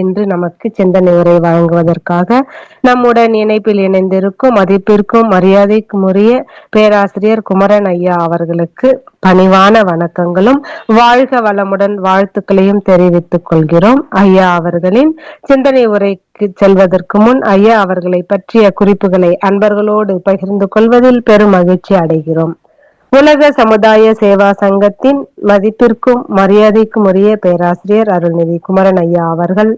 இன்று நமக்கு சிந்தனை உரை வழங்குவதற்காக நம்முடன் இணைப்பில் இணைந்திருக்கும் மதிப்பிற்கும் மரியாதைக்கும் உரிய பேராசிரியர் குமரன் ஐயா அவர்களுக்கு பணிவான வணக்கங்களும் வாழ்க வளமுடன் வாழ்த்துக்களையும் தெரிவித்துக் கொள்கிறோம். ஐயா அவர்களின் சிந்தனை உரைக்கு செல்வதற்கு முன் ஐயா அவர்களை பற்றிய குறிப்புகளை அன்பர்களோடு பகிர்ந்து கொள்வதில் பெரும் மகிழ்ச்சி அடைகிறோம். உலக சமுதாய சேவா சங்கத்தின் மதிப்பிற்கும் மரியாதைக்கும் உரிய பேராசிரியர் அருள்நிதி குமரன் ஐயா அவர்கள்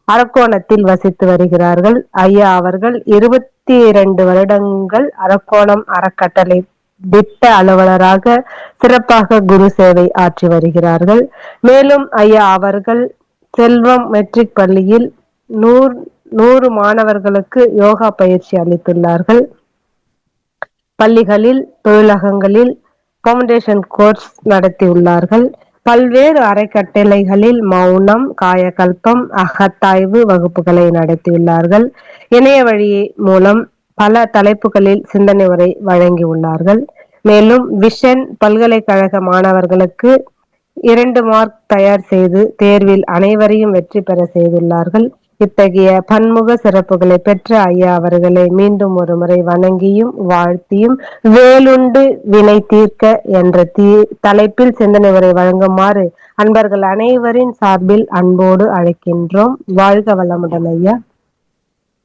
அரக்கோணத்தில் வசித்து வருகிறார்கள். ஐயா அவர்கள் 22 வருடங்கள் அரக்கோணம் அறக்கட்டளை திட்ட அலுவலராக சிறப்பாக குரு சேவை ஆற்றி வருகிறார்கள். மேலும் ஐயா அவர்கள் செல்வம் மெட்ரிக் பள்ளியில் 100 மாணவர்களுக்கு யோகா பயிற்சி அளித்துள்ளார்கள். பள்ளிகளில், தொழிலகங்களில் பவுண்டேஷன் கோர்ஸ் நடத்தியுள்ளார்கள். பல்வேறு அறக்கட்டளைகளில் மௌனம், காயகல்பம், அகத்தாய்வு வகுப்புகளை நடத்தியுள்ளார்கள். இணைய வழி மூலம் பல தலைப்புகளில் சிந்தனை உரை வழங்கியுள்ளார்கள். மேலும் விஷன் பல்கலைக்கழக மாணவர்களுக்கு 2 மார்க் தயார் செய்து தேர்வில் அனைவரையும் வெற்றி பெற செய்துள்ளார்கள். இத்தகைய பன்முக சிறப்புகளை பெற்ற ஐயா அவர்களை மீண்டும் ஒரு முறை வணங்கியும் வாழ்த்தியும் வேலுண்டு வினை தீர்க்க என்ற தலைப்பில் சிந்தனை உரை வழங்குமாறு அன்பர்கள் அனைவரின் சார்பில் அன்போடு அழைக்கின்றோம். வாழ்க வளமுடன் ஐயா.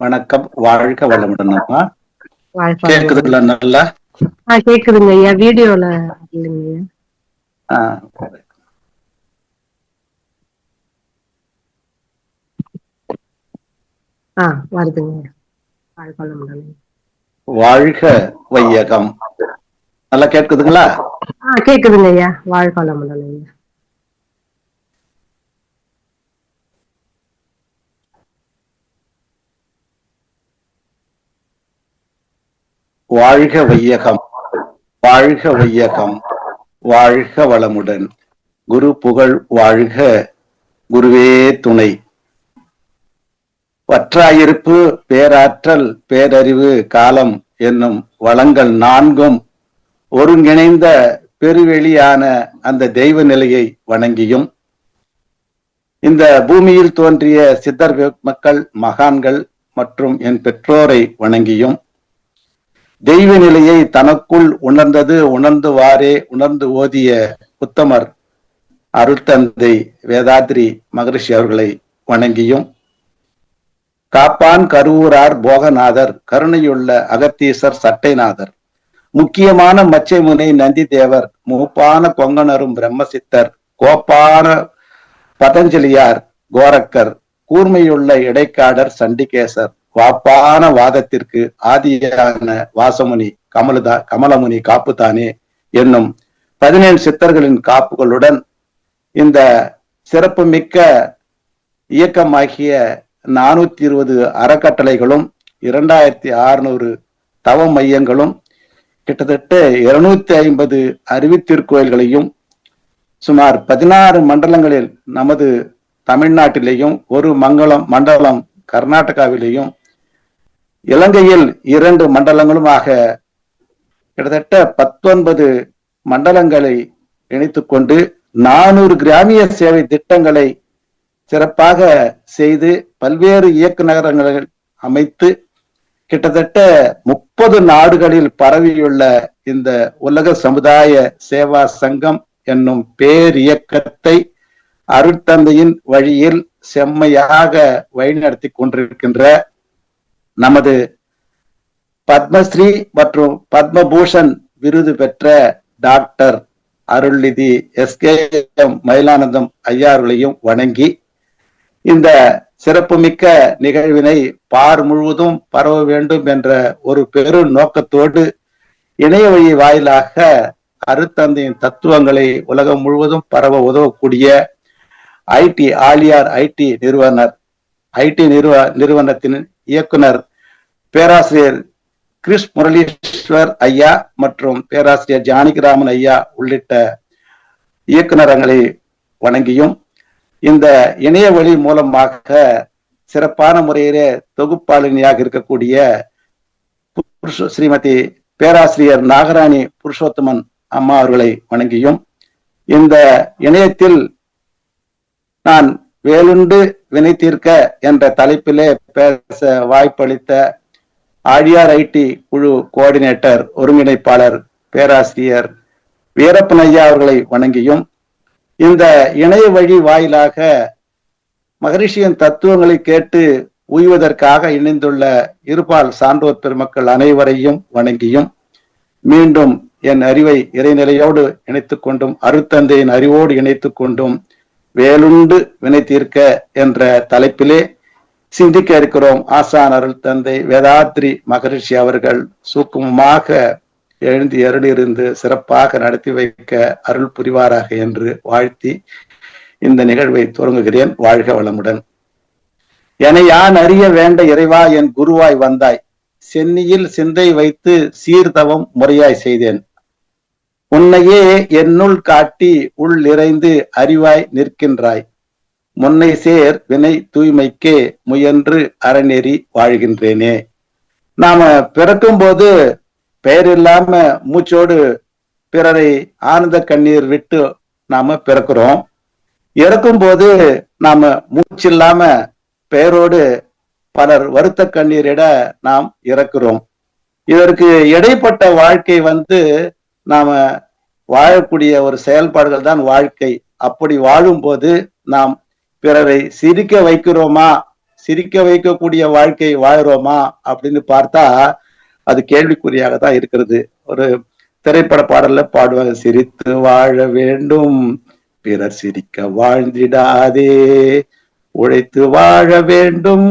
வணக்கம். வாழ்க வளமுடன் அம்மா. கேக்குதுங்களா? நல்லா கேக்குதுங்க ஐயா. வீடியோல வருதுங்க. வாழ்க வையகம். நல்லா கேக்குதுங்களா? கேக்குதுங்க ஐயா. வாழ்க வளமுடன் ஐயா. வாழ்க வையகம், வாழ்க வையகம், வாழ்க வளமுடன். குரு புகழ் வாழ்க, குருவே துணை. வற்றாயிருப்பு, பேராற்றல், பேரறிவு, காலம் என்னும் வளங்கள் 4ம் ஒருங்கிணைந்த பெருவெளியான அந்த தெய்வ நிலையை வணங்கியும், இந்த பூமியில் தோன்றிய சித்தர் மக்கள், மகான்கள் மற்றும் என் பெற்றோரை வணங்கியும், தெய்வ நிலையை தனக்குள் உணர்ந்துவாறே உணர்ந்து ஓதிய உத்தமர் அருட்தந்தை வேதாத்ரி மகரிஷி அவர்களை வணங்கியும், காப்பான் கருவூரார் போகநாதர், கருணையுள்ள அகத்தீசர் சட்டைநாதர், முக்கியமான மச்சை முனை நந்தி தேவர், மூப்பான கொங்கணரும் பிரம்மசித்தர், கோப்பான பதஞ்சலியார் கோரக்கர், கூர்மையுள்ள இடைக்காடர் சண்டிகேசர், வாப்பான வாதத்திற்கு ஆதியான வாசமுனி கமலமுனி காப்புத்தானே என்னும் 17 சித்தர்களின் காப்புகளுடன் இந்த சிறப்புமிக்க இயக்கமாகிய 420 அறக்கட்டளைகளும் 2600 தவ மையங்களும் கிட்டத்தட்ட 250 அறிவித்திருக்கோயில்களையும் சுமார் 16 மண்டலங்களில் நமது தமிழ்நாட்டிலேயும் ஒரு மண்டலம் கர்நாடகாவிலேயும் இலங்கையில் 2 மண்டலங்களுமாக கிட்டத்தட்ட 19 மண்டலங்களை இணைத்துக் கொண்டு 400 கிராமிய சேவை திட்டங்களை சிறப்பாக செய்து பல்வேறு இயக்குநரங்களை அமைத்து கிட்டத்தட்ட 30 நாடுகளில் பரவியுள்ள இந்த உலக சமுதாய சேவா சங்கம் என்னும் பேரியக்கத்தை அருட்தந்தையின் வழியில் செம்மையாக வழிநடத்தி கொண்டிருக்கின்ற நமது பத்மஸ்ரீ மற்றும் பத்மபூஷன் விருது பெற்ற டாக்டர் அருள்நிதி SKM மயிலானந்தம் ஐயார்களையும் வணங்கி, இந்த சிறப்புமிக்க நிகழ்வினை பார் முழுவதும் பரவ வேண்டும் என்ற ஒரு பெரு நோக்கத்தோடு இணைய வழி வாயிலாக அருட்தந்தையின் தத்துவங்களை உலகம் முழுவதும் பரவ உதவக்கூடிய ஆலியார் ஐடி நிறுவனத்தின் இயக்குனர் பேராசிரியர் கிறிஸ் முரளீஸ்வர் ஐயா மற்றும் பேராசிரியர் ஜானகிராமன் ஐயா உள்ளிட்ட இயக்குநரங்களை வணங்கியும், இந்த இணைய வழி மூலமாக சிறப்பான முறையிலே தொகுப்பாளினியாக இருக்கக்கூடிய ஸ்ரீமதி பேராசிரியர் நாகராணி புருஷோத்தமன் அம்மா அவர்களை வணங்கியும், இந்த இணையத்தில் நான் வேலுண்டு வினை தீர்க்க என்ற தலைப்பிலே பேச வாய்ப்பளித்த ஆழியார் ஐடி குழு கோஆர்டினேட்டர் ஒருங்கிணைப்பாளர் பேராசிரியர் வீரப்பன் ஐயா அவர்களை வணங்கியும், இந்த இணைய வழி வாயிலாக மகரிஷியின் தத்துவங்களை கேட்டு உய்வதற்காக இணைந்துள்ள இருபால் சான்றோர் பெருமக்கள் அனைவரையும் வணங்கியும், மீண்டும் என் அறிவை இறைநிலையோடு இணைத்துக் கொண்டும் அருட்தந்தையின் அறிவோடு இணைத்துக் கொண்டும் வேலுண்டு வினை தீர்க்க என்ற தலைப்பிலே சிந்திக்க இருக்கிறோம். ஆசான் அருள் தந்தை வேதாத்ரி மகரிஷி அவர்கள் சூக்குமமாக எழுந்து அருளிருந்து சிறப்பாக நடத்தி வைக்க அருள் புரிவாராக என்று வாழ்த்தி இந்த நிகழ்வை தொடங்குகிறேன். வாழ்க வளமுடன். என யான் அறிய வேண்ட இறைவா என் குருவாய் வந்தாய், சென்னியில் சிந்தை வைத்து சீர்தவம் முறையாய் செய்தேன், உன்னையே என்னுள் காட்டி உள் நிறைந்து அறிவாய் நிற்கின்றாய், முன்னை சேர் வினை தூய்மைக்கே முயன்று அறநெறி வாழ்கின்றேனே. நாம பிறக்கும் போது பெயர் இல்லாம மூச்சோடு பிறரை ஆனந்த கண்ணீர் விட்டு நாம பிறக்கிறோம். இறக்கும் போது நாம மூச்சில்லாம பெயரோடு பலர் வருத்த கண்ணீரிட நாம் இறக்கிறோம். இதற்கு இடைப்பட்ட வாழ்க்கை நாம வாழக்கூடிய ஒரு செயல்பாடுகள் தான் வாழ்க்கை. அப்படி வாழும்போது நாம் பிறரை சிரிக்க வைக்கிறோமா, சிரிக்க வைக்கக்கூடிய வாழ்க்கை வாழ்கிறோமா அப்படின்னு பார்த்தா அது கேள்விக்குறியாக தான் இருக்கிறது. ஒரு திரைப்பட பாடல்ல பாடுவாங்க, சிரித்து வாழ வேண்டும் பிறர் சிரிக்க வாழ்ந்திடாதே, உழைத்து வாழ வேண்டும்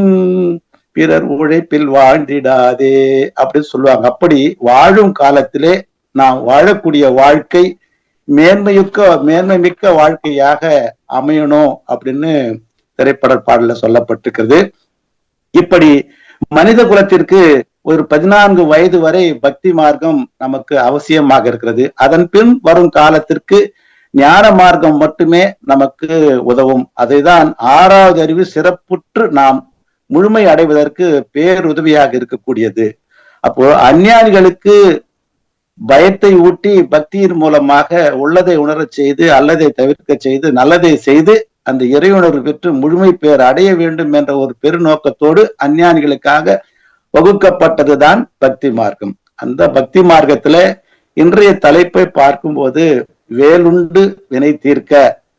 பிறர் உழைப்பில் வாழ்ந்திடாதே அப்படின்னு சொல்லுவாங்க. அப்படி வாழும் காலத்திலே நாம் வாழக்கூடிய வாழ்க்கை மேன்மை மிக்க வாழ்க்கையாக அமையணும் அப்படின்னு திரைப்பட பாடல சொல்லப்பட்டிருக்கிறது. இப்படி மனித குலத்திற்கு ஒரு 14 வயது வரை பக்தி மார்க்கம் நமக்கு அவசியமாக இருக்கிறது. அதன் பின் வரும் காலத்திற்கு ஞான மார்க்கம் மட்டுமே நமக்கு உதவும். அதைதான் 6வது அறிவு சிறப்புற்று நாம் முழுமை அடைவதற்கு பேருதவியாக இருக்கக்கூடியது. அப்போ அஞ்ஞானிகளுக்கு பயத்தை ஊட்டி பக்தியின் மூலமாக உள்ளதை உணரச் செய்து அல்லதை தவிர்க்க செய்து நல்லதை செய்து அந்த இறையுணர்வு பெற்று முழுமை பேர் அடைய வேண்டும் என்ற ஒரு பெருநோக்கத்தோடு அஞ்ஞானிகளுக்காக வகுக்கப்பட்டதுதான் பக்தி மார்க்கம். அந்த பக்தி மார்க்கத்துல இன்றைய தலைப்பை பார்க்கும்போது வேலுண்டு வினை தீர்க்க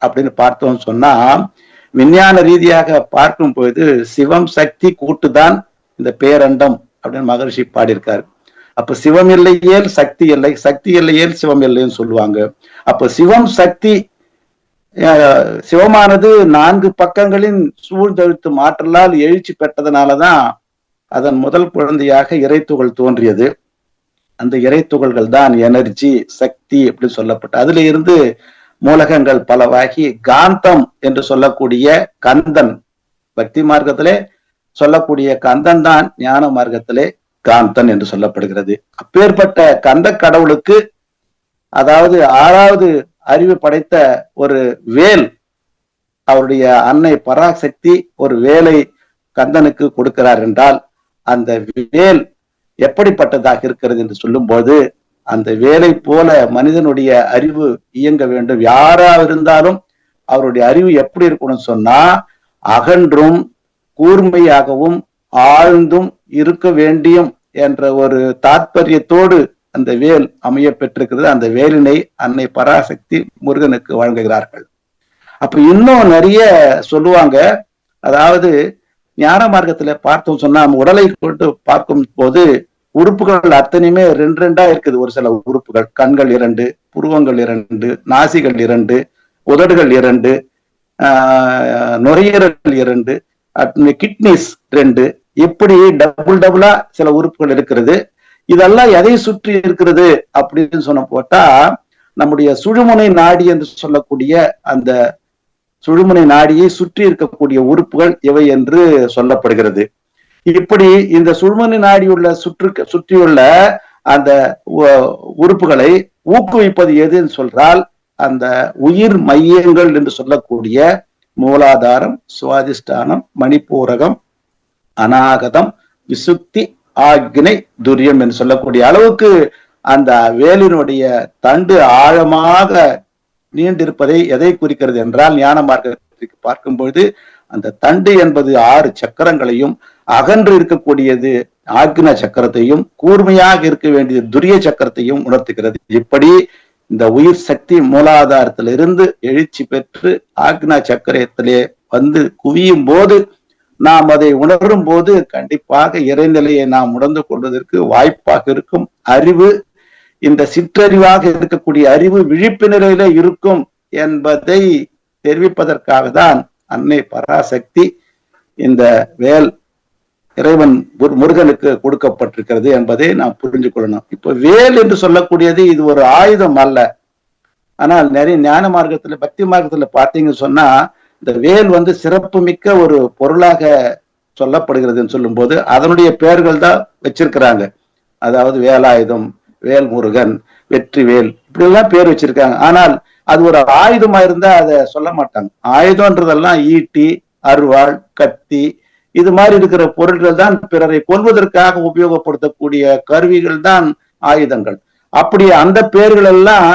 அப்படின்னு பார்த்தோம் சொன்னா, விஞ்ஞான ரீதியாக பார்க்கும் போது சிவம் சக்தி கூட்டுதான் இந்த பேரண்டம் அப்படின்னு மகரிஷி பாடியிருக்காரு. அப்ப சிவம் இல்லையேல் சக்தி இல்லை, சக்தி இல்லையேல் சிவம் இல்லைன்னு சொல்லுவாங்க. அப்ப சிவம் சக்தி சிவமானது 4 பக்கங்களின் சூழ்ந்தெழுத்து மாற்றலால் எழுச்சி பெற்றதுனாலதான் அதன் முதல் குழந்தையாக இறைத்துகள் தோன்றியது. அந்த இறைத்துகள்கள் தான் எனர்ஜி சக்தி அப்படின்னு சொல்லப்பட்ட அதுல இருந்து மூலகங்கள் பலவாகி காந்தம் என்று சொல்லக்கூடிய கந்தன், பக்தி மார்க்கத்திலே சொல்லக்கூடிய கந்தன் தான் ஞான மார்க்கத்திலே காந்தன் என்று சொல்லப்படுகிறது. அப்பேற்பட்ட கந்த கடவுளுக்கு, அதாவது 6வது அறிவு படைத்த ஒரு வேல், அவருடைய அன்னை பராசக்தி ஒரு வேலை கந்தனுக்கு கொடுக்கிறார் என்றால் அந்த வேல் எப்படிப்பட்டதாக இருக்கிறது என்று சொல்லும் போது, அந்த வேலை போல மனிதனுடைய அறிவு இயங்க வேண்டும். யாரா இருந்தாலும் அவருடைய அறிவு எப்படி இருக்கணும்னு சொன்னா, அகன்றும் கூர்மையாகவும் ஆழ்ந்தும் இருக்க வேண்டியும் என்ற ஒரு தாத்பரியத்தோடு அந்த வேல் அமைய பெற்றிருக்கிறது. அந்த வேலினை அன்னை பராசக்தி முருகனுக்கு வழங்குகிறார்கள். அப்ப இன்னும் நிறைய சொல்லுவாங்க. அதாவது ஞான மார்க்கத்துல பார்த்தோம் சொன்னா, உடலை கொண்டு பார்க்கும் போது உறுப்புகள் அத்தனையுமே 2 இருக்குது. ஒரு சில உறுப்புகள், கண்கள் 2, புருவங்கள் 2, நாசிகள் 2, உதடுகள் 2, நுரையீரல் 2, கிட்னிஸ் 2, இப்படி டபுளா சில உறுப்புகள் இருக்கிறது. இதெல்லாம் எதை சுற்றி இருக்கிறது அப்படின்னு சொன்ன போட்டா, நம்முடைய சுழுமுனை நாடி என்று சொல்லக்கூடிய அந்த சுழுமுனை நாடியை சுற்றி இருக்கக்கூடிய உறுப்புகள் இவை என்று சொல்லப்படுகிறது. இப்படி இந்த சுழுமுனை நாடியுள்ள சுற்றியுள்ள அந்த உறுப்புகளை ஊக்குவிப்பது எதுன்னு சொல்றால், அந்த உயிர் மையங்கள் என்று சொல்லக்கூடிய மூலாதாரம், சுவாதிஷ்டானம், மணிப்பூரகம், அநாகதம், விசுக்தி, ஆக்னை, துரியம் என்று சொல்லக்கூடிய அளவுக்கு அந்த வேலினுடைய தண்டு ஆழமாக நீண்டிருப்பதை எதை குறிக்கிறது என்றால், ஞான மார்க்கத்தில் பற்றி பார்க்கும்பொழுது அந்த தண்டு என்பது 6 சக்கரங்களையும், அகன்று இருக்கக்கூடியது ஆக்னா சக்கரத்தையும், கூர்மையாக இருக்க வேண்டியது துரிய சக்கரத்தையும் உணர்த்துகிறது. இப்படி இந்த உயிர் சக்தி மூலாதாரத்திலிருந்து எழுச்சி பெற்று ஆக்னா சக்கரத்திலே வந்து குவியும் போது, நாம் அதை உணரும் போது கண்டிப்பாக இறைநிலையை நாம் உணர்ந்து கொள்வதற்கு வாய்ப்பாக இருக்கும். அறிவு, இந்த சிற்றறிவாக இருக்கக்கூடிய அறிவு விழிப்பு நிலையில இருக்கும் என்பதை தெரிவிப்பதற்காக தான் அன்னை பராசக்தி இந்த வேல் இறைவன் முருகனுக்கு கொடுக்கப்பட்டிருக்கிறது என்பதை நாம் புரிஞ்சு கொள்ளணும். இப்ப வேல் என்று சொல்லக்கூடியது இது ஒரு ஆயுதம் அல்ல. ஆனால் நிறைய ஞான மார்க்கத்துல, பக்தி மார்க்கத்துல பார்த்தீங்கன்னு சொன்னா இந்த வேல் வந்து சிறப்பு மிக்க ஒரு பொருளாக சொல்லப்படுகிறதுன்னு சொல்லும் போது அதனுடைய பெயர்கள் தான் வச்சிருக்கிறாங்க. அதாவது வேலாயுதம், வேல் முருகன், வெற்றி வேல், இப்படி எல்லாம் பேர் வச்சிருக்காங்க. ஆனால் அது ஒரு ஆயுதமா இருந்தா அதை சொல்ல மாட்டாங்க. ஆயுதம்ன்றதெல்லாம் ஈட்டி, அருவாள், கத்தி, இது மாதிரி இருக்கிற பொருட்கள் தான் பிறரை கொல்வதற்காக உபயோகப்படுத்தக்கூடிய கருவிகள் தான் ஆயுதங்கள். அப்படி அந்த பெயர்கள் எல்லாம்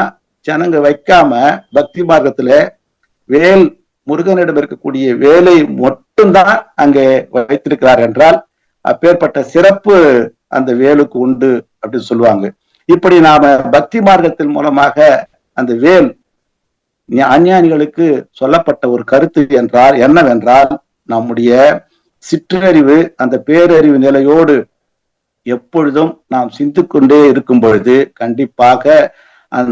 ஜனங்க வைக்காம பக்தி மார்க்கத்துல வேல் முருகனிடம் இருக்கக்கூடிய வேலை மட்டும்தான் அங்கே வைத்திருக்கிறார் என்றால் அப்பேற்பட்ட சிறப்பு அந்த வேலுக்கு உண்டு அப்படின்னு சொல்லுவாங்க. இப்படி நாம பக்தி மார்க்கத்தின் மூலமாக அந்த வேல் அஞ்ஞானிகளுக்கு சொல்லப்பட்ட ஒரு கருத்து என்றால் என்னவென்றால், நம்முடைய சிற்றறிவு அந்த பேரறிவு நிலையோடு எப்பொழுதும் நாம் சிந்தித்து கொண்டே இருக்கும் பொழுது கண்டிப்பாக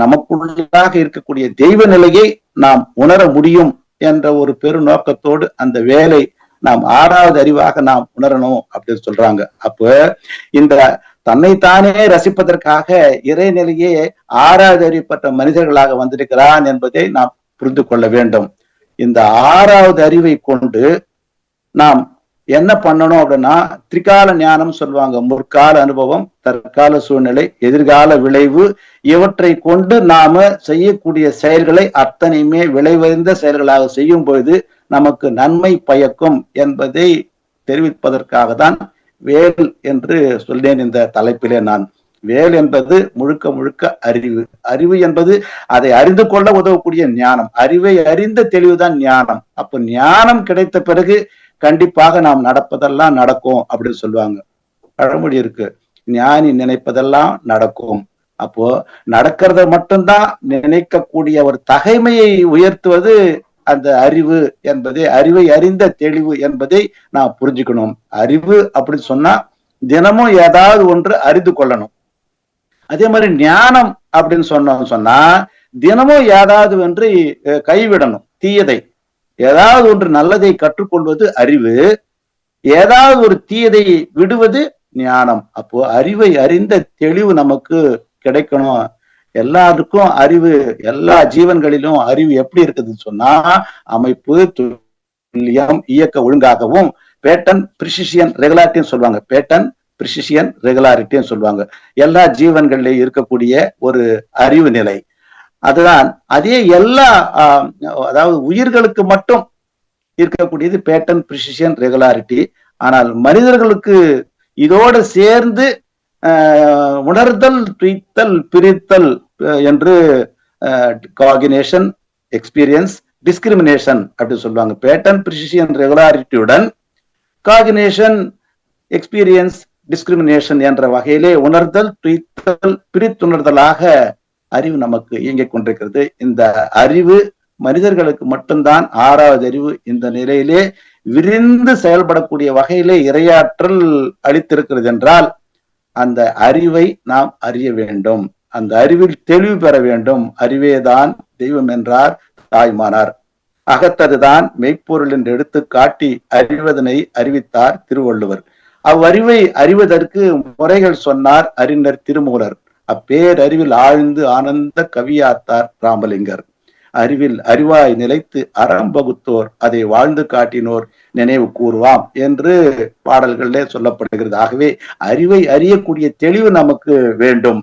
நமக்குள்ளாக இருக்கக்கூடிய தெய்வ நிலையை நாம் உணர முடியும் என்ற ஒரு பெரு நோக்கத்தோடு அந்த வேலை நாம் 6வது அறிவாக நாம் உணரணும் அப்படின்னு சொல்றாங்க. அப்ப இந்த தன்னைத்தானே ரசிப்பதற்காக இறைநிலையே 6வது அறிவு பெற்ற மனிதர்களாக வந்திருக்கிறான் என்பதை நாம் புரிந்து கொள்ள வேண்டும். இந்த 6வது அறிவை கொண்டு நாம் என்ன பண்ணணும் அப்படின்னா, திரிகால ஞானம் சொல்லுவாங்க. முற்கால அனுபவம், தற்கால சூழ்நிலை, எதிர்கால விளைவு, இவற்றை கொண்டு நாம செய்யக்கூடிய செயல்களை அத்தனையுமே விளைவறிந்த செயல்களாக செய்யும் பொழுது நமக்கு நன்மை பயக்கும் என்பதை தெரிவிப்பதற்காக தான் வேல் என்று சொல்லேன். இந்த தலைப்பிலே நான் வேல் என்பது முழுக்க முழுக்க அறிவு. அறிவு என்பது அதை அறிந்து கொள்ள உதவக்கூடிய ஞானம். அறிவை அறிந்த தெளிவுதான் ஞானம். அப்ப ஞானம் கிடைத்த பிறகு கண்டிப்பாக நாம் நடப்பதெல்லாம் நடக்கும் அப்படின்னு சொல்லுவாங்க. பழமொழி இருக்கு, ஞானி நினைப்பதெல்லாம் நடக்கும். அப்போ நடக்கிறத மட்டும்தான் நினைக்கக்கூடிய ஒரு தகைமையை உயர்த்துவது அந்த அறிவு என்பதை, அறிவை அறிந்த தெளிவு என்பதை நான் புரிஞ்சுக்கணும். அறிவு அப்படின்னு சொன்னா தினமும் ஏதாவது ஒன்று அறிந்து கொள்ளணும். அதே மாதிரி ஞானம் அப்படின்னு சொன்னா தினமும் ஏதாவது ஒன்று கைவிடணும். தீயதை ஏதாவது ஒன்று நல்லதை கற்றுக்கொள்வது அறிவு, ஏதாவது ஒரு தீயதை விடுவது ஞானம். அப்போ அறிவை அறிந்த தெளிவு நமக்கு கிடைக்கணும். எல்லாருக்கும் அறிவு, எல்லா ஜீவன்களிலும் அறிவு எப்படி இருக்குதுன்னு சொன்னா அமைப்பு, துல்லியம், இயக்க ஒழுங்காகவும் பேட்டன், பிரிசிஷியன், ரெகுலாரிட்டின்னு சொல்லுவாங்க. பேட்டன், பிரிசிஷியன், ரெகுலாரிட்டின்னு சொல்லுவாங்க. எல்லா ஜீவன்களிலும் இருக்கக்கூடிய ஒரு அறிவு நிலை அதுதான். அதே எல்லா அதாவது உயிர்களுக்கு மட்டும் இருக்கக்கூடியது பேட்டன், பிரிசிஷன், ரெகுலாரிட்டி. ஆனால் மனிதர்களுக்கு இதோடு சேர்ந்து உணர்தல், துய்த்தல், பிரித்தல் என்று காகினேஷன், எக்ஸ்பீரியன்ஸ், டிஸ்கிரிமினேஷன் அப்படி சொல்லுவாங்க. பேட்டன், பிரிசிஷன், ரெகுலாரிட்டியுடன் காகினேஷன், எக்ஸ்பீரியன்ஸ், டிஸ்கிரிமினேஷன் என்ற வகையிலே உணர்தல், துய்த்தல், பிரித்துணர்தலாக அறிவு நமக்கு இயங்கிக் கொண்டிருக்கிறது. இந்த அறிவு மனிதர்களுக்கு மட்டும்தான் 6வது அறிவு. இந்த நிலையிலே விரிந்து செயல்படக்கூடிய வகையிலே இறையாற்றல் அளித்திருக்கிறது என்றால் அந்த அறிவை நாம் அறிய வேண்டும். அந்த அறிவில் தெளிவு பெற வேண்டும். அறிவேதான் தெய்வம் என்றார் தாய்மானார். அகத்ததுதான் மெய்ப்பொருள் என்று எடுத்து காட்டி அறிவதனை அறிவித்தார் திருவள்ளுவர். அவ்வறிவை அறிவதற்கு முறைகள் சொன்னார் அறிஞர் திருமூலர். அப்பேரறிவில் ஆழ்ந்து ஆனந்த கவியாத்தார் ராமலிங்கர். அறிவில் அறிவாய் நிலைத்து அறம் வகுத்தோர் அதை வாழ்ந்து காட்டினோர் நினைவு கூறுவாம் என்று பாடல்களிலே சொல்லப்படுகிறது. ஆகவே அறிவை அறியக்கூடிய தெளிவு நமக்கு வேண்டும்.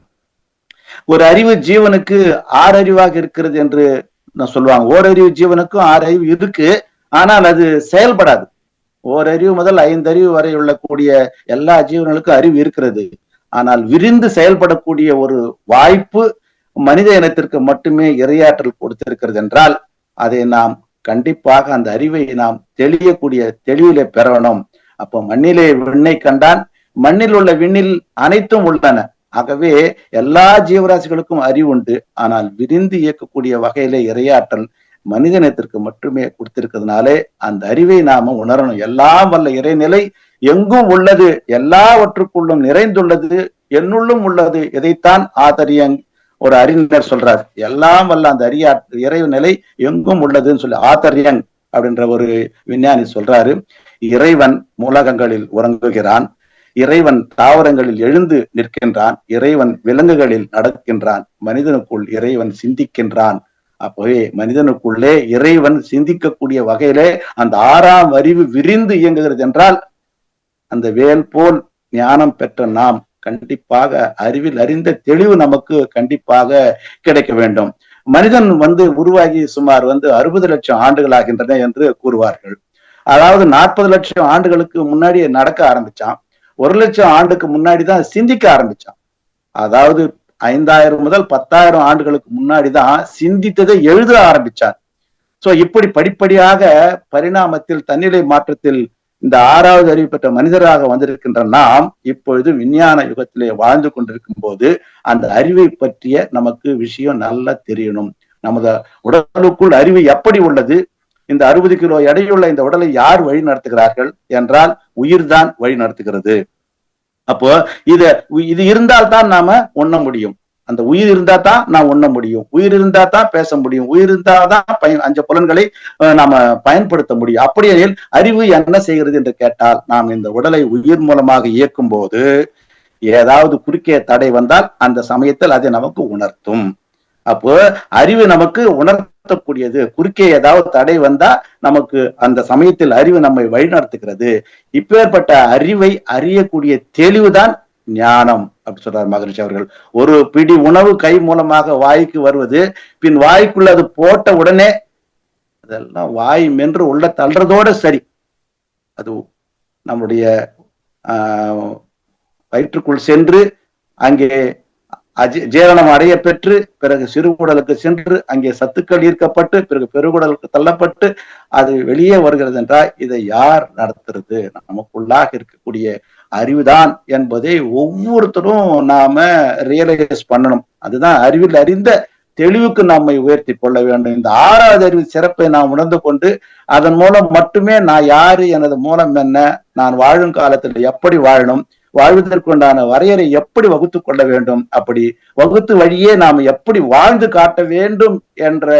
ஒரு அறிவு ஜீவனுக்கு 6 அறிவாக இருக்கிறது என்று சொல்லுவாங்க. ஓரறிவு ஜீவனுக்கும் 6 அறிவு இருக்கு, ஆனால் அது செயல்படாது. ஓரறிவு முதல் 5 அறிவு வரை உள்ளக்கூடிய எல்லா ஜீவன்களுக்கும் அறிவு இருக்கிறது. ஆனால் விரிந்து செயல்படக்கூடிய ஒரு வாய்ப்பு மனித இனத்திற்கு மட்டுமே இறையாற்றல் கொடுத்திருக்கிறது என்றால் அதை நாம் கண்டிப்பாக அந்த அறிவை நாம் தெளியக்கூடிய தெளிவிலே பெறணும். அப்போ மண்ணிலே விண்ணை கண்டான், மண்ணில் உள்ள விண்ணில் அனைத்தும் உள்ளன. ஆகவே எல்லா ஜீவராசிகளுக்கும் அறிவு உண்டு. ஆனால் விரிந்து இயக்கக்கூடிய வகையிலே இறையாற்றல் மனிதனத்திற்கு மட்டுமே கொடுத்திருக்கிறதுனாலே அந்த அறிவை நாம உணரணும். எல்லாம் வல்ல இறைநிலை எங்கும் உள்ளது, எல்லாவற்றுக்குள்ளும் நிறைந்துள்ளது, என்னுள்ளும் உள்ளது. இதைத்தான் ஆதரியங் ஒரு அறிஞர் சொல்றார். எல்லாம் வல்ல அந்த இறை நிலை எங்கும் உள்ளதுன்னு சொல்லி ஆதரியங் அப்படின்ற ஒரு விஞ்ஞானி சொல்றாரு. இறைவன் மூலகங்களில் உறங்குகிறான், இறைவன் தாவரங்களில் எழுந்து நிற்கின்றான், இறைவன் விலங்குகளில் நடக்கின்றான், மனிதனுக்குள் இறைவன் சிந்திக்கின்றான். அப்பவே மனிதனுக்குள்ளே இறைவன் சிந்திக்கக்கூடிய வகையிலே அந்த 6ஆம் அறிவு விரிந்து இயங்குகிறது என்றால், அந்த வேல் போல் ஞானம் பெற்ற நாம் கண்டிப்பாக அறிவில் அறிந்த தெளிவு நமக்கு கண்டிப்பாக கிடைக்க வேண்டும். மனிதன் உருவாகி சுமார் 60 லட்சம் ஆண்டுகள் ஆகின்றன என்று கூறுவார்கள். அதாவது 40 லட்சம் ஆண்டுகளுக்கு முன்னாடி நடக்க ஆரம்பிச்சான், 1 லட்சம் ஆண்டுக்கு முன்னாடிதான் சிந்திக்க ஆரம்பிச்சான். அதாவது 5000 முதல் 10,000 ஆண்டுகளுக்கு முன்னாடிதான் சிந்தித்ததை எழுத ஆரம்பிச்சான். சோ இப்படி படிப்படியாக பரிணாமத்தில் தன்னிலை மாற்றத்தில் இந்த 6வது அறிவு பெற்ற மனிதராக வந்திருக்கின்ற நாம் இப்பொழுது விஞ்ஞான யுகத்திலே வாழ்ந்து கொண்டிருக்கும் போது அந்த அறிவை பற்றிய நமக்கு விஷயம் நல்லா தெரியணும். நமது உடலுக்குள் அறிவு எப்படி உள்ளது, இந்த 60 கிலோ எடையுள்ள இந்த உடலை யார் வழி நடத்துகிறார்கள் என்றால் உயிர்தான் வழி நடத்துகிறது. அப்போ இது இருந்தால் தான் நாம உண்ண முடியும். அந்த உயிர் இருந்தா தான் நான் உண்ண முடியும், உயிர் இருந்தா தான் பேச முடியும், உயிர் இருந்தா தான் 5 புலன்களை நாம பயன்படுத்த முடியும். அப்படியே அறிவு என்ன செய்கிறது என்று கேட்டால், நாம் இந்த உடலை உயிர் மூலமாக இயக்கும் போது ஏதாவது குறுக்கே தடை வந்தால் அந்த சமயத்தில் அதை நமக்கு உணர்த்தும். அப்போ அறிவு நமக்கு உணர்த்தக்கூடியது. குறுக்கே ஏதாவது தடை வந்தா நமக்கு அந்த சமயத்தில் அறிவு நம்மை வழிநடத்துகிறது. இப்பேற்பட்ட அறிவை அறியக்கூடிய தெளிவுதான் ஞானம் அப்படி சொல்றார் மகரிஷி அவர்கள். ஒரு பிடி உணவு கை மூலமாக வாய்க்கு வருவது, பின் வாய்க்குள்ள அது போட்ட உடனே அதெல்லாம் வாய் மென்று உள்ள தள்ளுறதோட சரி, அது நம்முடைய வயிற்றுக்குள் சென்று அங்கே ஜீரணம் அடைய பெற்று பிறகு சிறுகுடலுக்கு சென்று அங்கே சத்துக்கள் ஈர்க்கப்பட்டு பிறகு பெருகுடலுக்கு தள்ளப்பட்டு அது வெளியே வருகிறது என்றால் இதை யார் நடத்துறது? நமக்குள்ளாக இருக்கக்கூடிய அறிவுதான் என்பதை ஒவ்வொருத்தரும் நாம ரியலைஸ் பண்ணணும். அதுதான் அறிவில் அறிந்த தெளிவுக்கு நம்மை உயர்த்தி கொள்ள வேண்டும். இந்த 6வது அறிவு சிறப்பை நாம் உணர்ந்து கொண்டு அதன் மூலம் மட்டுமே நான் யாரு, எனது மூலம் என்ன, நான் வாழும் காலத்தில் எப்படி வாழணும், வாழ்வதற்குண்டான வரையறை எப்படி வகுத்து கொள்ள வேண்டும், அப்படி வகுத்து வழியே நாம் எப்படி வாழ்ந்து காட்ட வேண்டும் என்ற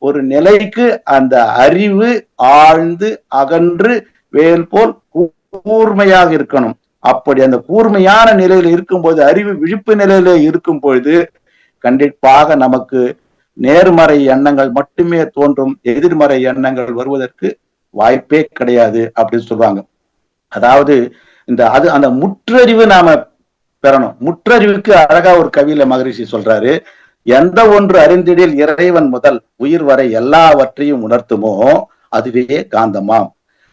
ஒரு நிலைக்கு அந்த அறிவு ஆழ்ந்து அகன்று வேல் போல் கூர்மையாக இருக்கணும். அப்படி அந்த கூர்மையான நிலையில இருக்கும்போது, அறிவு விழிப்பு நிலையில இருக்கும் பொழுது கண்டிப்பாக நமக்கு நேர்மறை எண்ணங்கள் மட்டுமே தோன்றும், எதிர்மறை எண்ணங்கள் வருவதற்கு வாய்ப்பே கிடையாது அப்படின்னு சொல்லுவாங்க. அதாவது அந்த முற்றறிவு நாம பெறணும். முற்றறிவுக்கு அழகா ஒரு கவியில மகரிஷி சொல்றாரு, எந்த ஒன்று அறிந்திடில் இறைவன் முதல் உயிர் வரை எல்லாவற்றையும் உணர்த்துமோ அதுவே காந்தமாம்.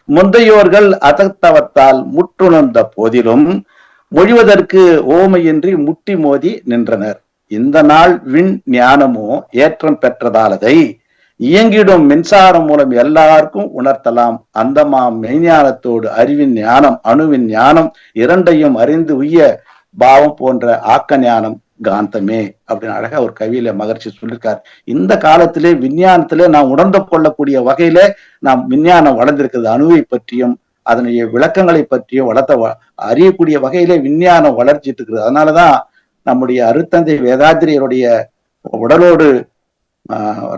முந்தையோர்கள் அதத்தவத்தால் முற்றுணர்ந்த போதிலும் மொழிவதற்கு ஓமையின்றி முட்டி மோதி நின்றனர். இந்த நாள் விண் ஞானமோ ஏற்றம் பெற்றதாலதை இயங்கிடும் மின்சாரம் மூலம் எல்லாருக்கும் உணர்த்தலாம். அந்தமாம் மெய்ஞானத்தோடு அறிவின் ஞானம் அணுவின் ஞானம் இரண்டையும் அறிந்து உய்ய பாவம் போன்ற ஆக்க ஞானம் காந்தமே அப்படின்னு அழகா ஒரு கவியில மகரிஷி சொல்லியிருக்கார். இந்த காலத்திலே விஞ்ஞானத்திலே நாம் உணர்ந்து கொள்ளக்கூடிய வகையில நாம் விஞ்ஞானம் வளர்ந்திருக்கிறது. அணுவை பற்றியும் அதனுடைய விளக்கங்களை பற்றியும் அறியக்கூடிய வகையிலே விஞ்ஞானம் வளர்ச்சிட்டு இருக்குது. அதனாலதான் நம்முடைய அருத்தந்தை வேதாத்திரியருடைய உடலோடு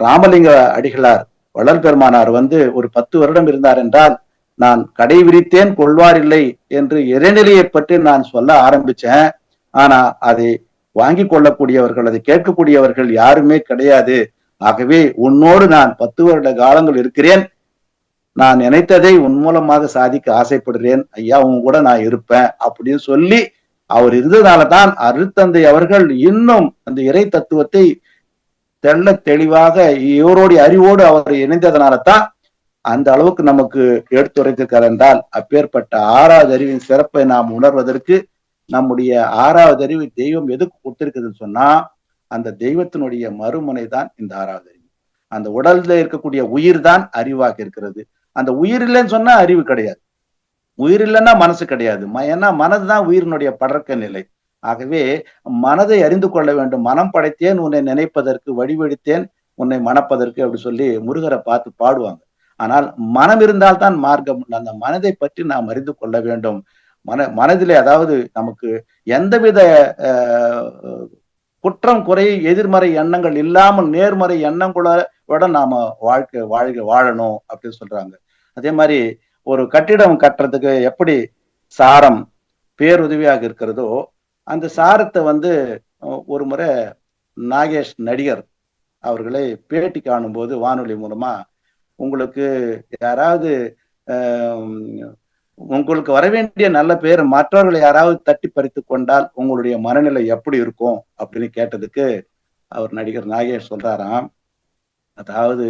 ராமலிங்க அடிகளார் வள்ளல் பெருமானார் ஒரு 10 வருடம் இருந்தார் என்றால், நான் கடை விரித்தேன் கொள்வார் இல்லை என்று இறைநிலையை பற்றி நான் சொல்ல ஆரம்பிச்சேன். ஆனா அதை வாங்கி கொள்ளக்கூடியவர்கள், அதை கேட்கக்கூடியவர்கள் யாருமே கிடையாது. ஆகவே உன்னோடு நான் 10 வருட காலங்கள் இருக்கிறேன், நான் நினைத்ததை உன் மூலமாக சாதிக்க ஆசைப்படுகிறேன் ஐயா, உன் கூட நான் இருப்பேன் அப்படின்னு சொல்லி அவர் இருந்ததுனாலதான் அருத்தந்தை அவர்கள் இன்னும் அந்த இறை தத்துவத்தை தெள்ள தெளிவாக இவருடைய அறிவோடு அவர் இணைந்ததனால தான் அந்த அளவுக்கு நமக்கு எடுத்துரைத்திருக்கார் என்றால், அப்பேற்பட்ட 6வது அறிவின் சிறப்பை நாம் உணர்வதற்கு நம்முடைய 6வது அறிவு தெய்வம் எதுக்கு கொடுத்திருக்குதுன்னு சொன்னா, அந்த தெய்வத்தினுடைய மறுமுனை தான் இந்த 6வது அறிவு. அந்த உடல்ல இருக்கக்கூடிய உயிர் தான் அறிவாக இருக்கிறது. அந்த உயிர் இல்லைன்னு சொன்னா அறிவு கிடையாது. உயிர் இல்லைன்னா மனசு கிடையாது. ஏன்னா மனதுதான் உயிரினுடைய படர்க்க நிலை. ஆகவே மனதை அறிந்து கொள்ள வேண்டும். மனம் படைத்தேன் உன்னை நினைப்பதற்கு, வடிவெடுத்தேன் உன்னை மணப்பதற்கு அப்படி சொல்லி முருகரை பார்த்து பாடுவாங்க. ஆனால் மனம் இருந்தால்தான் மார்க்கம். அந்த மனதை பற்றி நாம் அறிந்து கொள்ள வேண்டும். மனதிலே அதாவது நமக்கு எந்தவித குற்றம் குறை எதிர்மறை எண்ணங்கள் இல்லாமல் நேர்மறை எண்ணங்களோட நாம வாழணும் அப்படின்னு சொல்றாங்க. அதே மாதிரி ஒரு கட்டிடம் கட்டுறதுக்கு எப்படி சாரம் பேருதவியாக இருக்கிறதோ அந்த சாரத்தை ஒரு முறை நாகேஷ் நடிகர் அவர்களை பேட்டி காணும் போது வானொலி மூலமா உங்களுக்கு யாராவது உங்களுக்கு வர வேண்டிய நல்ல பேர் மற்றவர்களை யாராவது தட்டி பறித்து கொண்டால் உங்களுடைய மனநிலை எப்படி இருக்கும் அப்படின்னு கேட்டதுக்கு அவர் நடிகர் நாகேஷ் சொல்றாராம், அதாவது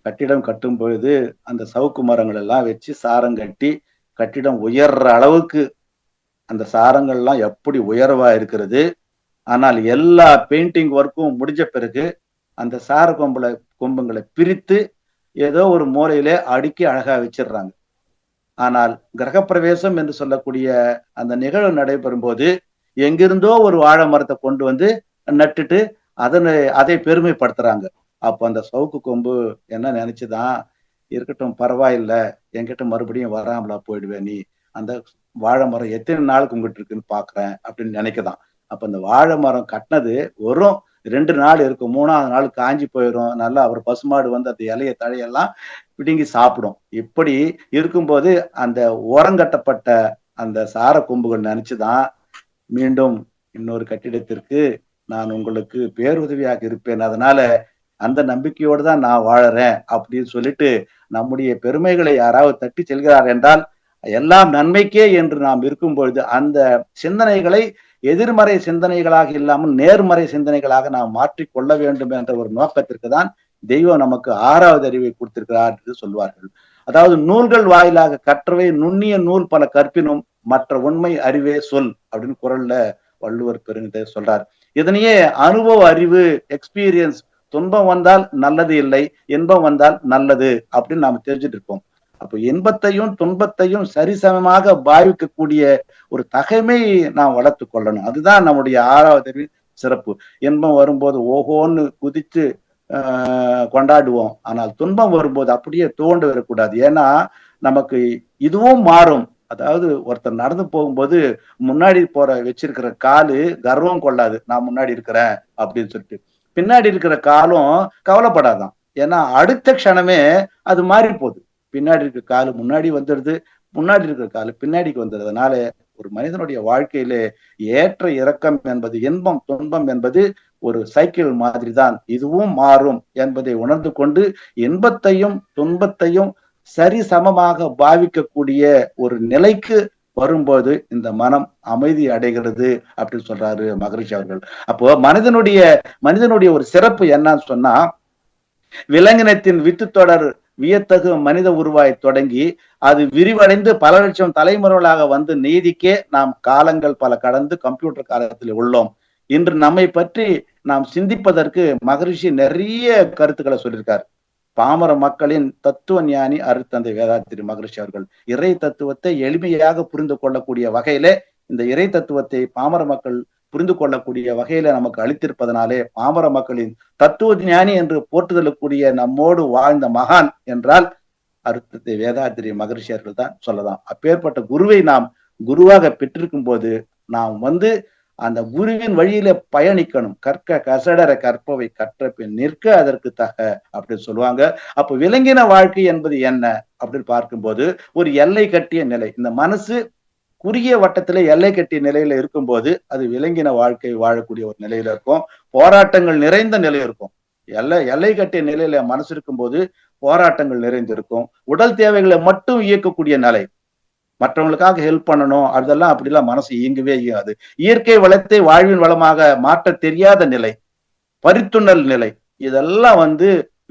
கட்டிடம் கட்டும் பொழுது அந்த சவுக்கு மரங்கள் எல்லாம் வச்சு சாரம் கட்டி கட்டிடம் உயர்ற அளவுக்கு அந்த சாரங்கள்லாம் எப்படி உயர்வா இருக்கிறது. ஆனால் எல்லா பெயிண்டிங் ஒர்க்கும் முடிஞ்ச பிறகு அந்த சார கொம்புங்களை பிரித்து ஏதோ ஒரு மூலையிலே அடுக்கி அழகா வச்சிடுறாங்க. ஆனால் கிரகப்பிரவேசம் என்று சொல்லக்கூடிய அந்த நிகழ்வு நடைபெறும் போது எங்கிருந்தோ ஒரு வாழை மரத்தை கொண்டு வந்து நட்டுட்டு அதை பெருமைப்படுத்துறாங்க. அப்ப அந்த சவுக்கு கொம்பு என்ன நினைச்சுதான், இருக்கட்டும் பரவாயில்ல, என்கிட்ட மறுபடியும் வராமலா போயிடுவேன், நீ அந்த வாழை மரம் எத்தனை நாளுக்கு உங்ககிட்ட இருக்குன்னு பாக்குறேன் அப்படின்னு நினைக்கதான். அப்ப அந்த வாழை மரம் கட்டினது வெறும் 2 நாள் இருக்கும், 3ஆவது நாள் காஞ்சி போயிடும். நல்லா அவர் பசுமாடு அந்த இலைய தழையெல்லாம் பிடுங்கி சாப்பிடும். இப்படி இருக்கும்போது அந்த ஓரங்கட்டப்பட்ட அந்த சார கொம்புகள் நினைச்சுதான் மீண்டும் இன்னொரு கட்டிடத்திற்கு நான் உங்களுக்கு பேருதவியாக இருப்பேன், அதனால அந்த நம்பிக்கையோடு தான் நான் வாழறேன் அப்படின்னு சொல்லிட்டு நம்முடைய பெருமைகளை யாராவது தட்டி செல்கிறார் என்றால் எல்லாம் நன்மைக்கே என்று நாம் இருக்கும் பொழுது அந்த சிந்தனைகளை எதிர்மறை சிந்தனைகளாக இல்லாமல் நேர்மறை சிந்தனைகளாக நாம் மாற்றிக் கொள்ள வேண்டும் என்ற ஒரு நோக்கத்திற்கு தான் தெய்வம் நமக்கு 6வது அறிவை கொடுத்திருக்கிறார் என்று சொல்வார்கள். அதாவது நூல்கள் வாயிலாக கற்றவை நுண்ணிய நூல் பல கற்பினும் மற்ற உண்மை அறிவே சொல் அப்படின்னு குரல்ல வள்ளுவர் பெருமித சொல்றார். இதனையே அனுபவ அறிவு, எக்ஸ்பீரியன்ஸ், துன்பம் வந்தால் நல்லது இல்லை, இன்பம் வந்தால் நல்லது அப்படின்னு நாம தெரிஞ்சுட்டு இருப்போம். அப்போ இன்பத்தையும் துன்பத்தையும் சரிசமமாக பாவிக்கக்கூடிய ஒரு தகைமை நாம் வளர்த்து கொள்ளணும். அதுதான் நம்முடைய 6வது சிறப்பு. இன்பம் வரும்போது ஓஹோன்னு குதித்து கொண்டாடுவோம், ஆனால் துன்பம் வரும்போது அப்படியே தோண்டு வரக்கூடாது. ஏன்னா நமக்கு இதுவும் மாறும். அதாவது ஒருத்தர் நடந்து போகும்போது முன்னாடி வச்சிருக்கிற காலு கர்வம் கொள்ளாது, நான் முன்னாடி இருக்கிறேன் அப்படின்னு சொல்லிட்டு. பின்னாடி இருக்கிற காலும் கவலைப்படாதான், ஏன்னா அடுத்த க்ஷணமே அது மாறி போகுது. பின்னாடி இருக்கிற காலு முன்னாடி வந்துடுது, முன்னாடி இருக்கிற காலு பின்னாடிக்கு வந்துடுறதுனால ஒரு மனிதனுடைய வாழ்க்கையிலே ஏற்ற இறக்கம் என்பது, இன்பம் துன்பம் என்பது ஒரு சைக்கிள் மாதிரி தான், இதுவும் மாறும் என்பதை உணர்ந்து கொண்டு இன்பத்தையும் துன்பத்தையும் சரி சமமாக பாவிக்கக்கூடிய ஒரு நிலைக்கு வரும்போது இந்த மனம் அமைதி அடைகிறது அப்படின்னு சொல்றாரு மகரிஷி அவர்கள். அப்போ மனிதனுடைய ஒரு சிறப்பு என்னன்னு சொன்னா, விலங்கினத்தின் வித்து தொடர் வியத்தகு மனித உருவாய் தொடங்கி அது விரிவடைந்து பல லட்சம் தலைமுறைகளாக வந்து நீதிக்கே நாம் காலங்கள் பல கடந்து கம்ப்யூட்டர் காலத்தில் உள்ளோம். இன்று நம்மை பற்றி நாம் சிந்திப்பதற்கு மகரிஷி நிறைய கருத்துக்களை சொல்லியிருக்காரு. பாமர மக்களின் தத்துவ ஞானி அருட்தந்தை வேதாத்திரி மகரிஷி அவர்கள் இறை தத்துவத்தை எளிமையாக புரிந்து கொள்ளக்கூடிய வகையில இந்த இறை தத்துவத்தை பாமர மக்கள் புரிந்து கொள்ளக்கூடிய வகையில நமக்கு அளித்திருப்பதனாலே பாமர மக்களின் தத்துவ ஞானி என்று போற்றுதலுக்குரிய நம்மோடு வாழ்ந்த மகான் என்றால் அருட்தந்தை வேதாத்திரி மகரிஷி அவர்கள் தான் சொல்லலாம். அப்பேற்பட்ட குருவை நாம் குருவாக பெற்றிருக்கும் போது நாம் அந்த குருவின் வழியில பயணிக்கணும். கற்க கசடர கற்பவை கற்ற பின் நிற்க அதற்கு தக அப்படின்னு சொல்லுவாங்க. அப்ப விலங்கின வாழ்க்கை என்பது என்ன அப்படின்னு பார்க்கும்போது ஒரு எல்லை கட்டிய நிலை. இந்த மனசு குறுகிய வட்டத்திலே எல்லை கட்டிய நிலையில இருக்கும்போது அது விலங்கின வாழ்க்கை வாழக்கூடிய ஒரு நிலையில இருக்கும். போராட்டங்கள் நிறைந்த நிலை இருக்கும். எல்லை கட்டிய நிலையில மனசு இருக்கும்போது போராட்டங்கள் நிறைந்திருக்கும். உடல் தேவைகளை மட்டும் இயக்கக்கூடிய நிலை, மற்றவங்களுக்காக ஹெல்ப் பண்ணணும் அதெல்லாம் அப்படிலாம் மனசு இயங்கவே இயங்காது. இயற்கை வளத்தை வாழ்வின் வளமாக மாற்ற தெரியாத நிலை, பரித்துணல் நிலை, இதெல்லாம்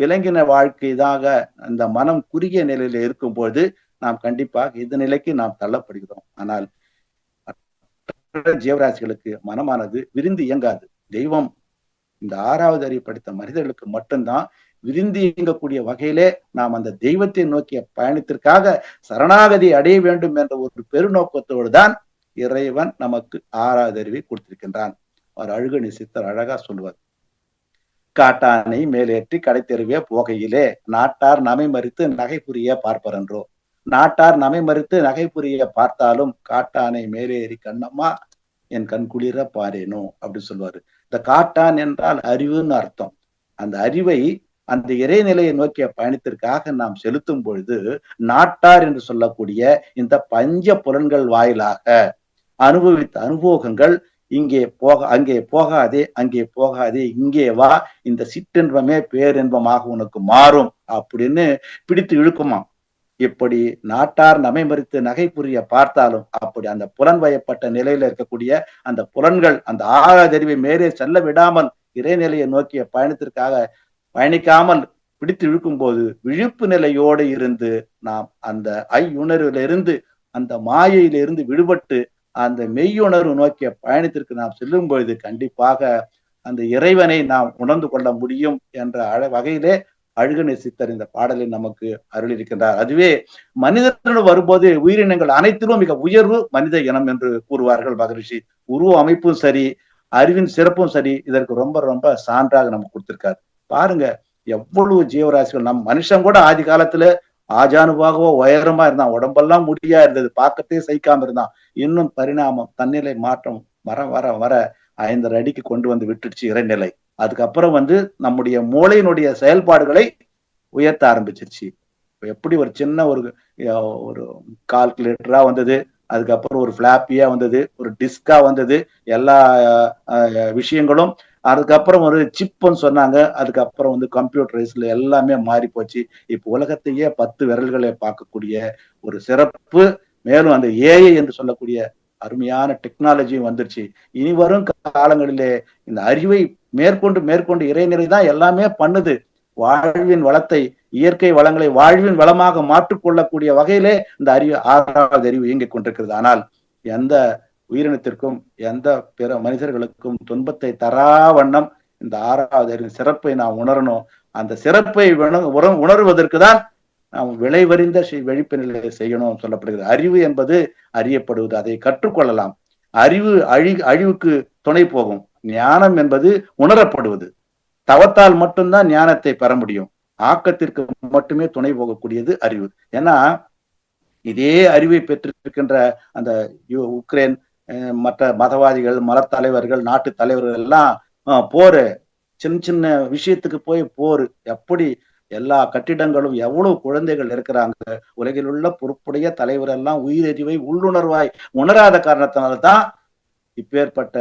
விலங்கின வாழ்க்கைதாக அந்த மனம் குறுகிய நிலையில இருக்கும்போது நாம் கண்டிப்பாக இந்த நிலைக்கு நாம் தள்ளப்படுகிறோம். ஆனால் ஜீவராசிகளுக்கு மனமானது விரிந்து இயங்காது. தெய்வம் இந்த ஆறாவது அறிவு படித்த மனிதர்களுக்கு மட்டும்தான் விரிந்து இயங்கக்கூடிய வகையிலே நாம் அந்த தெய்வத்தை நோக்கிய பயணத்திற்காக சரணாகதி அடைய வேண்டும் என்ற ஒரு பெருநோக்கத்தோடு தான் இறைவன் நமக்கு ஆறாவது அறிவை கொடுத்திருக்கின்றான். அவர் அழுகணி சித்தர் அழகா சொல்லுவார், காட்டானை மேலேற்றி கடை தெருவே போகையிலே நாட்டார் நமை மறித்து நகை புரிய பார்ப்பரன்றோ. நாட்டார் நமை மறித்து நகை புரிய பார்த்தாலும் காட்டானை மேலேறி கண்ணம்மா என் கண் குளிர பாரேனோ அப்படி சொல்லுவாரு. இந்த காட்டான் என்றால் அறிவுன்னு அர்த்தம். அந்த அறிவை அந்த இறைநிலையை நோக்கிய பயணத்திற்காக நாம் செலுத்தும் பொழுது நாட்டார் என்று சொல்லக்கூடிய இந்த பஞ்ச புலன்கள் வாயிலாக அனுபவித்த அனுபவங்கள் இங்கே அங்கே போகாதே, அங்கே போகாதே, இங்கே வா, இந்த சிற்றின்பமே பேரின்பமாக உனக்கு மாறும் அப்படின்னு பிடித்து இழுக்குமா. இப்படி நாட்டார் நமை மறித்து நகை புரிய பார்த்தாலும் அப்படி அந்த புலன் வயப்பட்ட நிலையில இருக்கக்கூடிய அந்த புலன்கள் அந்த ஆறாதறிவை மேலே செல்ல விடாமல் இறைநிலையை நோக்கிய பயணத்திற்காக பயணிக்காமல் பிடித்து இழுக்கும் போது விழிப்பு நிலையோடு இருந்து நாம் அந்த ஐயுணர்விலிருந்து அந்த மாயையிலிருந்து விடுபட்டு அந்த மெய்யுணர்வு நோக்கிய பயணத்திற்கு நாம் செல்லும் பொழுது கண்டிப்பாக அந்த இறைவனை நாம் உணர்ந்து கொள்ள முடியும் என்ற வகையிலே அழுகணை சித்தர் இந்த பாடலை நமக்கு அருளியிருக்கின்றார். அதுவே மனிதர்கள் வரும்போது உயிரினங்கள் அனைத்திலும் மிக உயர்வு மனித இனம் என்று கூறுவார்கள் மகரிஷி. உருவ அமைப்பும் சரி, அறிவின் சிறப்பும் சரி, இதற்கு ரொம்ப ரொம்ப சான்றாக நமக்கு கொடுத்திருக்காரு. பாருங்க எவ்வளவு ஜீவராசிகள். நம் மனுஷன் கூட ஆதி காலத்துல ஆஜானுபாகவோ உயரமா இருந்தான், உடம்பெல்லாம் முடியா இருந்தது, பார்க்கத்தே சகிக்காம இருந்தான். இன்னும் பரிணாமம் தன்னிலை மாற்றம் வர வர வர 5 அடிக்கு கொண்டு வந்து விட்டுடுச்சு இறைநிலை. அதுக்கப்புறம் நம்முடைய மூளையினுடைய செயல்பாடுகளை உயர்த்த ஆரம்பிச்சிருச்சு. எப்படி ஒரு சின்ன ஒரு கால்குலேட்டரா வந்தது, அதுக்கப்புறம் ஒரு பிளாப்பியா வந்தது, ஒரு டிஸ்கா வந்தது, எல்லா விஷயங்களும். அதுக்கப்புறம் ஒரு சிப்னு சொன்னாங்க, அதுக்கப்புறம் கம்ப்யூட்டரைஸ்ல எல்லாமே மாறி போச்சு. இப்ப உலகத்தையே 10 விரல்களை பார்க்கக்கூடிய ஒரு சிறப்பு, மேலும் அந்த ஏஐ என்று சொல்லக்கூடிய அருமையான டெக்னாலஜியும் வந்துருச்சு. இனி வரும் காலங்களிலே இந்த அறிவை மேற்கொண்டு மேற்கொண்டு இறைநிலை தான் எல்லாமே பண்ணுது. வாழ்வின் வளத்தை, இயற்கை வளங்களை வாழ்வின் வளமாக மாற்றிக்கொள்ளக்கூடிய வகையிலே இந்த ஆறாவது அறிவு இயங்கிக் கொண்டிருக்கிறது. ஆனால் எந்த உயிரினத்திற்கும் எந்த பிற மனிதர்களுக்கும் துன்பத்தை தரா வண்ணம் இந்த ஆறாவது அறிவின் சிறப்பை நாம் உணரணும். அந்த சிறப்பை உணர்வதற்கு தான் நாம் விளைவறிந்த விழிப்பு நிலையை செய்யணும் சொல்லப்படுகிறது. அறிவு என்பது அறியப்படுவது, அதை கற்றுக்கொள்ளலாம். அறிவு அழிவுக்கு துணை போகும். ஞானம் என்பது உணரப்படுவது. தவத்தால் மட்டும்தான் ஞானத்தை பெற முடியும். ஆக்கத்திற்கு மட்டுமே துணை போகக்கூடியது அறிவு. ஏன்னா இதே அறிவை பெற்றிருக்கின்ற அந்த உக்ரைன் மற்ற மதவாதிகள், மதத்தலைவர்கள், நாட்டு தலைவர்கள் எல்லாம் போரு, சின்ன சின்ன விஷயத்துக்கு போய் போர், எப்படி எல்லா கட்டிடங்களும் எவ்வளவு குழந்தைகள் இருக்கிறாங்க. உலகில் உள்ள பொறுப்புடைய தலைவர் எல்லாம் உயிரறிவை உள்ளுணர்வாய் உணராத காரணத்தினால்தான் இப்பேற்பட்ட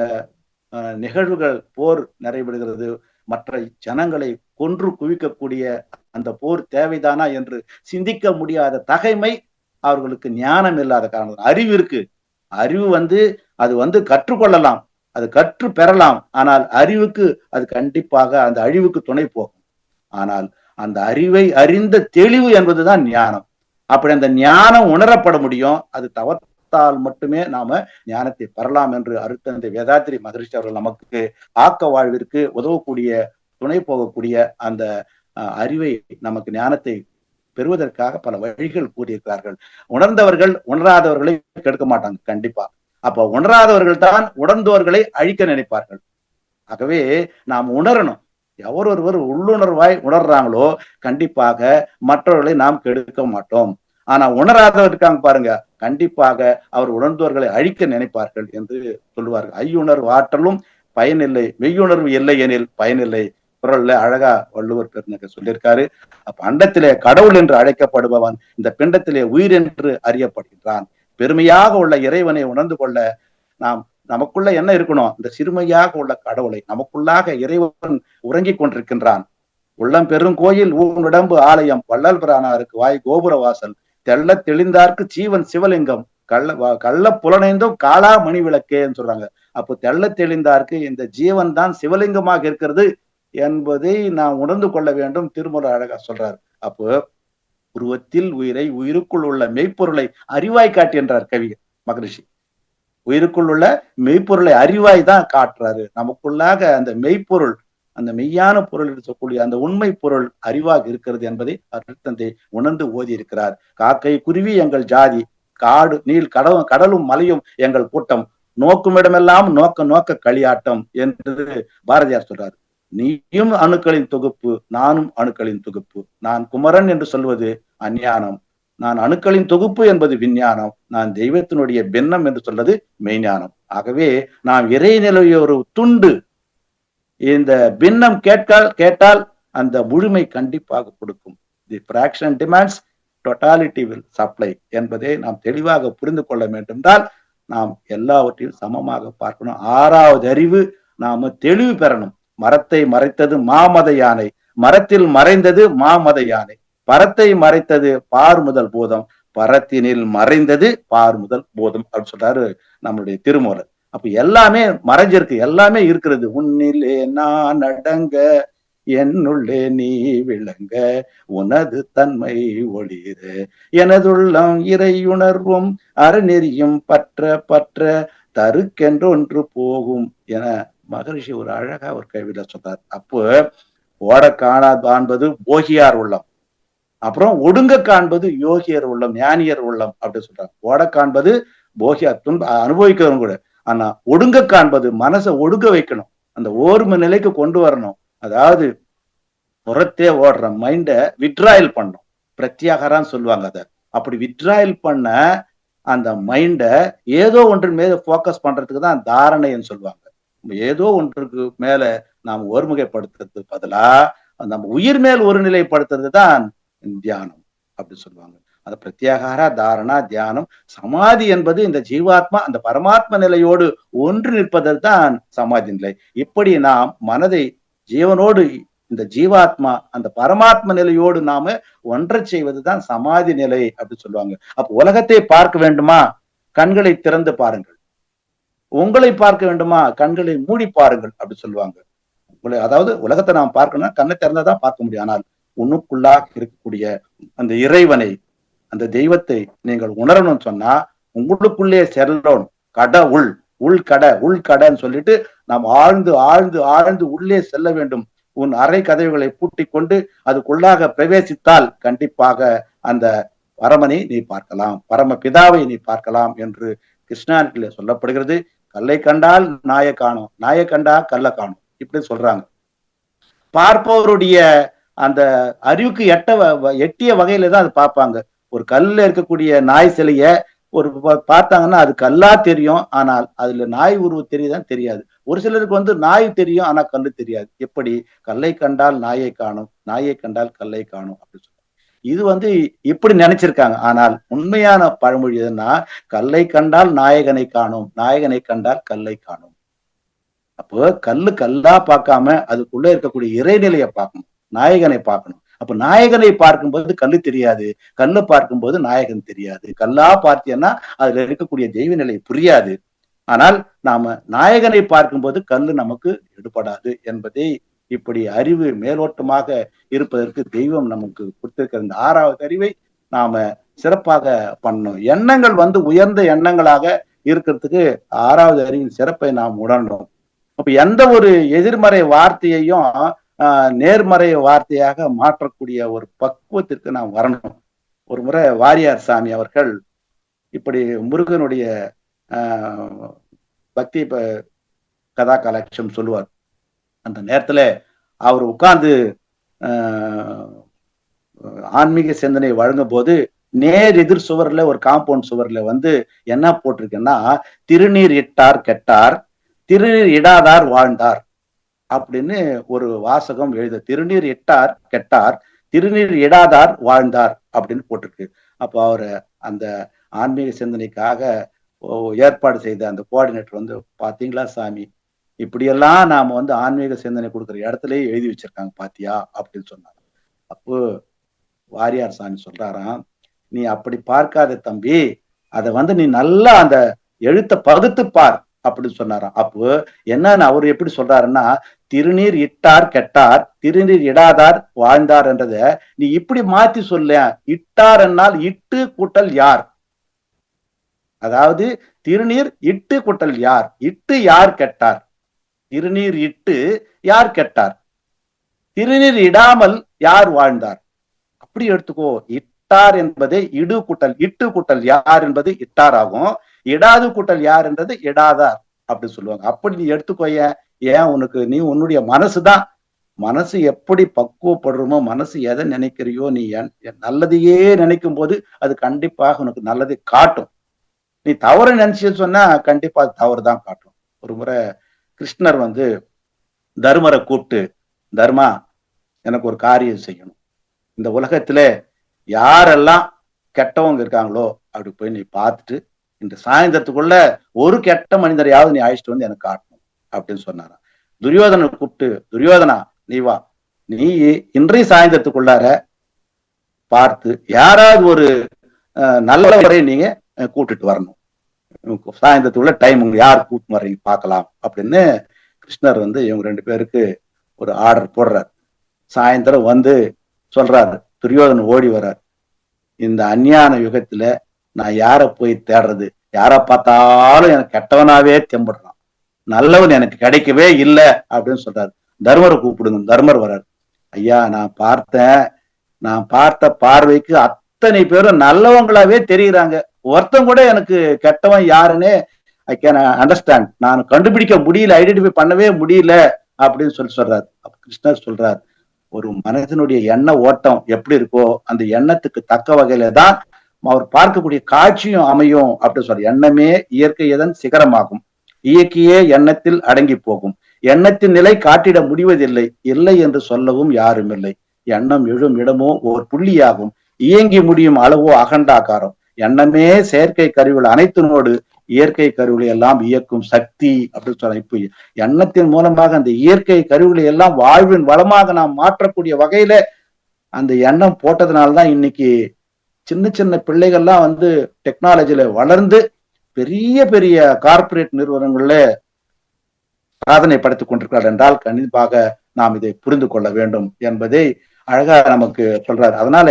நிகழ்வுகள், போர் நிறைவேறுகிறது. மற்ற ஜனங்களை கொன்று குவிக்கக்கூடிய அந்த போர் தேவைதானா என்று சிந்திக்க முடியாத தகைமை அவர்களுக்கு ஞானம் இல்லாத காரணம். அறிவு இருக்கு, அறிவு அது கற்றுக்கொள்ளலாம், அது கற்று பெறலாம். ஆனால் அறிவுக்கு அது கண்டிப்பாக அந்த அழிவுக்கு துணை போகும். ஆனால் அந்த அறிவை அறிந்த தெளிவு என்பதுதான் ஞானம். அப்படி அந்த ஞானம் உணரப்பட முடியும். அது தவத்தால் மட்டுமே நாம ஞானத்தை பெறலாம் என்று அருட்தந்தை வேதாத்திரி மகரிஷி அவர்கள் நமக்கு ஆக்க வாழ்விற்கு உதவக்கூடிய, துணை போகக்கூடிய அந்த அறிவை, நமக்கு ஞானத்தை பெறுவதற்காக பல வழிகள் கூறியிருக்கிறார்கள். உணர்ந்தவர்கள் உணராதவர்களை கெடுக்க மாட்டாங்க கண்டிப்பா. அப்ப உணராதவர்கள் தான் உணர்ந்தவர்களை அழிக்க நினைப்பார்கள். ஆகவே நாம் உணரணும். எவரொருவர் உள்ளுணர்வாய் உணர்றாங்களோ கண்டிப்பாக மற்றவர்களை நாம் கெடுக்க மாட்டோம். ஆனா உணராதவர் இருக்காங்க பாருங்க, கண்டிப்பாக அவர் உணர்ந்தவர்களை அழிக்க நினைப்பார்கள் என்று சொல்லுவார்கள். ஐயுணர்வு ஆற்றலும் பயனில்லை, மெய்யுணர்வு இல்லை எனில் பயனில்லை. குரல்ல அழகா வள்ளுவர் பெருந்தகை சொல்லியிருக்காரு. அப்ப அண்டத்திலே கடவுள் என்று அழைக்கப்படுபவன் இந்த பிண்டத்திலே உயிர் என்று அறியப்படுகின்றான். பெருமையாக உள்ள இறைவனை உணர்ந்து கொள்ள நமக்குள்ள என்ன இருக்கணும்? இந்த சிறுமையாக உள்ள கடவுளை நமக்குள்ளாக இறைவன் உறங்கிக் கொண்டிருக்கின்றான். உள்ளம் பெரும் கோயில் ஊனுடம்பு ஆலயம், வள்ளல் பிரானாருக்கு வாய் கோபுர வாசல், தெள்ள தெளிந்தார்க்கு ஜீவன் சிவலிங்கம், கள்ள புலனைந்தும் காளா மணி விளக்கேன்னு சொல்றாங்க. அப்போ தெள்ள தெளிந்தார்க்கு இந்த ஜீவன் தான் சிவலிங்கமாக இருக்கிறது என்பதை நாம் உணர்ந்து கொள்ள வேண்டும். திருமூலர் அழகா சொல்றாரு. அப்போ உருவத்தில் உயிரை, உயிருக்குள் உள்ள மெய்ப்பொருளை அறிவாய் காட்டுகின்றார் கவிஞர் மகரிஷி. உயிருக்குள் உள்ள மெய்ப்பொருளை அறிவாய் தான் காட்டுறாரு. நமக்குள்ளாக அந்த மெய்ப்பொருள் அந்த மெய்யான பொருள் இருக்கக்கூடிய அந்த உண்மை பொருள் அறிவாக இருக்கிறது என்பதை அருட்தந்தை உணர்ந்து ஓதி இருக்கிறார். காக்கை குருவி எங்கள் ஜாதி, காடு நீள் கடலும் மலையும் எங்கள் கூட்டம், நோக்குமிடமெல்லாம் நோக்க நோக்க களியாட்டம் என்று பாரதியார் சொல்றார். நீயும் அணுக்களின் தொகுப்பு, நானும் அணுக்களின் தொகுப்பு. நான் குமரன் என்று சொல்வது அஞ்ஞானம், நான் அணுக்களின் தொகுப்பு என்பது விஞ்ஞானம், நான் தெய்வத்தினுடைய பின்னம் என்று சொல்வது மெய்ஞானம். ஆகவே நாம் இறைநிலைய ஒரு துண்டு. இந்த பின்னம் கேட்டால் அந்த முழுமை கண்டிப்பாக கொடுக்கும். தி fraction demands, totality will supply என்பதை நாம் தெளிவாக புரிந்து கொள்ள வேண்டும் என்றால் நாம் எல்லாவற்றையும் சமமாக பார்க்கணும். ஆறாவது அறிவு நாம தெளிவு பெறணும். மரத்தை மறைத்தது மாமத யானை, மரத்தில் மறைந்தது மாமத யானை, பரத்தை மறைத்தது பார் முதல் பூதம், பரத்தினில் மறைந்தது பார் முதல் பூதம் அப்படின்னு சொல்றாரு நம்மளுடைய திருமூலர். அப்ப எல்லாமே மறைஞ்சிருக்கு, எல்லாமே இருக்கிறது. உன்னிலே நான் அடங்க, என்னுள்ளே நீ விளங்க, உனது தன்மை ஒளிர, எனதுள்ளம் இறையுணர்வும் அறநெறியும் பற்ற பற்ற தருக்கென்றொன்று போகும் என மகரிஷி ஒரு அழகா ஒரு கவிதை சொல்றார். அப்போ ஓட காண்பது போகியார் உள்ளம், அப்புறம் ஒடுங்க காண்பது யோகியர் உள்ளம், ஞானியர் உள்ளம் அப்படின்னு சொல்றாங்க. ஓட காண்பது போகியார் அனுபவிக்கிறவங்க கூட, ஆனா ஒடுங்க காண்பது மனசை ஒடுங்க வைக்கணும், அந்த ஓர்ம நிலைக்கு கொண்டு வரணும். அதாவது புறத்தே ஓடுற மைண்ட விட்ராயல் பண்ணும், பிரத்யாகரான்னு சொல்லுவாங்க. அதை அப்படி விட்ராயல் பண்ண அந்த மைண்ட ஏதோ ஒன்றின் மேல போக்கஸ் பண்றதுக்கு தான் தாரணைன்னு சொல்லுவாங்க. ஏதோ ஒன்றுக்கு மேல நாம் ஒருமுகைப்படுத்துறது பதிலா நம்ம உயிர் மேல் ஒரு நிலைப்படுத்துறது தான் தியானம் அப்படி சொல்லுவாங்க. அது பிரத்யாகார, தாரணா, தியானம். சமாதி என்பது இந்த ஜீவாத்மா அந்த பரமாத்ம நிலையோடு ஒன்று நிற்பதற்கு தான் சமாதி நிலை. இப்படி நாம் மனதை ஜீவனோடு, இந்த ஜீவாத்மா அந்த பரமாத்ம நிலையோடு நாம ஒன்றை செய்வதுதான் சமாதி நிலை அப்படி சொல்லுவாங்க. அப்ப உலகத்தை பார்க்க வேண்டுமா, கண்களை திறந்து பாருங்கள். உங்களை பார்க்க வேண்டுமா, கண்களை மூடி பாருங்கள் அப்படி சொல்லுவாங்க. அதாவது உலகத்தை நாம் பார்க்கணும்னா கண்ணை திறந்தாதான் பார்க்க முடியும். ஆனால் உன்னுக்குள்ளாக இருக்கக்கூடிய அந்த இறைவனை, அந்த தெய்வத்தை நீங்கள் உணரணும்னு சொன்னா உங்களுக்குள்ளே செல்லணும். உள்கடைன்னு சொல்லிட்டு நாம் ஆழ்ந்து ஆழ்ந்து ஆழ்ந்து உள்ளே செல்ல வேண்டும். உன் அறை கதவுகளை பூட்டி கொண்டு அதுக்குள்ளாக பிரவேசித்தால் கண்டிப்பாக அந்த பரமனை நீ பார்க்கலாம், பரம பிதாவை நீ பார்க்கலாம் என்று கிருஷ்ணானிலே சொல்லப்படுகிறது. கல்லை கண்டால் நாயை காணும், நாயை கண்டா கல்லை காணும் இப்படி சொல்றாங்க. பார்ப்பவருடைய அந்த அறிவுக்கு எட்டிய வகையில தான் அது பார்ப்பாங்க. ஒரு கல்ல இருக்கக்கூடிய நாய் சிலைய ஒரு பார்த்தாங்கன்னா அது கல்லா தெரியும், ஆனால் அதுல நாய் உருவ தெரியுதான் தெரியாது. ஒரு சிலருக்கு நாய் தெரியும் ஆனா கல்லு தெரியாது. எப்படி கல்லை கண்டால் நாயை காணும், நாயை கண்டால் கல்லை காணும் அப்படி சொல்றாங்க. இது இப்படி நினைச்சிருக்காங்க. ஆனால் உண்மையான பழமொழி எதுன்னா, கல்லை கண்டால் நாயகனை காணும், நாயகனை கண்டால் கல்லை காணும். அப்போ கல்லா பார்க்காம அதுக்குள்ள இருக்கக்கூடிய இறைநிலையை பார்க்கணும், நாயகனை பார்க்கணும். அப்ப நாயகனை பார்க்கும்போது கல்லு தெரியாது, கல்லை பார்க்கும்போது நாயகன் தெரியாது. கல்லா பார்த்தீங்கன்னா அதுல இருக்கக்கூடிய தெய்வ நிலை புரியாது. ஆனால் நாம நாயகனை பார்க்கும்போது கல்லு நமக்கு எடுபடாது என்பதை இப்படி அறிவு மேலோட்டமாக இருப்பதற்கு தெய்வம் நமக்கு கொடுத்திருக்கிற இந்த ஆறாவது அறிவை நாம சிறப்பாக பண்ணணும். எண்ணங்கள் உயர்ந்த எண்ணங்களாக இருக்கிறதுக்கு ஆறாவது அறிவின் சிறப்பை நாம் உணரணும். அப்ப எந்த ஒரு எதிர்மறை வார்த்தையையும் நேர்மறை வார்த்தையாக மாற்றக்கூடிய ஒரு பக்குவத்திற்கு நாம் வரணும். ஒரு முறை வாரியார் சாமி அவர்கள் இப்படி முருகனுடைய பக்தி கதா கலட்சம் சொல்லுவார். அந்த நேரத்துல அவர் உட்கார்ந்து ஆன்மீக சிந்தனை வழங்கும் போது நேர் எதிர் சுவர்ல ஒரு காம்பவுண்ட் சுவர்ல என்ன போட்டிருக்குன்னா, திருநீர் இட்டார் கெட்டார், திருநீர் இடாதார் வாழ்ந்தார் அப்படின்னு ஒரு வாசகம் எழுத. திருநீர் இட்டார் கெட்டார், திருநீர் இடாதார் வாழ்ந்தார் அப்படின்னு போட்டிருக்கு. அப்போ அவர் அந்த ஆன்மீக சிந்தனைக்காக ஏற்பாடு செய்த அந்த கோஆர்டினேட்டர் பாத்தீங்களா சாமி, இப்படியெல்லாம் நாம ஆன்மீக சிந்தனை கொடுக்குற இடத்துலயே எழுதி வச்சிருக்காங்க பாத்தியா அப்படின்னு சொன்னாங்க. அப்போ வாரியார் சாமி சொல்றாராம், நீ அப்படி பார்க்காத தம்பி, அதை நீ நல்லா அந்த எழுத்தை பகுத்து பார் அப்படின்னு சொன்னாராம். அப்போ என்னன்னு அவர் எப்படி சொல்றாருன்னா, திருநீர் இட்டார் கெட்டார், திருநீர் இடாதார் வாழ்ந்தார் என்றத நீ இப்படி மாத்தி சொல்ல. இட்டார் என்னால் இட்டு கூட்டல் யார், அதாவது திருநீர் இட்டு கூட்டல் யார், இட்டு யார் கெட்டார், திருநீர் இட்டு யார் கெட்டார், திருநீர் இடாமல் யார் வாழ்ந்தார்? அப்படி எடுத்துக்கோ. இட்டார் என்பதை இடு கூட்டல் இட்டு கூட்டல் யார் என்பது இட்டார் ஆகும். இடாது கூட்டல் யார் என்றது இடாதார் அப்படி சொல்லுவாங்க. அப்படி நீ எடுத்துக்கோய. ஏன் உனக்கு நீ உன்னுடைய மனசுதான், மனசு எப்படி பக்குவப்படுறோமோ, மனசு எதை நினைக்கிறியோ, நீ நல்லதையே நினைக்கும் போது அது கண்டிப்பாக உனக்கு நல்லதை காட்டும். நீ தவறு நினைச்சு சொன்னா கண்டிப்பா அது தவறு தான் காட்டும். ஒரு முறை கிருஷ்ணர் தர்மரை கூப்பிட்டு, தர்மா எனக்கு ஒரு காரியம் செய்யணும், இந்த உலகத்துல யாரெல்லாம் கெட்டவங்க இருக்காங்களோ அப்படி போய் நீ பார்த்துட்டு இந்த சாயந்தரத்துக்குள்ள ஒரு கெட்ட மனிதரையாவது நீ அழைச்சிட்டு வந்து எனக்கு காட்டணும் அப்படின்னு சொன்னாராம். துரியோதனை கூப்பிட்டு, துரியோதனா நீ வா, நீ இன்றைய சாயந்தரத்துக்குள்ளார பார்த்து யாராவது ஒரு நல்லவரை நீங்க கூட்டிட்டு வரணும், சாயந்தரத்துக்குள்ள டைம் உங்க யார் கூட்டு வர்றீங்க பார்க்கலாம் அப்படின்னு கிருஷ்ணர் இவங்க 2 பேருக்கு ஒரு ஆர்டர் போடுறார். சாயந்தரம் சொல்றாரு, துரியோதனன் ஓடி வர்றார். இந்த அஞ்ஞான யுகத்துல நான் யார போய் தேடுறது, யார பார்த்தாலும் எனக்கு கெட்டவனாவே தெம்படுறான், நல்லவன் எனக்கு கிடைக்கவே இல்லை அப்படின்னு சொல்றாரு. தர்மரை கூப்பிடுங்க. தர்மர் வர்றாரு. ஐயா நான் பார்த்த பார்வைக்கு அத்தனை பேரும் நல்லவங்களாவே தெரியுறாங்க, ஒருத்தன் கூட எனக்கு கெட்டவன் யாருன்னு ஐ கேன் அண்டர்ஸ்டாண்ட், நான் கண்டுபிடிக்க முடியல, ஐடென்டிஃபை பண்ணவே முடியல அப்படின்னு சொல்றாரு. கிருஷ்ணர் சொல்றார், ஒரு மனிதனுடைய எண்ண ஓட்டம் எப்படி இருக்கோ அந்த எண்ணத்துக்கு தக்க வகையில தான் அவர் பார்க்கக்கூடிய காட்சியும் அமையும் அப்படின்னு சொல்ற. எண்ணமே இயற்கை எதன் சிகரமாகும், இயற்கையே எண்ணத்தில் அடங்கி போகும், எண்ணத்தின் நிலை காட்டிட முடிவதில்லை, இல்லை என்று சொல்லவும் யாரும் இல்லை, எண்ணம் எழும் இடமோ ஓர் புள்ளியாகும், இயங்கி முடியும் அளவோ அகண்டாகாரம், எண்ணமே செயற்கை கருவிகள் அனைத்தினோடு இயற்கை கருவிகளை எல்லாம் இயக்கும் சக்தி அப்படின்னு சொல்ல. இப்ப எண்ணத்தின் மூலமாக அந்த இயற்கை கருவிகளை எல்லாம் வாழ்வின் வளமாக நாம் மாற்றக்கூடிய வகையில அந்த எண்ணம் போட்டதுனால்தான் இன்னைக்கு சின்ன சின்ன பிள்ளைகள்லாம் டெக்னாலஜில வளர்ந்து பெரிய பெரிய கார்பரேட் நிறுவனங்கள்ல சாதனை படைத்துக் கொண்டிருக்கிறார் என்றால் கண்டிப்பாக நாம் இதை புரிந்து கொள்ள வேண்டும் என்பதை அழகா நமக்கு சொல்றாரு. அதனால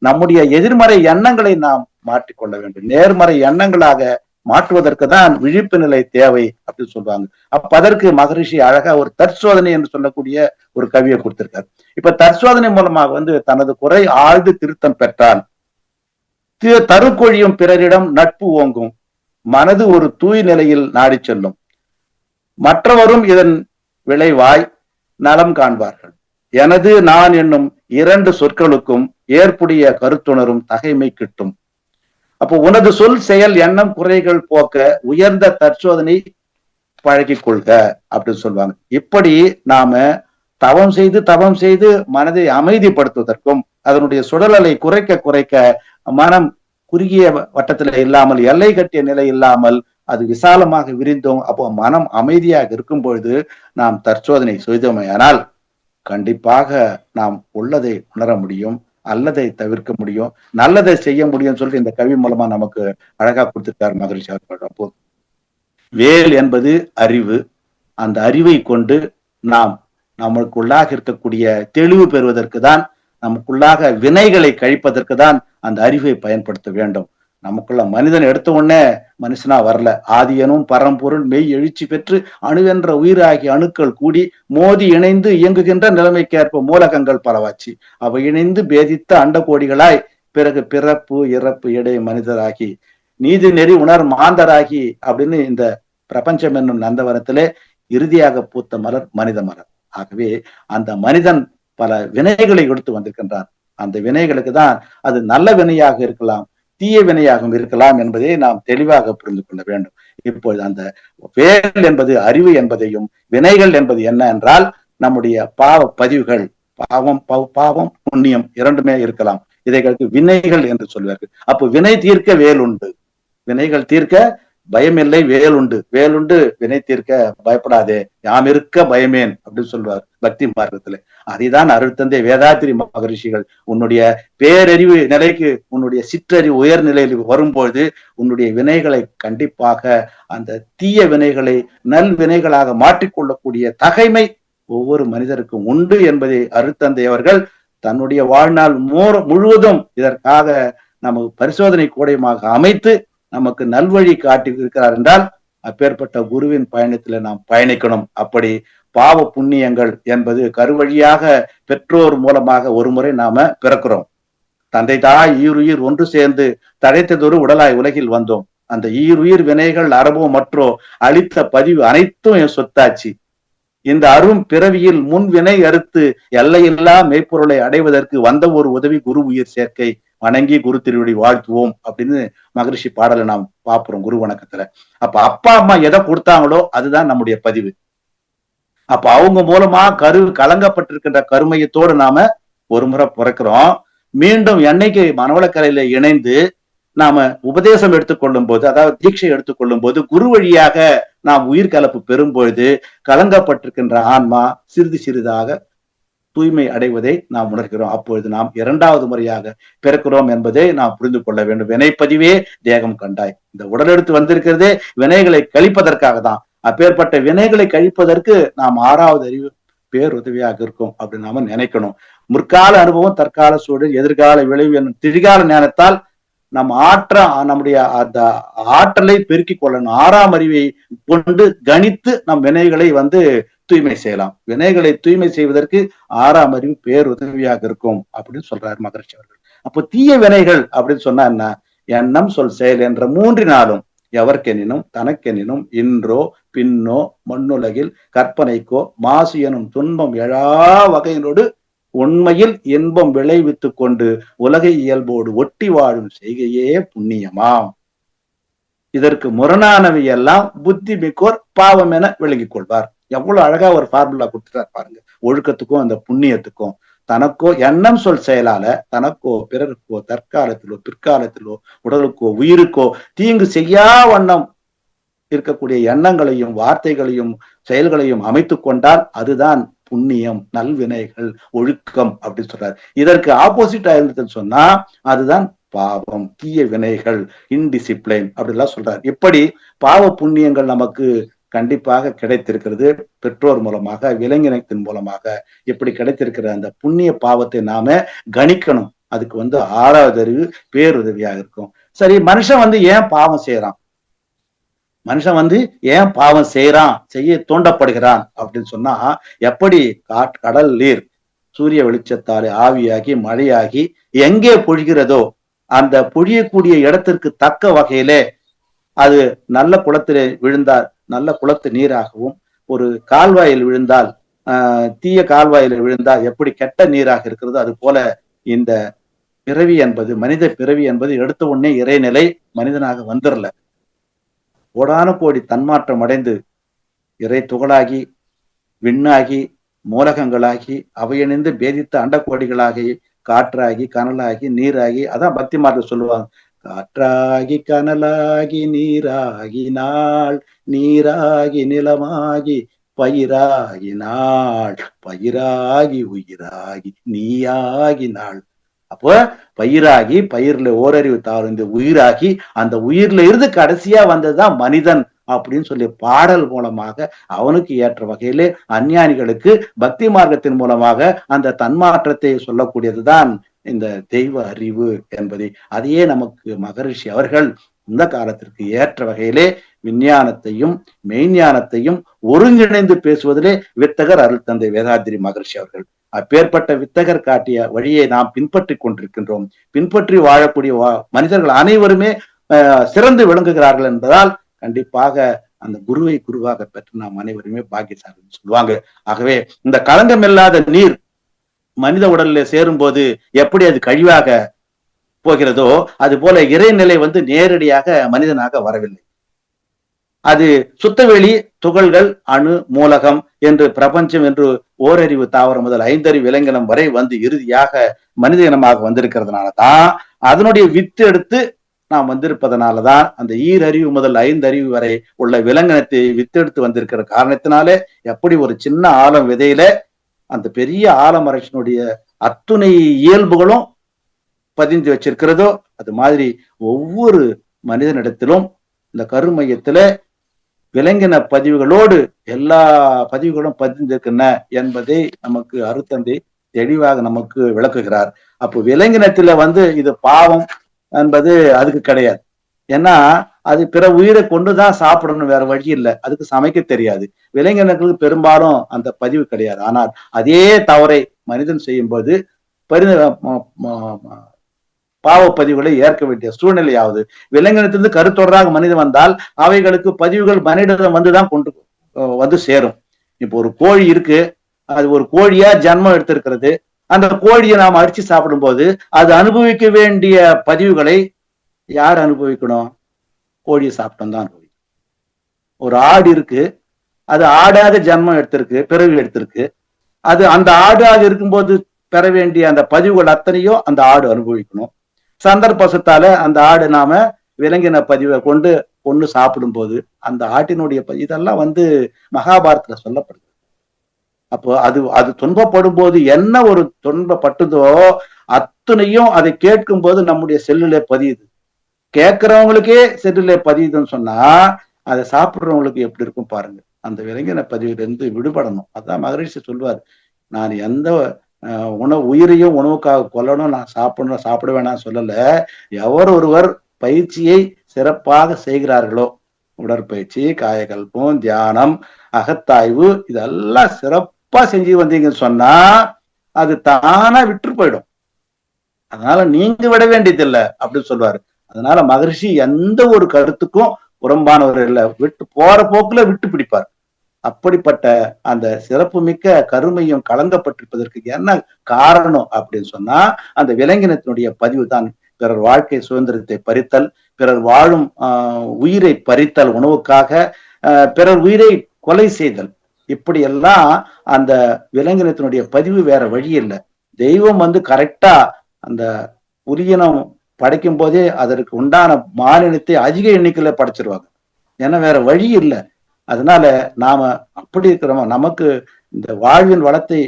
நம்முடைய எதிர்மறை எண்ணங்களை நாம் மாற்றிக்கொள்ள வேண்டும், நேர்மறை எண்ணங்களாக மாற்றுவதற்கு தான் விழிப்பு நிலை தேவை அப்படின்னு சொல்றாங்க. அப்ப அதற்கு மகரிஷி அழகா ஒரு தற்சோதனை என்று சொல்லக்கூடிய ஒரு கவியை கொடுத்திருக்காரு. இப்ப தற்சோதனை மூலமாக தனது குறை ஆழ்ந்து திருத்தம் பெற்றான், தருக்கொழியும் பிறரிடம் நட்பு ஓங்கும், மனது ஒரு தூய் நிலையில் நாடி செல்லும், மற்றவரும் இதன் விளைவாய் நலம் காண்பார்கள், எனது நான் என்னும் 2 சொற்களுக்கும் ஏற்புடைய கருத்துணரும் தகைமை கிட்டும். அப்போ உனது சொல் செயல் எண்ணம் குறைகள் போக்க உயர்ந்த தற்சோதனை பழகி கொள்க அப்படின்னு சொல்லுவாங்க. இப்படி நாம தவம் செய்து மனதை அமைதிப்படுத்துவதற்கும் அதனுடைய சுடலலை குறைக்க மனம் குறுகிய வட்டத்துல இல்லாமல் எல்லை கட்டிய நிலை இல்லாமல் அது விசாலமாக விரிந்தோம். அப்போ மனம் அமைதியாக இருக்கும் பொழுது நாம் தற்சோதனை செய்தோமையானால் கண்டிப்பாக நாம் உள்ளதை உணர முடியும், அல்லதை தவிர்க்க முடியும், நல்லதை செய்ய முடியும் சொல்லிட்டு இந்த கவி மூலமா நமக்கு அழகா கொடுத்திருக்காரு மகிழ்ச்சி அவர்கள். அப்போ வேல் என்பது அறிவு, அந்த அறிவை கொண்டு நாம் நமக்குள்ளாக இருக்கக்கூடிய தெளிவு பெறுவதற்கு தான், நமக்குள்ளாக வினைகளை கழிப்பதற்கு தான் அந்த அறிவை பயன்படுத்த வேண்டும். நமக்குள்ள மனிதன் எடுத்த உடனே மனுஷனா வரல, ஆதியனும் பரம்பொருள் மெய் எழுச்சி பெற்று அணுவென்ற உயிராகி அணுக்கள் கூடி மோதி இணைந்து இயங்குகின்ற நிலைமைக்கேற்ப மூலகங்கள் பலவாச்சு, அவை இணைந்து பேதித்த அண்ட கோடிகளாய் பிறகு பிறப்பு இறப்பு இடை மனிதராகி நீதி நெறி உணர் மாந்தராகி அப்படின்னு இந்த பிரபஞ்சம் என்னும் நந்தவனத்திலே இறுதியாக பூத்த மலர் மனித மலர். ஆகவே அந்த மனிதன் பல வினைகளை எடுத்து வந்திருக்கின்றான். அந்த வினைகளுக்கு தான் அது நல்ல வினையாக இருக்கலாம், தீய வினையாகவும் இருக்கலாம் என்பதை நாம் தெளிவாக புரிந்து கொள்ள வேண்டும். இப்பொழுது அந்த வேல் என்பது அறிவு என்பதையும், வினைகள் என்பது என்ன என்றால் நம்முடைய பாவ பதிவுகள், பாவம் புண்ணியம் இரண்டுமே இருக்கலாம், இதைகளுக்கு வினைகள் என்று சொல்வார்கள். அப்போ வினை தீர்க்க வேல் உண்டு, வினைகள் தீர்க்க பயமில்லை வேலுண்டு, வேலுண்டு வினை தீர்க்க பயப்படாதே யாம் இருக்க பயமேன் அப்படின்னு சொல்வார் பக்தி மார்க்கத்துல. அதைதான் அருள் தந்தை வேதாத்திரி மகரிஷிகள் உன்னுடைய பேரறிவு நிலைக்கு, உன்னுடைய சிற்றறிவு உயர் நிலையில் வரும்பொழுது உன்னுடைய வினைகளை கண்டிப்பாக அந்த தீய வினைகளை நல் வினைகளாக மாற்றிக்கொள்ளக்கூடிய தகைமை ஒவ்வொரு மனிதருக்கும் உண்டு என்பதை அருட்தந்தை அவர்கள் தன்னுடைய வாழ்நாள் முழுவதும் இதற்காக நமக்கு பரிசோதனை கூடயமாக அமைத்து நமக்கு நல்வழி காட்டி இருக்கிறார் என்றால் அப்பேற்பட்ட குருவின் பயணத்துல நாம் பயணிக்கணும். அப்படி பாவ புண்ணியங்கள் என்பது கருவழியாக பெற்றோர் மூலமாக ஒரு முறை நாம பிறக்கிறோம். தந்தை தாய் ஈருயிர் ஒன்று சேர்ந்து தழைத்ததொரு உடலாய் உலகில் வந்தோம். அந்த ஈருயிர் வினைகள் அறவோ மற்றோ அளித்த பதிவு அனைத்தும் என் சொத்தாச்சு. இந்த அரும் பிறவியில் முன்வினை அறுத்து எல்லையில்லா மெய்ப்பொருளை அடைவதற்கு வந்த ஒரு உதவி குரு உயிர் சேர்க்கை, வணங்கி குரு திருவடி வாழ்த்துவோம் அப்படின்னு மகரிஷி பாடலை நாம் பார்க்கிறோம் குரு வணக்கத்துல. அப்ப அப்பா அம்மா எதை கொடுத்தாங்களோ அதுதான் நம்முடைய பதிவு. அப்ப அவங்க மூலமா கலங்கப்பட்டிருக்கின்ற கருமையத்தோடு நாம ஒரு முறை பிறக்கிறோம். மீண்டும் என்னைக்கு மனவளக்கலையில இணைந்து நாம உபதேசம் எடுத்துக்கொள்ளும் போது, அதாவது தீட்சை எடுத்துக்கொள்ளும் போது, குரு வழியாக நாம் உயிர் கலப்பு பெறும் பொழுது கலங்கப்பட்டிருக்கின்ற ஆன்மா சிறிது சிறிதாக தூய்மை அடைவதை நாம் உணர்கிறோம். அப்பொழுது நாம் இரண்டாவது முறையாக பிறக்கிறோம் என்பதை நாம் புரிந்து கொள்ள வேண்டும். வினைப்பதிவே தேகம் கண்டாய். இந்த உடலெடுத்து வந்திருக்கிறதே வினைகளை கழிப்பதற்காக தான். அப்பேற்பட்ட வினைகளை கழிப்பதற்கு நாம் 6வது அறிவு பேருதவியாக இருக்கும் அப்படின்னு நாம நினைக்கணும். முற்கால அனுபவம், தற்கால சூழல், எதிர்கால விளைவு என்னும் திரிகால ஞானத்தால் நம்முடைய அந்த ஆற்றலை பெருக்கிக் கொள்ளணும். 6ஆம் அறிவை கொண்டு கணித்து நம் வினைகளை தூய்மை செய்யலாம். வினைகளை தூய்மை செய்வதற்கு 6ஆம் அறிவு பேருதவியாக இருக்கும் அப்படின்னு சொல்றாரு மகரிஷி அவர்கள். அப்போ தீய வினைகள் அப்படின்னு சொன்னா என்ன? எண்ணம், சொல், செயல் என்ற 3னாலும் எவர்க்கெனினும் தனக்கெனினும் இன்றோ பின்னோ மண்ணுலகில் கற்பனைக்கோ மாசு எனும் துன்பம் எழா வகையினோடு உண்மையில் இன்பம் விளைவித்து கொண்டு உலகை இயல்போடு ஒட்டி வாழும் செய்கையே புண்ணியமாம். இதற்கு முரணானவை எல்லாம் புத்தி மிக்கோர் பாவம் என விளங்கிக் கொள்வார். எவ்வளவு அழகா ஒரு ஃபார்முலா கொடுத்துட்டார் பாருங்க. ஒழுக்கத்துக்கும் அந்த புண்ணியத்துக்கும் தனக்கோ எண்ணம் சொல் செயலால தனக்கோ பிறருக்கோ தற்காலத்திலோ பிற்காலத்திலோ உடலுக்கோ உயிருக்கோ தீங்கு செய்யா வண்ணம் இருக்கக்கூடிய எண்ணங்களையும் வார்த்தைகளையும் செயல்களையும் அமைத்து கொண்டால் அதுதான் புண்ணியம், நல்வினைகள், ஒழுக்கம் அப்படின்னு சொல்றாரு. இதற்கு ஆப்போசிட்டா இருந்ததுன்னு சொன்னா அதுதான் பாவம், தீய வினைகள், இன்டிசிப்ளைன் அப்படிலாம் சொல்றாரு. இப்படி பாவ புண்ணியங்கள் நமக்கு கண்டிப்பாக கிடைத்திருக்கிறது. பெற்றோர் மூலமாக, விலங்கினத்தின் மூலமாக இப்படி கிடைத்திருக்கிற அந்த புண்ணிய பாவத்தை நாம கணிக்கணும். அதுக்கு 6வது அறிவு பேருதவியாக இருக்கும். சரி, மனுஷன் ஏன் பாவம் செய்யறான்? மனுஷன் ஏன் பாவம் செய்ய தூண்டப்படுகிறான் அப்படின்னு சொன்னா, எப்படி கடல் நீர் சூரிய வெளிச்சத்தாலே ஆவியாகி மழையாகி எங்கே பொழிகிறதோ அந்த பொழியக்கூடிய இடத்திற்கு தக்க வகையிலே அது நல்ல குளத்திலே விழுந்தால் நல்ல குளத்து நீராகவும், ஒரு கால்வாயில் விழுந்தால் தீய கால்வாயில் விழுந்தால் எப்படி கெட்ட நீராக இருக்கிறதோ அது போல இந்த பிறவி என்பது, மனித பிறவி என்பது எடுத்த உடனே இறைநிலை மனிதனாக வந்துடல. கோடான கோடி தன்மாற்றம் அடைந்து இறை துகளாகி விண்ணாகி மூலகங்களாகி அவையணிந்து பேதித்த அண்டக்கோடிகளாகி காற்றாகி கனலாகி நீராகி, அதான் பக்தி மார்க்க சொல்லுவாங்க, காற்றாகி கனலாகி நீராகி நாள், நீராகி நிலமாகி பயிராகி நாள், பயிராகி உயிராகி நீயாகி நாள். அப்போ பயிராகி, பயிர்ல ஓரறிவு தாழ்ந்து உயிராகி, அந்த உயிர்ல இருந்து கடைசியா வந்ததுதான் மனிதன் அப்படின்னு சொல்லி பாடல் மூலமாக அவனுக்கு ஏற்ற வகையிலே அஞ்ஞானிகளுக்கு பக்தி மார்க்கத்தின் மூலமாக அந்த தன்மாற்றத்தை சொல்லக்கூடியதுதான் இந்த தெய்வ அறிவு என்பதை, அதையே நமக்கு மகரிஷி அவர்கள் இந்த காலத்திற்கு ஏற்ற வகையிலே விஞ்ஞானத்தையும் மெய்ஞானத்தையும் ஒருங்கிணைந்து பேசுவதிலே வித்தகர் அருள் தந்தை வேதாத்திரி மகரிஷி அவர்கள். அப்பேற்பட்ட வித்தகர் காட்டிய வழியை நாம் பின்பற்றி கொண்டிருக்கின்றோம். பின்பற்றி வாழக்கூடிய மனிதர்கள் அனைவருமே சிறந்து விளங்குகிறார்கள் என்பதால் கண்டிப்பாக அந்த குருவை குருவாக பெற்று நாம் அனைவருமே பாக்கியசாலி சொல்லுவாங்க. ஆகவே இந்த களங்கம் இல்லாத நீர் மனித உடல்ல சேரும் போது எப்படி அது கழிவாக போகிறதோ அது போல இறைநிலை நேரடியாக மனிதனாக வரவில்லை. அது சுத்தவெளி, துகள்கள், அணு, மூலகம் என்று பிரபஞ்சம் என்று ஓரறிவு தாவரம் முதல் 5 அறிவு விலங்கினம் வரை இறுதியாக மனித இனமாக வந்திருக்கிறதுனாலதான், அதனுடைய வித்து எடுத்து நாம் வந்திருப்பதனாலதான் அந்த ஈரறிவு முதல் 5 அறிவு வரை உள்ள விலங்கினத்தை வித்தெடுத்து வந்திருக்கிற காரணத்தினாலே எப்படி ஒரு சின்ன ஆலம் விதையில அந்த பெரிய ஆலமரத்தினுடைய அத்துணை இயல்புகளும் பதிந்து வச்சிருக்கிறதோ அது மாதிரி ஒவ்வொரு மனிதனிடத்திலும் இந்த கருமையத்துல விலங்கின பதிவுகளோடு எல்லா பதிவுகளும் பதிந்திருக்கின்றன என்பதை நமக்கு அருத்தந்தை தெளிவாக நமக்கு விளக்குகிறார். அப்போ விலங்கினத்துல இது பாவம் என்பது அதுக்கு கிடையாது. ஏன்னா அது பிற உயிரை கொண்டுதான் சாப்பிடணும், வேற வழி இல்லை. அதுக்கு சமைக்க தெரியாது. விலங்கினங்களுக்கு பெரும்பாலும் அந்த பதிவு கிடையாது. ஆனால் அதே தவறை மனிதன் செய்யும் போது பாவ பதிவுகளை ஏற்க வேண்டிய சூழ்நிலையாவது. விலங்கினத்திலிருந்து கருத்தொடராக மனிதன் வந்தால் அவைகளுக்கு பதிவுகள் மனிதனிடம் வந்துதான் வந்து சேரும். இப்போ ஒரு கோழி இருக்கு, அது ஒரு கோழியா ஜன்மம் எடுத்திருக்கிறது. அந்த கோழியை நாம் அடிச்சு சாப்பிடும் போது அது அனுபவிக்க வேண்டிய பதிவுகளை யார் அனுபவிக்கணும்? கோழியை சாப்பிட்டோம் தான் அனுபவிக்கணும். ஒரு ஆடு இருக்கு, அது ஆடாக ஜன்மம் எடுத்திருக்கு, பிறகு எடுத்திருக்கு. அது அந்த ஆடாக இருக்கும்போது பெற வேண்டிய அந்த பதிவுகள் அத்தனையும் அந்த ஆடு அனுபவிக்கணும். சந்தர்ப்பத்தால அந்த ஆடு நாம விலங்கின பதிவை கொண்டு சாப்பிடும் போது அந்த ஆட்டினுடைய இதெல்லாம் மகாபாரதத்துல சொல்லப்படுது. அப்போ அது துன்பப்படும் போது என்ன ஒரு துன்பப்பட்டதோ அத்தனையும் அதை கேட்கும் போது நம்முடைய செல்லுல பதியுது. கேட்கிறவங்களுக்கே செல்லுல பதியுதுன்னு சொன்னா அதை சாப்பிடுறவங்களுக்கு எப்படி இருக்கும் பாருங்க. அந்த விலங்கின பதிவிலிருந்து விடுபடணும். அதான் மகரிஷி சொல்வார், நான் எந்த உயிரையும் உணவுக்காக கொல்லணும், நான் சாப்பிட வேணாம் சொல்லல. எவர் ஒருவர் பயிற்சியை சிறப்பாக செய்கிறார்களோ, உடற்பயிற்சி, காயகல்பம், தியானம், அகத்தாய்வு, இதெல்லாம் சிறப்பா செஞ்சு வந்தீங்கன்னு சொன்னா அது தானா விட்டு போயிடும். அதனால நீங்க விட வேண்டியதில்லை அப்படின்னு சொல்லுவாரு. அதனால மகரிஷி எந்த ஒரு கருத்துக்கும் புறம்பானவர் இல்லை, போற போக்குல விட்டு பிடிப்பார். அப்படிப்பட்ட அந்த சிறப்பு மிக்க கருமையும் கலங்கப்பட்டிருப்பதற்கு என்ன காரணம் அப்படின்னு சொன்னா அந்த விலங்கினத்தினுடைய பதிவு தான். பிறர் வாழ்க்கை சுதந்திரத்தை பறித்தல், பிறர் வாழும் உயிரை பறித்தல் உணவுக்காக, பிறர் உயிரை கொலை செய்தல், இப்படி எல்லாம் அந்த விலங்கினத்தினுடைய பதிவு. வேற வழி இல்லை. தெய்வம் கரெக்டா அந்த உயிரினம் படைக்கும் போதே அதற்கு உண்டான மானினத்தை அதிக எண்ணிக்கையில படைச்சிருவாங்க. ஏன்னா வேற வழி இல்லை. அதனால நாம அப்படி இருக்கிறோமோ, நமக்கு இந்த வாழ்வின் வளத்தை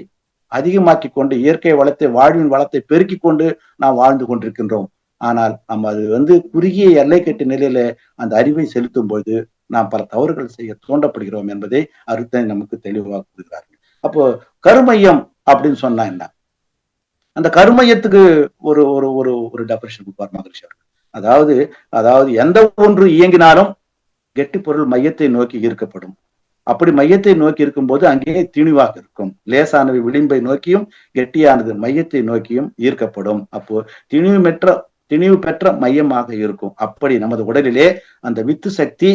அதிகமாக்கி கொண்டு, இயற்கை வளத்தை, வாழ்வின் வளத்தை பெருக்கி கொண்டு நாம் வாழ்ந்து கொண்டிருக்கின்றோம். ஆனால் நம்ம அது குறுகிய எல்லை கட்டு நிலையில அந்த அறிவை செலுத்தும் போது நாம் பல தவறுகள் செய்ய தூண்டப்படுகிறோம் என்பதை அருத்தன் நமக்கு தெளிவாக கொடுக்கிறார்கள். அப்போ கருமையம் அப்படின்னு சொன்னா என்ன? அந்த கருமையத்துக்கு ஒரு ஒரு ஒரு ஒரு டெபரேஷன் கொடுப்பார் மகரிஷி. அதாவது எந்த ஒன்று இயங்கினாலும் கெட்டி பொருள் மையத்தை நோக்கி ஈர்க்கப்படும். அப்படி மையத்தை நோக்கி இருக்கும்போது அங்கேயே திணிவாக இருக்கும். லேசானவை விளிம்பை நோக்கியும் கெட்டியானது மையத்தை நோக்கியும் ஈர்க்கப்படும். அப்போ திணிவு பெற்ற மையமாக இருக்கும். அப்படி நமது உடலிலே அந்த வித்து சக்தி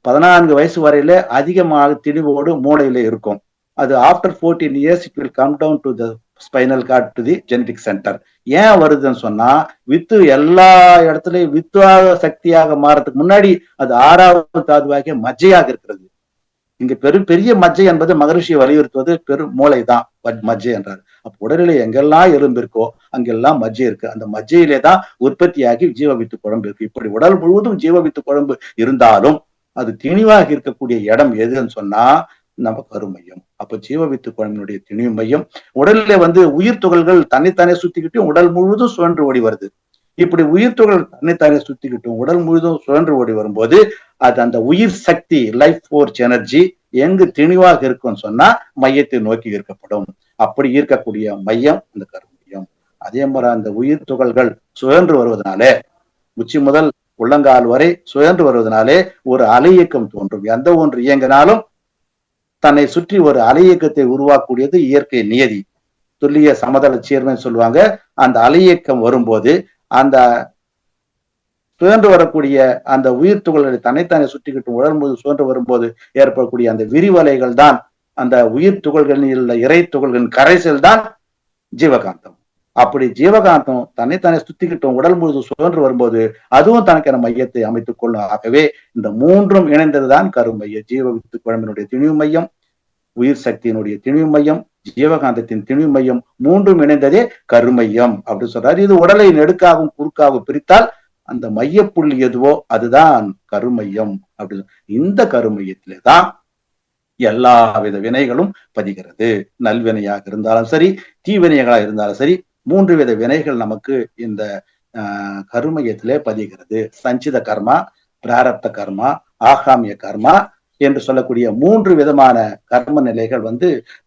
14 வயசு வரையில அதிகமாக திணிவோடு மூளையில இருக்கும். அது after 14 years it will come down to the spinal cord to the genetic center. ஏன் வருதுன்னு சொன்னா வித்து எல்லா இடத்துலயும் வித்தாக சக்தியாக மாறதுக்கு முன்னாடி அது 6வது தாதுவாகிய மஜ்ஜையாக இருக்கிறது. இங்க பெரிய மஜ்ஜை என்பது மகரிஷியை வலியுறுத்துவது பெரும் மூளை தான் மஜ்ஜை என்றார். அப்ப உடலிலே எங்கெல்லாம் எலும்பு இருக்கோ அங்கெல்லாம் மஜ்ஜை இருக்கு. அந்த மஜ்ஜையிலே தான் உற்பத்தியாகி ஜீவவித்து குழம்பு இருக்கு. இப்படி உடல் முழுவதும் ஜீவவித்து குழம்பு இருந்தாலும் அது திணிவாக இருக்கக்கூடிய இடம் எதுன்னு சொன்னா நம்ம கருமையம். அப்ப ஜீவவித்து குழம்பினுடைய திணிவு மையம். உடல்ல உயிர் துகள்கள் தன்னைத்தானே சுத்திக்கிட்டும் உடல் முழுவதும் சுழன்று ஓடி வருது. இப்படி உயிர் துகள் தன்னைத்தானே சுத்திக்கிட்டும் உடல் முழுவதும் சுழன்று ஓடி வரும்போது அது அந்த உயிர் சக்தி, லைஃப் ஃபோர்ஸ் எனர்ஜி எங்கு திணிவாக இருக்குன்னு சொன்னா மையத்தை நோக்கி ஈர்க்கப்படும். அப்படி ஈர்க்கக்கூடிய மையம் அந்த கருமையம். அதே மாதிரி அந்த உயிர் துகள்கள் சுழன்று வருவதனாலே உச்சி முதல் உள்ளங்கால் வரை சுழன்று வருவதனாலே ஒரு அலை இயக்கம் தோன்றும். எந்த ஒன்று இயங்கினாலும் தன்னை சுற்றி ஒரு அலை இயக்கத்தை உருவாக்கக்கூடியது இயற்கை நியதி. துல்லிய சமதள சீர்மைன்னு சொல்லுவாங்க. அந்த அலை இயக்கம் வரும்போது அந்த சுழன்று வரக்கூடிய அந்த உயிர் துகள்களை தன்னைத்தானே சுற்றிக்கிட்டு உடல் முழுவதும் சுழன்று வரும்போது ஏற்படக்கூடிய அந்த விரிவலைகள் தான் அந்த உயிர் துகள்களில் உள்ள இறை துகள்களின் கரைசல் தான் ஜீவகாந்தம். அப்படி ஜீவகாந்தம் தன்னைத்தானே சுத்திக்கிட்டும் உடல் முழுவதும் சுழன்று வரும்போது அதுவும் தனக்கான மையத்தை அமைத்துக் கொள்ளும். ஆகவே இந்த மூன்றும் இணைந்ததுதான் கருமைய. ஜீவவித்து குழம்பினுடைய திணிவு மையம், உயிர் சக்தியினுடைய திணிவு மையம், ஜீவகாந்தத்தின் திணிவு மையம், மூன்றும் இணைந்ததே கருமையம் அப்படின்னு சொல்றாரு. இது உடலை நெடுக்காகவும் குறுக்காகவும் பிரித்தால் அந்த மையப்புள்ளி எதுவோ அதுதான் கருமையம் அப்படின்னு. இந்த கருமையத்திலே தான் எல்லா வித வினைகளும் பதிகிறது. நல்வினையாக இருந்தாலும் சரி, தீவினைகளாக இருந்தாலும் சரி, 3 வித வினைகள் நமக்கு இந்த கருமையத்திலே பதிகிறது. சஞ்சித கர்மா, பிராரப்த கர்மா, ஆகாமிய கர்மா என்று சொல்லக்கூடிய 3 விதமான கர்ம நிலைகள்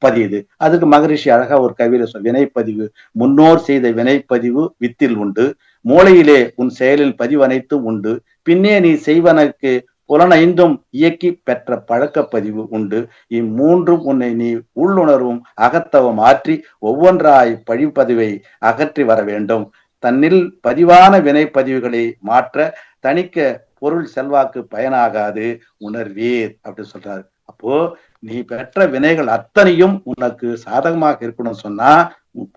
பதியுது. அதுக்கு மகரிஷி அழகா ஒரு கவிதை வினைப்பதிவு, முன்னோர் செய்த வினைப்பதிவு வித்தில் உண்டு, மூளையிலே உன் செயலில் பதிவு அனைத்தும் உண்டு, பின்னே நீ செய்வனக்கு புலனைந்தும் இயக்கி பெற்ற பழக்க பதிவு உண்டு. இம்மூன்றும் உன்னை நீ உள்ளுணர்வும் அகத்தவம் ஆற்றி ஒவ்வொன்றாய் பழிப்பதிவை அகற்றி வர வேண்டும். தன்னில் பதிவான வினை பதிவுகளை மாற்ற தணிக்க பொருள் செல்வாக்கு பயனாகாது உணர்வீர் அப்படின்னு சொல்றாரு. அப்போ நீ பெற்ற வினைகள் அத்தனையும் உனக்கு சாதகமாக இருக்கணும்னு சொன்னா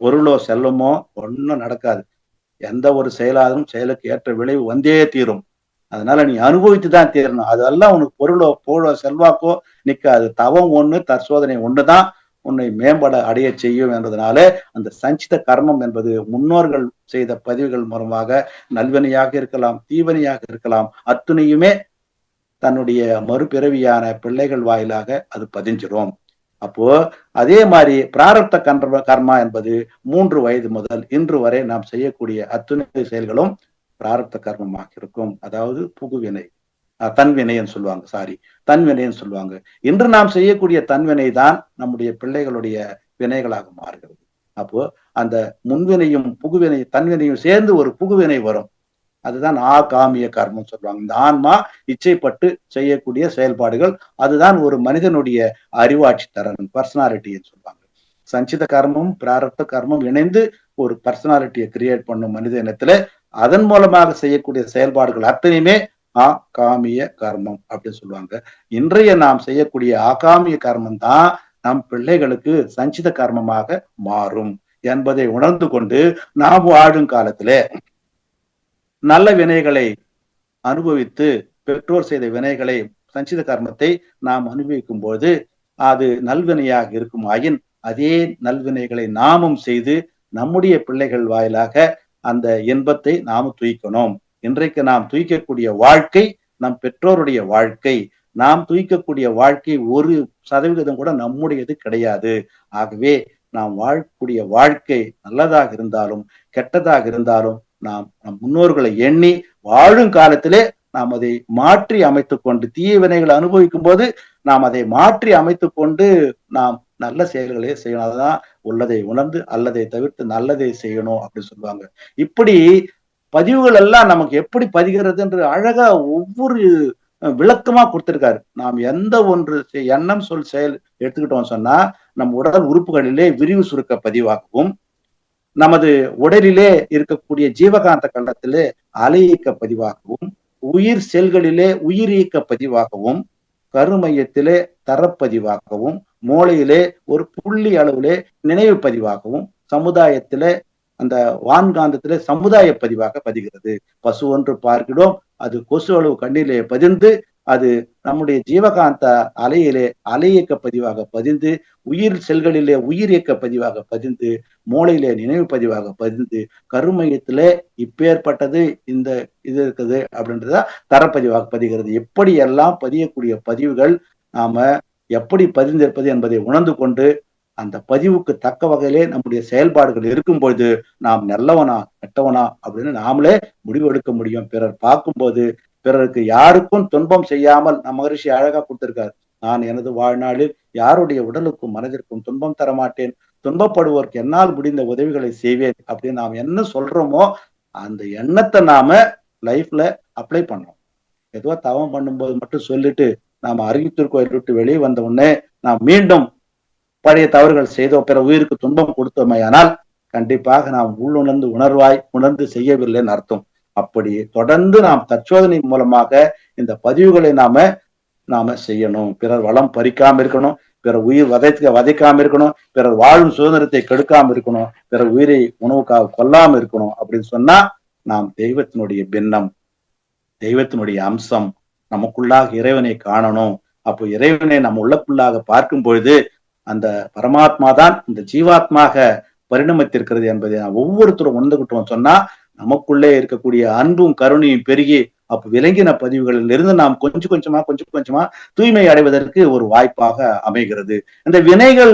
பொருளோ செல்வமோ ஒன்னும் நடக்காது. எந்த ஒரு செயலாலும் செயலுக்கு ஏற்ற விளைவு வந்தே தீரும். அதனால நீ அனுபவித்து தான் தீரணும். அதெல்லாம் உனக்கு பொருளோ போலோ செல்வாக்கோ நிக்காது. தவம் ஒண்ணு, தற்சோதனை ஒண்ணுதான் உன்னை மேம்பட அடைய செய்யும் என்பதனால அந்த சஞ்சித கர்மம் என்பது முன்னோர்கள் செய்த பதிவுகள் மூலமாக நல்வினையாக இருக்கலாம், தீவினையாக இருக்கலாம், அத்துணையுமே தன்னுடைய மறுபிறவியான பிள்ளைகள் வாயிலாக அது பதிஞ்சிரும். அப்போ அதே மாதிரி பிராரப்த கர்மா என்பது 3 வயது முதல் இன்று வரை நாம் செய்யக்கூடிய அத்துணை செயல்களும் பிராரப்த கர்மமாக இருக்கும். அதாவது புகுவினை, தன்வினைன்னு சொல்லுவாங்க, தன்வினைன்னு சொல்லுவாங்க. இன்று நாம் செய்யக்கூடிய தன்வினை தான் நம்முடைய பிள்ளைகளுடைய வினைகளாக மாறுகிறது. அப்போ அந்த முன்வினையும் புகுவினை தன்வினையும் சேர்ந்து ஒரு புகுவினை வரும். அதுதான் ஆகாமிய கர்மம் சொல்லுவாங்க. இந்த ஆன்மா இச்சைப்பட்டு செய்யக்கூடிய செயல்பாடுகள், அதுதான் ஒரு மனிதனுடைய அறிவாட்சி தரன், பர்சனாலிட்டின்னு சொல்லுவாங்க. சஞ்சித கர்மம் பிராரப்த கர்மம் இணைந்து ஒரு பர்சனாலிட்டியை கிரியேட் பண்ணும் மனித இனத்துல. அதன் மூலமாக செய்யக்கூடிய செயல்பாடுகள் அத்தனையுமே ஆகாமிய கர்மம் அப்படின்னு சொல்லுவாங்க. இன்றைய நாம் செய்யக்கூடிய ஆகாமிய கர்மம் தான் நம் பிள்ளைகளுக்கு சஞ்சித கர்மமாக மாறும் என்பதை உணர்ந்து கொண்டு நாம் வாழும் காலத்திலே நல்ல வினைகளை அனுபவித்து பெற்றோர் செய்த வினைகளை சஞ்சித கர்மத்தை நாம் அனுபவிக்கும் போது அது நல்வினையாக இருக்கும் ஆயின் அதே நல்வினைகளை நாமும் செய்து நம்முடைய பிள்ளைகள் வாயிலாக அந்த இன்பத்தை நாமும் துய்க்கணும். இன்றைக்கு நாம் துய்க்கக்கூடிய வாழ்க்கை நம் பெற்றோருடைய வாழ்க்கை. நாம் துய்க்கக்கூடிய வாழ்க்கை 1% கூட நம்முடையது கிடையாது. ஆகவே நாம் வாழக்கூடிய வாழ்க்கை நல்லதாக இருந்தாலும் கெட்டதாக இருந்தாலும் நாம் நம் முன்னோர்களை எண்ணி வாழும் காலத்திலே நாம் அதை மாற்றி அமைத்துக் கொண்டு தீய வினைகளை அனுபவிக்கும் போது நாம் அதை மாற்றி அமைத்துக் கொண்டு நாம் நல்ல செயல்களே செய்யணும். அதுதான் உள்ளதை உணர்ந்து அல்லதை தவிர்த்து நல்லதை செய்யணும் அப்படின்னு சொல்லுவாங்க. இப்படி பதிவுகள் எல்லாம் நமக்கு எப்படி பதிகிறது என்று அழகா ஒவ்வொரு விளக்கமா கொடுத்திருக்காரு. நாம் எந்த ஒன்று எண்ணம் சொல் செயல் எடுத்துக்கிட்டோம் சொன்னா நம் உடல் உறுப்புகளிலே விரிவு சுருக்க பதிவாகவும், நமது உடலிலே இருக்கக்கூடிய ஜீவகாந்த கண்டத்திலே அலையியக்க பதிவாகவும், உயிர் செல்களிலே உயிரியக்க பதிவாகவும், கருமையத்திலே தரப்பதிவாகவும், மூளையிலே ஒரு புள்ளி அளவிலே நினைவு பதிவாகவும், சமுதாயத்திலே அந்த வான்காந்தத்திலே சமுதாய பதிவாக பதிகிறது. பசு ஒன்று பார்க்கிறோம், அது கொசு அளவு கண்ணிலே பதிந்து அது நம்முடைய ஜீவகாந்த அலையிலே அலையியக்க பதிவாக பதிந்து, உயிர் செல்களிலே உயிர் இயக்க பதிவாக பதிந்து, மூளையிலே நினைவு பதிவாக பதிந்து, கருமையத்திலே இப்பேற்பட்டது இந்த இது இருக்குது அப்படின்றத தரப்பதிவாக பதிகிறது. எப்படி எல்லாம் பதியக்கூடிய பதிவுகள் நாம எப்படி பதிந்திருப்பது என்பதை உணர்ந்து கொண்டு அந்த பதிவுக்கு தக்க வகையிலே நம்முடைய செயல்பாடுகள் இருக்கும் பொழுது நாம் நல்லவனா கெட்டவனா அப்படின்னு நாமளே முடிவு எடுக்க முடியும். பிறர் பார்க்கும்போது பிறருக்கு யாருக்கும் துன்பம் செய்யாமல் நம் மகரிஷி அழகா கொடுத்திருக்காரு. நான் எனது வாழ்நாளில் யாருடைய உடலுக்கும் மனதிற்கும் துன்பம் தர மாட்டேன், துன்பப்படுவோருக்கு என்னால் முடிந்த உதவிகளை செய்வேன் அப்படின்னு நாம் என்ன சொல்றோமோ அந்த எண்ணத்தை நாம லைஃப்ல அப்ளை பண்ணோம். ஏதோ தவம் பண்ணும்போது மட்டும் சொல்லிட்டு நாம அறிவித்தூர் கோயில் விட்டு வெளியே வந்த உடனே நாம் மீண்டும் பழைய தவறுகள் செய்தோம், பிற உயிருக்கு துன்பம் கொடுத்தோமையானால் கண்டிப்பாக நாம் உள்ளுணர்ந்து உணர்ந்து செய்யவில்லைன்னு அர்த்தம். அப்படி தொடர்ந்து நாம் தற்சோதனை மூலமாக இந்த பதிவுகளை நாம செய்யணும். பிறர் வளம் பறிக்காம இருக்கணும், பிறர் உயிர் வதைக்காம இருக்கணும், பிறர் வாழும் சுதந்திரத்தை கெடுக்காம இருக்கணும், பிறர் உயிரை உணவுக்காக கொல்லாம இருக்கணும். அப்படின்னு சொன்னா நாம் தெய்வத்தினுடைய பின்னம், தெய்வத்தினுடைய அம்சம், நமக்குள்ளாக இறைவனை காணணும். அப்போ இறைவனை நம்ம உள்ளக்குள்ளாக பார்க்கும் பொழுது அந்த பரமாத்மா தான் இந்த ஜீவாத்மாக பரிணமித்திருக்கிறது என்பதை நாம் ஒவ்வொருத்தரும் உணர்ந்துகிட்டோம் சொன்னா நமக்குள்ளே இருக்கக்கூடிய அன்பும் கருணையும் பெருகி அப்ப விலங்கின பதிவுகளில் இருந்து நாம் கொஞ்சம் கொஞ்சமா தூய்மை அடைவதற்கு ஒரு வாய்ப்பாக அமைகிறது. இந்த வினைகள்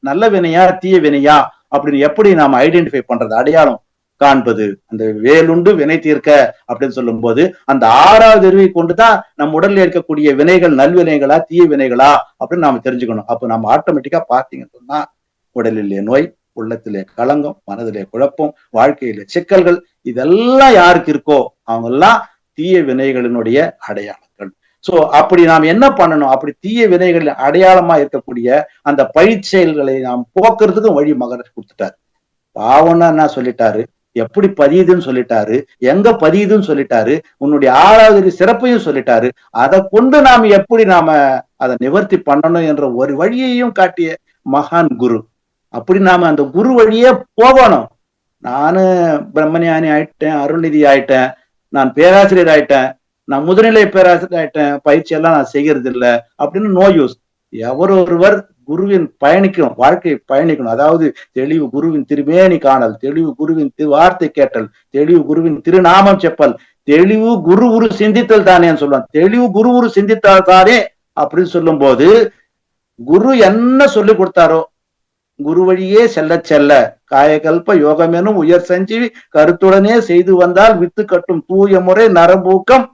நல்ல வினையா தீய வினையா அப்படின்னு எப்படி நாம் ஐடென்டிஃபை பண்றது, அடையாளம் காண்பது? அந்த வேலுண்டு வினை தீர்க்க அப்படின்னு சொல்லும் போது அந்த 6வது அறிவை கொண்டுதான் நம் உடல்ல இருக்கக்கூடிய வினைகள் நல்வினைகளா தீய வினைகளா அப்படின்னு நாம தெரிஞ்சுக்கணும். அப்ப நம்ம ஆட்டோமேட்டிக்கா பாத்தீங்கன்னு சொன்னா உடலிலே நோய், உள்ளத்திலே களங்கம், மனதிலே குழப்பம், வாழ்க்கையிலே சிக்கல்கள், இதெல்லாம் யாருக்கு இருக்கோ அவங்க எல்லாம் தீய வினைகளினுடைய அடையாளங்கள். சோ அப்படி நாம் என்ன பண்ணணும்? அப்படி தீய வினைகள் அடையாளமா இருக்கக்கூடிய அந்த பழி செயல்களை நாம் போக்குறதுக்கும் வழி மகரிஷி கொடுத்துட்டாரு. பாவம்னா என்ன சொல்லிட்டாரு, எப்படி பதியுதுன்னு சொல்லிட்டாரு, எங்க பதியுதுன்னு சொல்லிட்டாரு, உன்னுடைய 6வது சிறப்பையும் சொல்லிட்டாரு. அதை கொண்டு நாம் எப்படி அதை நிவர்த்தி பண்ணணும் என்ற ஒரு வழியையும் காட்டிய மகான் குரு. அப்படி நாம அந்த குரு வழியே போகணும். நானு பிரம்மஞானி ஆயிட்டேன், அருள்நிதி ஆயிட்டேன், நான் பேராசிரியர் ஆயிட்டேன், நான் முதுநிலை பேராசிரியர் ஆயிட்டேன், பயிற்சி எல்லாம் நான் செய்யறது இல்லை அப்படின்னு நோ யூஸ். எவரொருவர் குருவின் பயணிக்கணும், வாழ்க்கை பயணிக்கணும். அதாவது தெளிவு குருவின் திருமேனி காணல், தெளிவு குருவின் வார்த்தை கேட்டல், தெளிவு குருவின் திருநாமம் செப்பல், தெளிவு குரு உரு சிந்தித்தல் தானேன்னு சொல்லுவாங்க. தெளிவு குரு உரு சிந்தித்தால் தானே அப்படின்னு சொல்லும் போது குரு என்ன சொல்லி கொடுத்தாரோ குரு வழியே செல்ல செல்ல காயகல்ப யோகமெனும் உயர் சஞ்சீவி கருத்துடனே செய்து வந்தால் வித்து கட்டும் தூய முறை நரம்பூக்கம்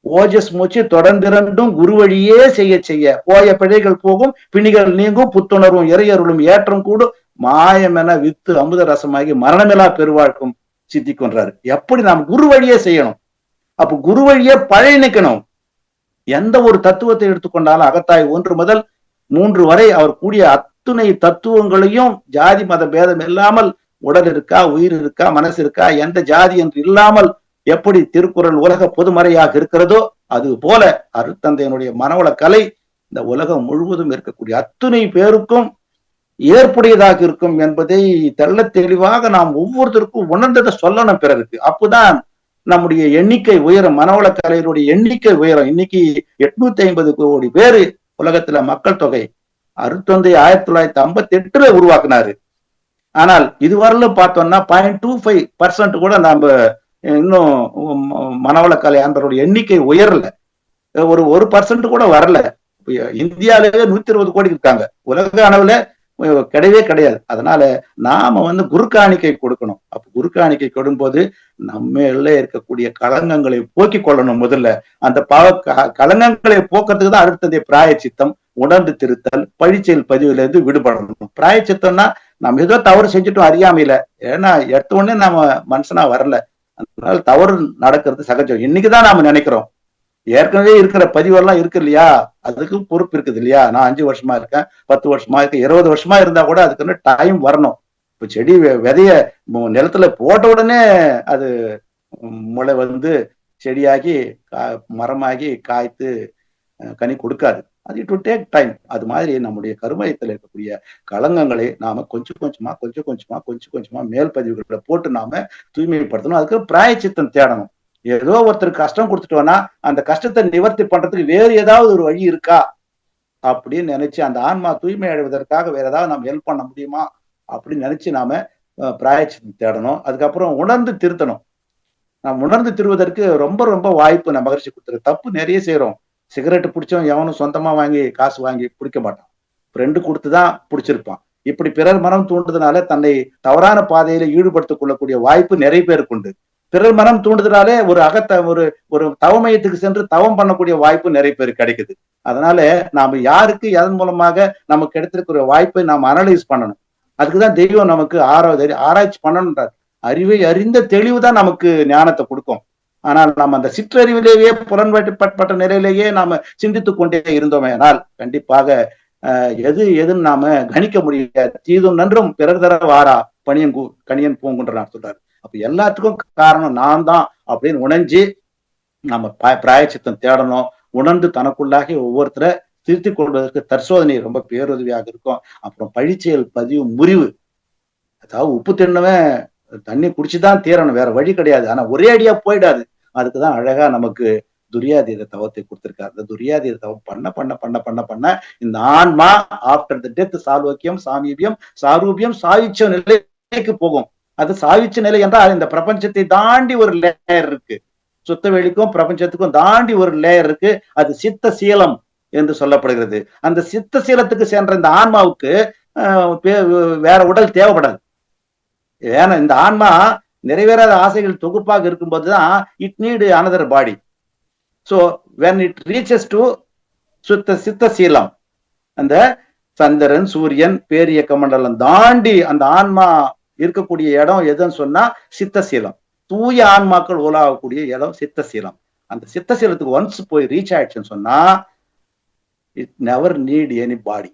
ஓஜஸ் மூச்சு தொடர்ந்திரண்டும் குரு வழியே செய்ய செய்ய போய பிழைகள் போகும், பிணிகள் நீங்கும், புத்துணர்வும் இறையருளும் ஏற்றம் கூடும், மாயம் என வித்து அமுத ரசமாகி மரணமில்லா பெருவாழ்க்கும் சித்திக்கொன்றாரு. எப்படி நாம் குரு வழியே செய்யணும்? அப்ப குரு வழியே பயணிக்கணும். எந்த ஒரு தத்துவத்தை எடுத்துக்கொண்டாலும் அகத்தாய் 1 முதல் 3 வரை அவர் கூடிய அத்துணை தத்துவங்களையும் ஜாதி மத பேதம் இல்லாமல், உடல் இருக்கா, உயிர் இருக்கா, மனசு இருக்கா, எந்த ஜாதி என்று இல்லாமல் எப்படி திருக்குறள் உலக பொதுமறையாக இருக்கிறதோ அது போல அருட்தந்தையினுடைய மனவள கலை இந்த உலகம் முழுவதும் இருக்கக்கூடிய அத்துணை பேருக்கும் ஏற்புடையதாக இருக்கும் என்பதை தெள்ள தெளிவாக நாம் ஒவ்வொருத்தருக்கும் உணர்ந்ததை சொல்லணும் பிறருக்கு. அப்போதான் நம்முடைய எண்ணிக்கை உயரும், மனவள கலையினுடைய எண்ணிக்கை உயரும். இன்னைக்கு 850 கோடி பேரு உலகத்துல மக்கள் தொகை. அருட்தந்தை 1958 உருவாக்குனாரு. ஆனால் இதுவரையிலும் பார்த்தோம்னா 0.25% கூட நாம இன்னும் மனவளக்கலை அன்பருடைய எண்ணிக்கை உயரல. ஒரு 1% கூட வரல. இந்தியாவிலேயே 120 கோடி இருக்காங்க, உலக அளவுல கிடையவே கிடையாது. அதனால நாம குரு காணிக்கை கொடுக்கணும். அப்ப குரு காணிக்கை கொடுக்கும்போது நம்ம இருக்கக்கூடிய களங்கங்களை போக்கிக் கொள்ளணும். முதல்ல அந்த களங்கங்களை போக்குறதுக்கு தான் அருட்தந்தை பிராயச்சித்தம், உணர்ந்து திருத்தல், பழிச்செயல் பதிவுல இருந்து விடுபடணும். பிராயச்சித்தம்னா நம்ம ஏதோ தவறு செஞ்சுட்டோம் அறியாமையில, ஏன்னா எடுத்த உடனே நாம மனுஷனா வரல, அதனால தவறு நடக்கிறது சகஜம். இன்னைக்குதான் நாம நினைக்கிறோம், ஏற்கனவே இருக்கிற பதிவெல்லாம் இருக்கு இல்லையா, அதுக்கு பொறுப்பு இருக்குது இல்லையா. நான் 5 வருஷமா இருக்கேன், 10 வருஷமா இருக்கேன், 20 வருஷமா இருந்தா கூட அதுக்கு டைம் வரணும். இப்ப செடி விதைய நிலத்துல போட்ட உடனே அது முளை செடியாகி மரமாகி காய்த்து கனி கொடுக்காது. அது இட் வில் டேக் டைம். அது மாதிரி நம்முடைய கருமையத்தில் இருக்கக்கூடிய களங்கங்களை நாம கொஞ்சம் கொஞ்சமா மேல் பதிவுகளை போட்டு நாம தூய்மைப்படுத்தணும். அதுக்கு பிராயச்சித்தம் தேடணும். ஏதோ ஒருத்தருக்கு கஷ்டம் கொடுத்துட்டோம்னா அந்த கஷ்டத்தை நிவர்த்தி பண்றதுக்கு வேறு ஏதாவது ஒரு வழி இருக்கா அப்படின்னு நினைச்சு அந்த ஆன்மா தூய்மை அடைவதற்காக வேற ஏதாவது நம்ம ஹெல்ப் பண்ண முடியுமா அப்படின்னு நினைச்சு நாம பிராயச்சித்தம் தேடணும். அதுக்கப்புறம் உணர்ந்து திருத்தணும். நாம் உணர்ந்து திருவதற்கு ரொம்ப வாய்ப்பு நம்ம மகிழ்ச்சி கொடுத்துருக்கு. தப்பு நிறைய செய்யறோம். சிகரெட் பிடிச்சவன் எவனும் சொந்தமா வாங்கி காசு வாங்கி பிடிக்க மாட்டான், ஃப்ரெண்டு கொடுத்துதான் பிடிச்சிருப்பான். இப்படி பிறர் மனம் தூண்டுறதுனால தன்னை தவறான பாதையில ஈடுபடுத்திக் கொள்ளக்கூடிய வாய்ப்பு நிறைய பேருக்கு உண்டு. பிறர் மனம் தூண்டுதலாலே ஒரு தவமயத்துக்கு சென்று தவம் பண்ணக்கூடிய வாய்ப்பு நிறைய பேருக்கு கிடைக்குது. அதனால நாம யாருக்கு எதன் மூலமாக நமக்கு கிடைத்திருக்கிற வாய்ப்பை நாம் அனலைஸ் பண்ணணும். அதுக்குதான் தெய்வம் நமக்கு ஆராய்ச்சி பண்ணணுன்றார். அறிவை அறிந்த தெளிவு தான் நமக்கு ஞானத்தை கொடுக்கும். ஆனால் நாம் அந்த சிற்றறிவிலேயே புலன்பட்ட நிலையிலேயே நாம சிந்தித்து கொண்டே இருந்தோமே ஆனால் கண்டிப்பாக எதுன்னு நாம கணிக்க முடியாது. தீதும் நன்றும் பிறர் தர வாரா கணியன் பூங்குன்றார் சொல்றாரு. அப்ப எல்லாத்துக்கும் காரணம் நான் தான் அப்படின்னு உணர்ந்து நம்ம பிராயச்சித்தம் தேடணும். உணர்ந்து தனக்குள்ளாக ஒவ்வொருத்தரை திருத்திக் கொள்வதற்கு தற்சோதனை ரொம்ப பேருதவியாக இருக்கும். அப்புறம் பழிச்செயல் பதிவு முறிவு, அதாவது உப்பு தின்னவன் தண்ணி குடிச்சுதான் தீரணும், வேற வழி கிடையாது. ஆனா ஒரே அடியா போயிடாது. அதுக்குதான் அழகா நமக்கு துரியாதீத தவத்தை கொடுத்திருக்காரு. இந்த துரியாதீத தவம் பண்ண இந்த ஆன்மா ஆஃப்டர் த டெத் சால்வக்கியம் சாமீபியம் சாரூபியம் சாயுச்ச நிலைக்கு போகும். அது சாயுச்ச நிலை என்றால் இந்த பிரபஞ்சத்தை தாண்டி ஒரு லேயர் இருக்கு. சுத்த வெளிக்கும் பிரபஞ்சத்துக்கும் தாண்டி ஒரு லேயர் இருக்கு. அது சித்த சீலம் என்று சொல்லப்படுகிறது. அந்த சித்த சீலத்துக்கு சென்ற இந்த ஆன்மாவுக்கு வேற உடல் தேவைப்படாது. ஏன்னா இந்த ஆன்மா நிறைவேறாத ஆசைகள் தொகுப்பாக இருக்கும்போதுதான் it need another body. So when it reaches to சித்த சீலம், அந்த சந்திரன் சூரியன் பேரியக்க மண்டலம் தாண்டி அந்த ஆன்மா இருக்கக்கூடிய இடம் எதுன்னு சொன்னா சித்த சீலம். தூய ஆன்மாக்கள் உலாகக்கூடிய இடம் சித்த சீலம். அந்த சித்தசீலத்துக்கு ஒன்ஸ் போய் ரீச் ஆயிடுச்சுன்னு சொன்னா it never need any body.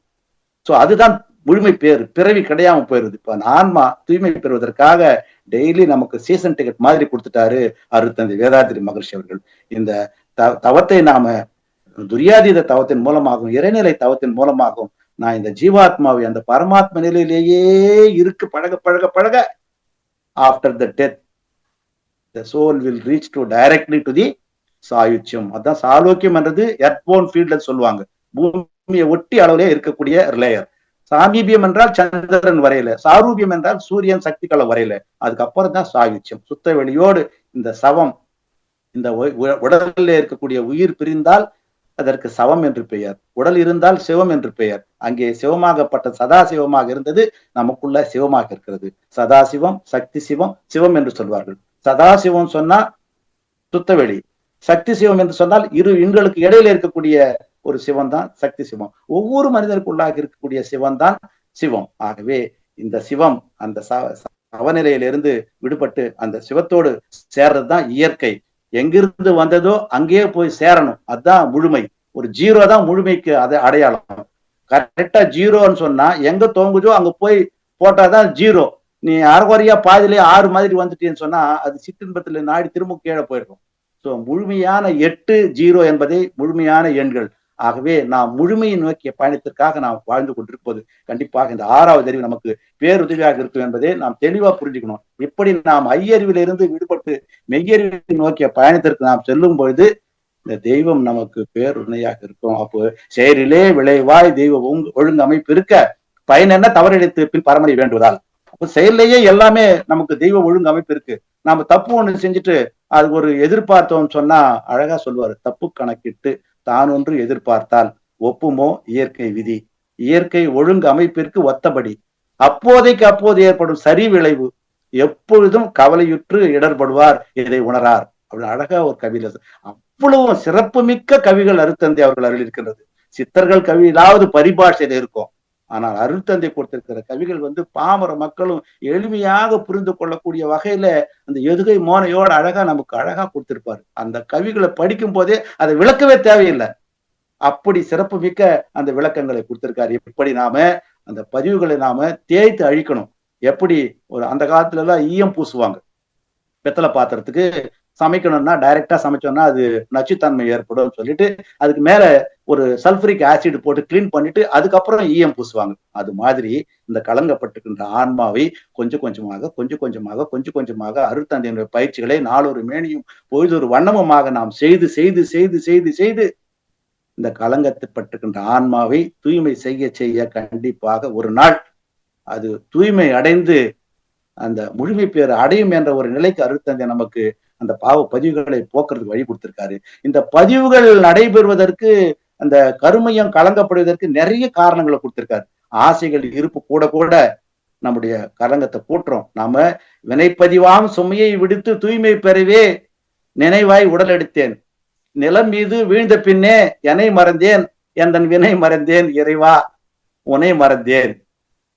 So அதுதான் முழுமை பேர். பிறவி கிடையாம போயிருது. இப்ப ஆன்மா தூய்மை பெறுவதற்காக டெய்லி நமக்கு சீசன் டிக்கெட் மாதிரி கொடுத்துட்டாரு அருட்தந்தை வேதாத்திரி மகர்ஷி அவர்கள். இந்த தவத்தை நாம துரியாதீத தவத்தின் மூலமாகவும் இறைநிலை தவத்தின் மூலமாகவும் நான் இந்த ஜீவாத்மாவை அந்த பரமாத்ம நிலையிலேயே இருக்கு பழக பழக பழக after the death the soul will reach to directly to the சாயுச்சியம். அதான் சாலோக்கியம் என்றது எர்த்போன் ஃபீல்ட்ல சொல்லுவாங்க. பூமியை ஒட்டி அளவுல இருக்கக்கூடிய லேயர். சாமீபியம் என்றால் சந்திரன் வரையில, சாரூபியம் என்றால் சூரியன் சக்தி கள வரையில, அதுக்கப்புறம் தான் சாயுச்சியம். சுத்த வெளியோடு இந்த சவம், இந்த உடலில் இருக்கக்கூடிய உயிர் பிரிந்தால் அதற்கு சவம் என்று பெயர். உடல் இருந்தால் சிவம் என்று பெயர். அங்கே சிவமாகப்பட்ட சதாசிவமாக இருந்தது நமக்குள்ள சிவமாக இருக்கிறது. சதாசிவம், சக்தி சிவம், சிவம் என்று சொல்வார்கள். சதாசிவம் சொன்னா சுத்தவெளி, சக்தி சிவம் என்று சொன்னால் இரு விண்களுக்கு இடையில இருக்கக்கூடிய ஒரு சிவம் தான் சக்தி சிவம். ஒவ்வொரு மனிதனுக்குள்ளாக இருக்கக்கூடிய சிவம் தான் சிவம். ஆகவே இந்த சிவம் அந்த சவநிலையிலிருந்து விடுபட்டு அந்த சிவத்தோடு சேர்றதுதான் இயற்கை. எங்கிருந்து வந்ததோ அங்கேயே போய் சேரணும். அதுதான் முழுமை. ஒரு ஜீரோ தான் முழுமைக்கு அது அடையாளம். கரெக்டா ஜீரோன்னு சொன்னா எங்க தோங்குதோ அங்க போய் போட்டாதான் ஜீரோ. நீ அரைகுறையா பாதிலே 6 மாதிரி வந்துட்டேன்னு சொன்னா அது சிற்றின்பத்துல நாடி திரும்ப கீழே போயிடும். சோ முழுமையான 8 0 என்பதை முழுமையான எண்கள். ஆகவே நாம் முழுமையை நோக்கிய பயணத்திற்காக நாம் வாழ்ந்து கொண்டிருப்பது கண்டிப்பாக இந்த 6வது அறிவு நமக்கு பேருதவியாக இருக்கும் என்பதை நாம் தெளிவா புரிஞ்சுக்கணும். இப்படி நாம் ஐயறிவிலிருந்து விடுபட்டு மெய்யறிவை நோக்கிய பயணத்திற்கு நாம் செல்லும் பொழுது இந்த தெய்வம் நமக்கு பேருணையாக இருக்கும். அப்போ செயலிலே விளைவாய் தெய்வ ஒழுங்கு அமைப்பு இருக்க பயன் என்ன தவறிழைத்து பின் பரமனை வேண்டுவதால். அப்போ செயல்லையே எல்லாமே நமக்கு தெய்வ ஒழுங்கு அமைப்பு இருக்கு. நாம தப்பு ஒண்ணு செஞ்சுட்டு அது ஒரு எதிர்பார்த்தோம்னு சொன்னா அழகா சொல்லுவாரு, தப்பு கணக்கிட்டு தான் ஒன்று எதிர்பார்த்தால் ஒப்புமோ இயற்கை விதி. இயற்கை ஒழுங்கு அமைப்பிற்கு ஒத்தபடி அப்போதைக்கு அப்போது ஏற்படும் சரி விளைவு எப்பொழுதும் கவலையுற்று இடர்படுவார் இதை உணரார் அப்படின்னு அழகா ஒரு கவியில அவ்வளவு சிறப்புமிக்க கவிகள் அருட்தந்தை அவர்கள் அருளிருக்கின்றது. சித்தர்கள் கவியிலாவது பரிபாஷையில இருக்கும். ஆனால் அருட்தந்தை கொடுத்திருக்கிற கவிகள் பாமர மக்களும் எளிமையாக புரிந்து கொள்ளக்கூடிய வகையில அந்த எதுகை மோனையோடு அழகா நமக்கு அழகா கொடுத்திருப்பாரு. அந்த கவிகளை படிக்கும் போதே அதை விளக்கவே தேவையில்லை. அப்படி சிறப்பு மிக்க அந்த விளக்கங்களை கொடுத்திருக்காரு. எப்படி நாம அந்த பதிவுகளை நாம தேய்த்து அழிக்கணும். எப்படி ஒரு அந்த காலத்துல எல்லாம் ஈயம் பூசுவாங்க பித்தளை பாத்திரத்துக்கு. சமைக்கணும்னா டைரக்டா சமைச்சோம்னா அது நச்சுத்தன்மை ஏற்படும் சொல்லிட்டு அதுக்கு மேல ஒரு சல்பரிக் ஆசிட் போட்டு கிளீன் பண்ணிட்டு அதுக்கப்புறம் ஈயம் பூசுவாங்க. அது மாதிரி இந்த கலங்கப்பட்டுக்கின்ற ஆன்மாவை கொஞ்சம் கொஞ்சமாக அருட்தந்தையினுடைய பயிற்சிகளை நாளொரு மேனியும் பொழுதொரு வண்ணமுமாக நாம் செய்து செய்து செய்து செய்து செய்து இந்த கலங்கப்பட்டுக்கின்ற ஆன்மாவை தூய்மை செய்ய கண்டிப்பாக ஒரு நாள் அது தூய்மை அடைந்து அந்த முழுமை பேர் அடையும் என்ற ஒரு நிலைக்கு அருட்தந்தை நமக்கு அந்த பாவ பதிவுகளை போக்குறதுக்கு வழி கொடுத்திருக்காரு. இந்த பதிவுகள் நடைபெறுவதற்கு அந்த கருமையம் கலங்கப்படுவதற்கு நிறைய காரணங்களை கொடுத்திருக்காரு. ஆசைகள் இருப்பு கூட கூட நம்முடைய கலங்கத்தை கூட்டுறோம். நாம வினைப்பதிவாம் சுமையை விடுத்து தூய்மை பெறவே நினைவாய் உடல் எடுத்தேன், நிலம் மீது வீழ்ந்த பின்னே என்னை மறந்தேன், என் வினை மறந்தேன், இறைவா உனை மறந்தேன்,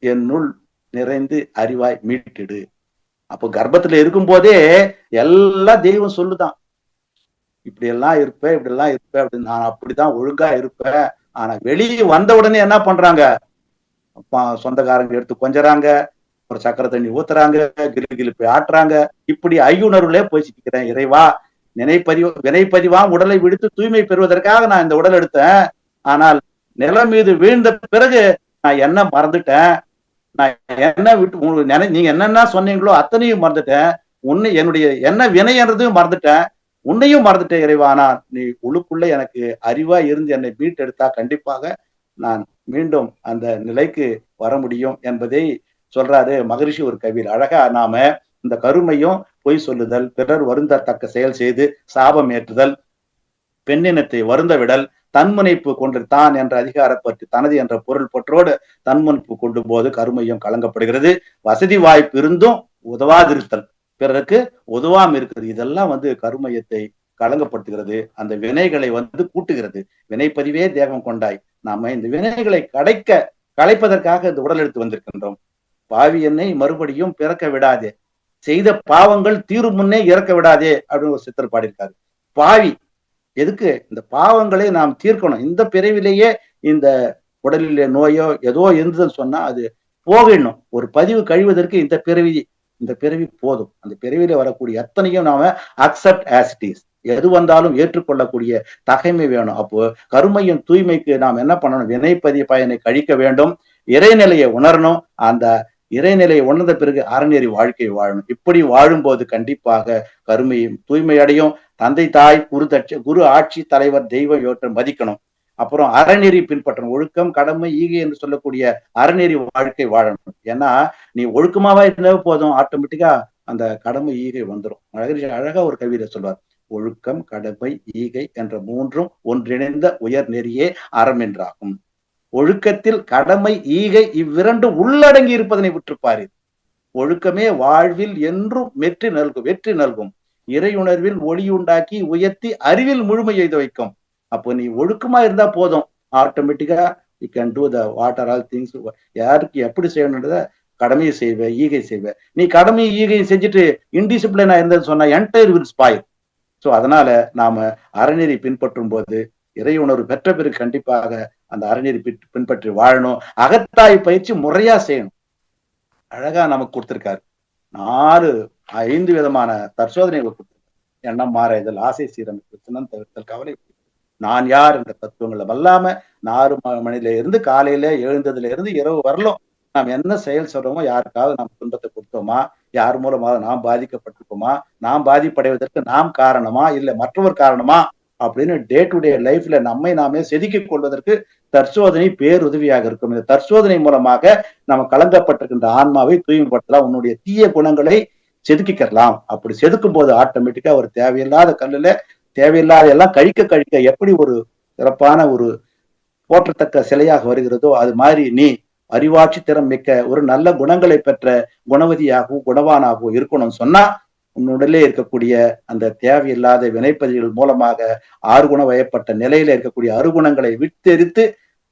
என்னுள் நிறைந்து அறிவாய் மீட்டிடு. அப்போ கர்ப்பத்துல இருக்கும் போதே எல்லாம் தெய்வம் சொல்லுதான், இப்படி எல்லாம் இருப்பேன் இப்படி எல்லாம் இருப்பேன் அப்படின்னு. நான் அப்படிதான் ஒழுங்கா இருப்பேன். ஆனா வெளியே வந்த உடனே என்ன பண்றாங்க, சொந்தக்காரங்க எடுத்து கொஞ்சறாங்க, ஒரு சக்கரை தண்ணி ஊத்துறாங்க, கிளிப்பை ஆட்டுறாங்க. இப்படி ஐயுணர்வுலே போய் சிக்கிறேன். இறைவா வினைப்பதிவாம் உடலை விடுத்து தூய்மை பெறுவதற்காக நான் இந்த உடல் எடுத்தேன். ஆனால் நிலம் மீது வீழ்ந்த பிறகு நான் என்ன மறந்துட்டேன், நான் என்ன விட்டு நீங்க என்னென்ன சொன்னீங்களோ அத்தனையும் மறந்துட்டேன். என்னுடைய என்ன வினை என்றதையும் மறந்துட்டேன், உன்னையும் மறந்துட்டேன் இறைவானா. நீ உள்ளுக்குள்ள எனக்கு அறிவா இருந்து என்னை மீட்டெடுத்தா கண்டிப்பாக நான் மீண்டும் அந்த நிலைக்கு வர முடியும் என்பதை சொல்றாரு மகரிஷி ஒரு கவியில். அழகா நாம இந்த கருமையும் பொய் சொல்லுதல், பிறர் வருந்தத்தக்க செயல் செய்து சாபம் ஏற்றுதல், பெண்ணினத்தை வருந்த விடல், தன்முனைப்பு கொண்டு தான் என்ற அதிகாரப்பற்று தனது என்ற பொருள் பற்றோடு தன்முனைப்பு கொண்டும் போது கருமையும் கலங்கப்படுகிறது. வசதி வாய்ப்பு இருந்தும் உதவாதிருத்தல், பிறருக்கு உதவாம இருக்கிறது, இதெல்லாம் கருமையத்தை கலங்கப்படுத்துகிறது. அந்த வினைகளை கூட்டுகிறது. வினைப்பதிவே தேகம் கொண்டாய். நாம இந்த வினைகளை களைப்பதற்காக இந்த உடல் எடுத்து வந்திருக்கின்றோம். பாவி என்னை மறுபடியும் பிறக்க விடாதே, செய்த பாவங்கள் தீரும் முன்னே இறக்க விடாதே அப்படின்னு ஒரு சித்தர் பாடியிருக்காரு. பாவி எதுக்கு? இந்த பாவங்களை நாம் தீர்க்கணும். இந்த பிறவிலேயே இந்த உடலிலே நோயோ ஏதோ இருந்ததுன்னு சொன்னா அது போகணும். ஒரு பதிவு கழிவதற்கு இந்த பிறவி போதும். அந்த பிறவியில வரக்கூடிய அத்தனையும் நாம அக்செப்ட் ஆஸ் இட் இஸ். எது வந்தாலும் ஏற்றுக்கொள்ளக்கூடிய தகைமை வேணும். அப்போ கருமையின் தூய்மைக்கு நாம் என்ன பண்ணணும்? வினைப்பதி பயனை கழிக்க வேண்டும். இறைநிலையை உணரணும். அந்த இறைநிலையை உணர்ந்த பிறகு அறநெறி வாழ்க்கை வாழணும். இப்படி வாழும்போது கண்டிப்பாக கருமையும் தூய்மை அடையும். தந்தை தாய் குரு ஆட்சி தலைவர் தெய்வம் இவற்றை மதிக்கணும். அப்புறம் அறநெறி பின்பற்றணும். ஒழுக்கம் கடமை ஈகை என்று சொல்லக்கூடிய அறநெறி வாழ்க்கை வாழணும். ஏன்னா நீ ஒழுக்கமாவா இருந்தாவே போதும், ஆட்டோமேட்டிக்கா அந்த கடமை ஈகை வந்துடும். அழகா ஒரு கவிதை சொல்வார், ஒழுக்கம் கடமை ஈகை என்ற மூன்றும் ஒன்றிணைந்த உயர் நெறியே அறம் என்றாகும். ஒழுக்கத்தில் கடமை ஈகை இவ்விரண்டும் உள்ளடங்கி இருப்பதனை விட்டுப்பாரு. ஒழுக்கமே வாழ்வில் என்றும் வெற்றி நல்கும். இறையுணர்வில் ஒளியுண்டாக்கி உயர்த்தி அறிவில் முழுமை எய்த வைக்கும். அப்போ நீ ஒழுக்கமா இருந்தா போதும், ஆட்டோமேட்டிக்கா you can do the what are all things. யாருக்கு எப்படி செய்யணுன்றத கடமையை செய்வ, ஈகை செய்வ. நீ கடமை ஈகையை செஞ்சுட்டு இன்டிசிப்ளினா இருந்தது சொன்னா என்டையர் வில் ஸ்பாயில். ஸோ அதனால நாம அறநெறி பின்பற்றும் போது இறை உணர்வு பெற்ற பிறகு கண்டிப்பாக அந்த அறநெறி பின்பற்றி வாழணும். அகத்தாய் பயிற்சி முறையா செய்யணும். அழகா நமக்கு கொடுத்திருக்காரு. 5 விதமான தற்சோதனைகளை கொடுத்திருக்காரு. எண்ணம் மாறுதல், ஆசை சீரமைப்பு, சினம் தவிர்த்தல், கவலை, நான் யார் என்ற தத்துவங்களை வல்லாம 4 மணில இருந்து காலையில எழுந்ததுல இருந்து இரவு வரலும் நாம் என்ன செயல் சொல்றோமோ, யாருக்காவது நாம் துன்பத்தை கொடுத்தோமா, யார் மூலமாக நாம் பாதிக்கப்பட்டிருக்கோமா, நாம் பாதிப்படைவதற்கு நாம் காரணமா இல்ல மற்றவர் காரணமா அப்படின்னு டே டு டே லைஃப்ல நம்மை நாமே செதுக்கிக் கொள்வதற்கு தற்சோதனை பேருதவியாக இருக்கும். இந்த தற்சோதனை மூலமாக நம்ம கலங்கப்பட்டிருக்கின்ற ஆன்மாவை தூய்மைப்படுத்தலாம். உன்னுடைய தீய குணங்களை செதுக்கிக்கலாம். அப்படி செதுக்கும் போது ஆட்டோமேட்டிக்கா ஒரு தேவையில்லாத கல்லுல தேவையில்லாத எல்லாம் கழிக்க எப்படி ஒரு சிறப்பான ஒரு போற்றத்தக்க சிலையாக வருகிறதோ அது மாதிரி நீ அறிவாட்சி திறம் மிக்க ஒரு நல்ல குணங்களை பெற்ற குணவதியாகவும் குணவானாகவும் இருக்கணும்னு சொன்னா உன்னுடலே இருக்கக்கூடிய அந்த தேவையில்லாத வினைப்பதிகள் மூலமாக 6 குண வயப்பட்ட நிலையில இருக்கக்கூடிய அருகுணங்களை விட்டெரித்து